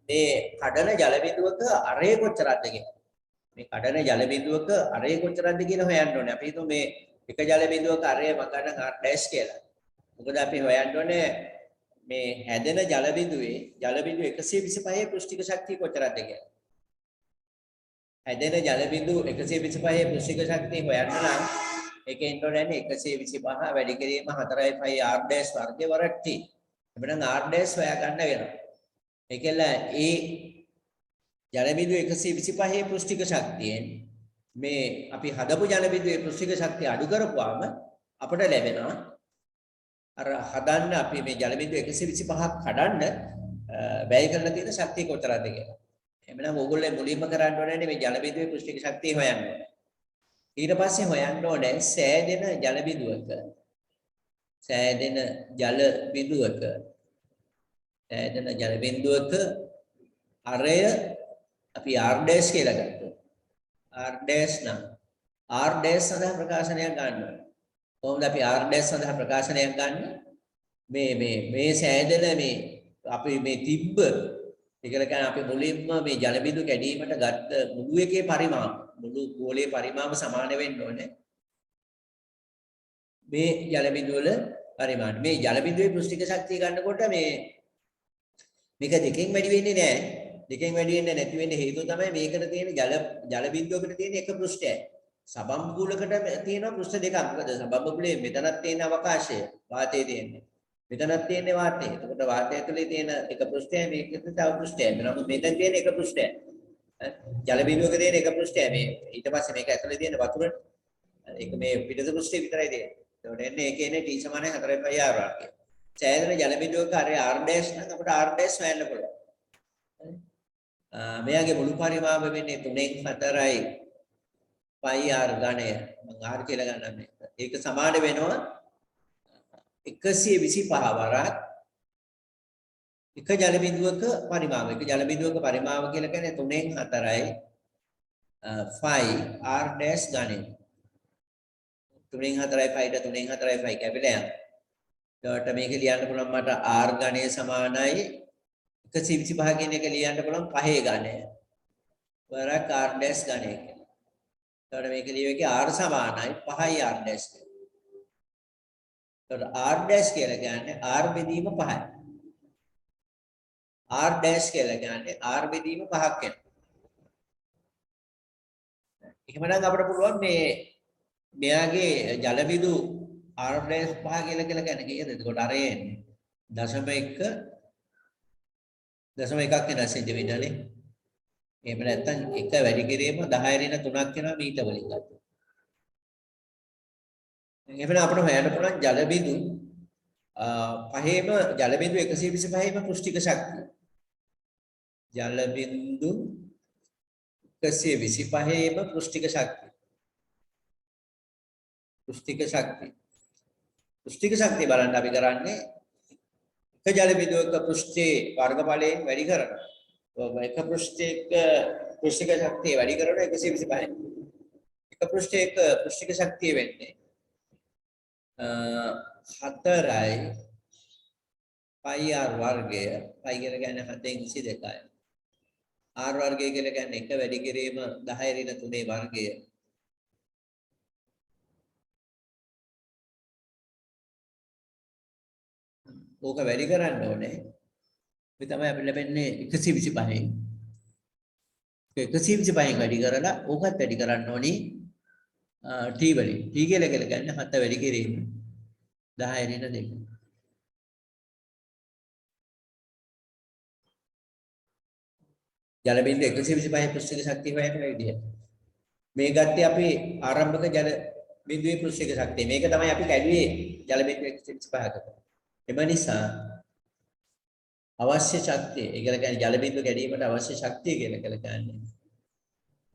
මේ කඩන ජල බිඳුවක අරය කොච්චරද කියලා. මේ කඩන ජල බිඳුවක අරය කොච්චරද කියලා හොයන්න ඕනේ. අපි හිතමු මේ එක ජල බිඳුවක අරය මකන R' කියලා. මොකද අපි හොයන්න ඕනේ මේ හැදෙන ජල බිඳුවේ ජල බිඳුව 125 පෘෂ්ඨික ශක්තිය කොච්චරද කියලා. හැදෙන ජල බිඳුව 125 පෘෂ්ඨික ශක්තිය හොයන්න නම් ඒකේ ඉන්න ඕනේ 125 වැඩි කිරීම 4යි R' වර්ගය වරක් T. එබැවින් R' හොයා ගන්න වෙනවා. ඒකෙල්ල ඒ ජල බිඳුව 125 පෘෂ්ඨික ශක්තියෙන් මේ අපි හදපු ජල බිඳුවේ පෘෂ්ඨික ශක්තිය අඩු කරපුවාම අපට ලැබෙනවා අර හදන්න අපි මේ ජල බිඳුව 125ක් කඩන්න වැය කරලා තියෙන ශක්තිය කොතරම්ද කියලා. එහෙනම් ඕගොල්ලෝ මුලින්ම කරන්න ඕනේ මේ ජල බිඳුවේ පෘෂ්ඨික ශක්තිය හොයන්න ඕනේ. ඊට පස්සේ හොයන්න ඕනේ සෑදෙන ජල බිඳුවක අරය අපි R' කියලා ගත්තා. R' නම් R' සඳහා ප්‍රකාශනයක් ගන්න ඕනේ. කොහොමද අපි R' සඳහා ප්‍රකාශනයක් ගන්න? මේ සෑදෙන මේ අපි මේ තිබ්බ ඒකල කියන්නේ අපි මුලින්ම මේ ජල බිඳු කැඩීමට ගත්ත මුළු එකේ පරිමාණ මුළු ගෝලයේ පරිමාණ සමාන වෙන්න ඕනේ. මේ ජල බිඳු වල පරිමාණ මේ ජල බිඳුවේ පෘෂ්ඨික ශක්තිය ගන්නකොට මේක දෙකෙන් වැඩි වෙන්නේ නැහැ. දෙකෙන් වැඩි වෙන්නේ නැති වෙන්නේ හේතුව තමයි මේකට තියෙන ජල බිඳුවකට තියෙන එක පෘෂ්ඨයයි. සබම්බුලකට තියෙනවා පෘෂ්ඨ දෙකක්. මොකද සබම්බුලේ මෙතනක් තියෙන අවකාශය වාතයේ තියෙන්නේ. මෙතනක් තියෙන්නේ වාතය. එතකොට වාතය ඇතුලේ තියෙන එක පෘෂ්ඨයයි මේකෙත් තව පෘෂ්ඨයයි. නමුත් මෙතන තියෙන එක පෘෂ්ඨයයි. ජල බිඳුවක තියෙන එක පෘෂ්ඨයයි මේ. ඊට පස්සේ මේක ඇතුලේ තියෙන වතුර ඒක මේ පිටත පෘෂ්ඨය විතරයි තියෙන්නේ. එතකොට එන්නේ ඒකේ එන්නේ T = 4πr වර්ගය. සෑහෙන ජල බිඳුවක අර R' නම් අපිට R' හොයන්න පුළුවන්. මෙයාගේ මුළු පරිමාව වෙන්නේ 3න් 4යි πr ඝණය. මම R කියලා ගන්නම් මේක. ඒක සමාන වෙනවා 125 වරක් එක ජල බිඳුවක පරිමාව. එක ජල බිඳුවක පරිමාව කියලා කියන්නේ 3න් 4යි πr' ඝණය. 3න් 4යි πට 3න් 4යි π කැපිලා යනවා. එතකොට මේක ලියන්න පුළුවන් මට R ඝණය සමානයි 125 කියන එක ලියන්න පුළුවන් 5 ඝණය වරක් R' ඝණය කියලා. එතකොට මේක ලියුවේ R සමානයි 5යි R'. එතකොට R' කියලා කියන්නේ R බෙදීම 5යි. R' කියලා කියන්නේ R බෙදීම 5ක් වෙනවා. එහෙමනම් අපිට පුළුවන් මේ මෙයාගේ ජල බිඳු R' 5 කියලා කියන්නේ කීයද? එතකොට අර එන්නේ 0.1 වෙන සෙන්ටිමීටරනේ. එහෙම නැත්නම් 1 වැඩි කිරීම 10 ඍණ 3ක් වෙනවා මීටර වලින් ගත්තොත්. එහෙනම් අපිට හොයන්න පුළුවන් ජල බිඳු පහේම ජල බිඳු 125ම පෘෂ්ඨික ශක්තිය. ජල බිඳු 125ම පෘෂ්ඨික ශක්තිය. පෘෂ්ඨික ශක්තිය බලන්න අපි කරන්නේ එක ජල බිඳුවක පෘෂ්ඨයේ වර්ගඵලයෙන් වැඩි කරනවා. එක පෘෂ්ඨයක පෘෂ්ඨික ශක්තිය වැඩි කරනවා 125. එක පෘෂ්ඨයක පෘෂ්ඨික ශක්තිය වෙන්නේ 4යි πr වර්ගය. π කියලා කියන්නේ 7න් 22යි. r වර්ගය කියලා කියන්නේ 1 වැඩි කිරීම 10 ඍණ 3 වර්ගය. ඕක වැඩි කරන්න ඕනේ. මේ තමයි අපිට ලැබෙන්නේ 125න්. 125න් වැඩි කරලා ඕකත් වැඩි කරන්න ඕනි t වලින්. t කියලා කියන්නේ 7 වැඩි කිරීම 10 ඍණ 2. ජල බිඳු 125 පෘෂ්ඨික ශක්තිය හොයන විදිහ. මේ ගත්තේ අපි ආරම්භක ජල බිඳුවේ පෘෂ්ඨික ශක්තිය. මේක තමයි අපි කැඩුවේ ජල බිඳු 125කට. එම නිසා අවශ්‍ය ශක්තිය, ඒ කියන්නේ ජල බිඳු කැඩීමට අවශ්‍ය ශක්තිය කියලා කියන්නේ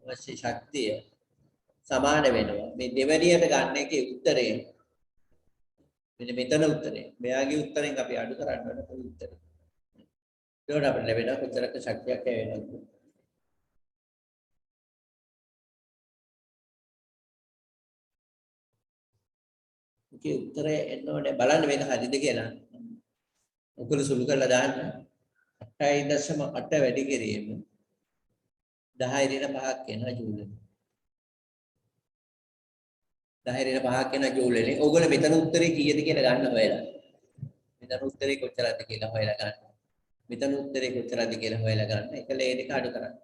අවශ්‍ය ශක්තිය සමාන වෙනවා. මේ දෙවැනියට ගන්න එකේ උත්තරේ මෙන්න මෙතන උත්තරේ. මෙයාගේ උත්තරෙන් අපි අඩු කරන්න ඕන පොඩි උත්තරේ. ඒකට අපිට ලැබෙන කොච්චරක ශක්තියක් ලැබෙනවද? ඒකේ උත්තරේ එන්න ඕනේ බලන්න මේක හරිද කියලා. උකුල සුළු කරලා දාන්න. 8.8 වැඩි කිරීම 10 වෙන 5ක් එනවා ජූල් වලින්. 10 වෙන 5ක් එනවා ජූල් වලින්. ඕගොල්ලෝ මෙතන උත්තරේ කීයද කියලා ගන්න හොයලා. මෙතන උත්තරේ කොච්චරද කියලා හොයලා ගන්න. මෙතන උත්තරේ කොච්චරද කියලා හොයලා ගන්න. ඒකල ඒ දෙක අඩු කරන්න.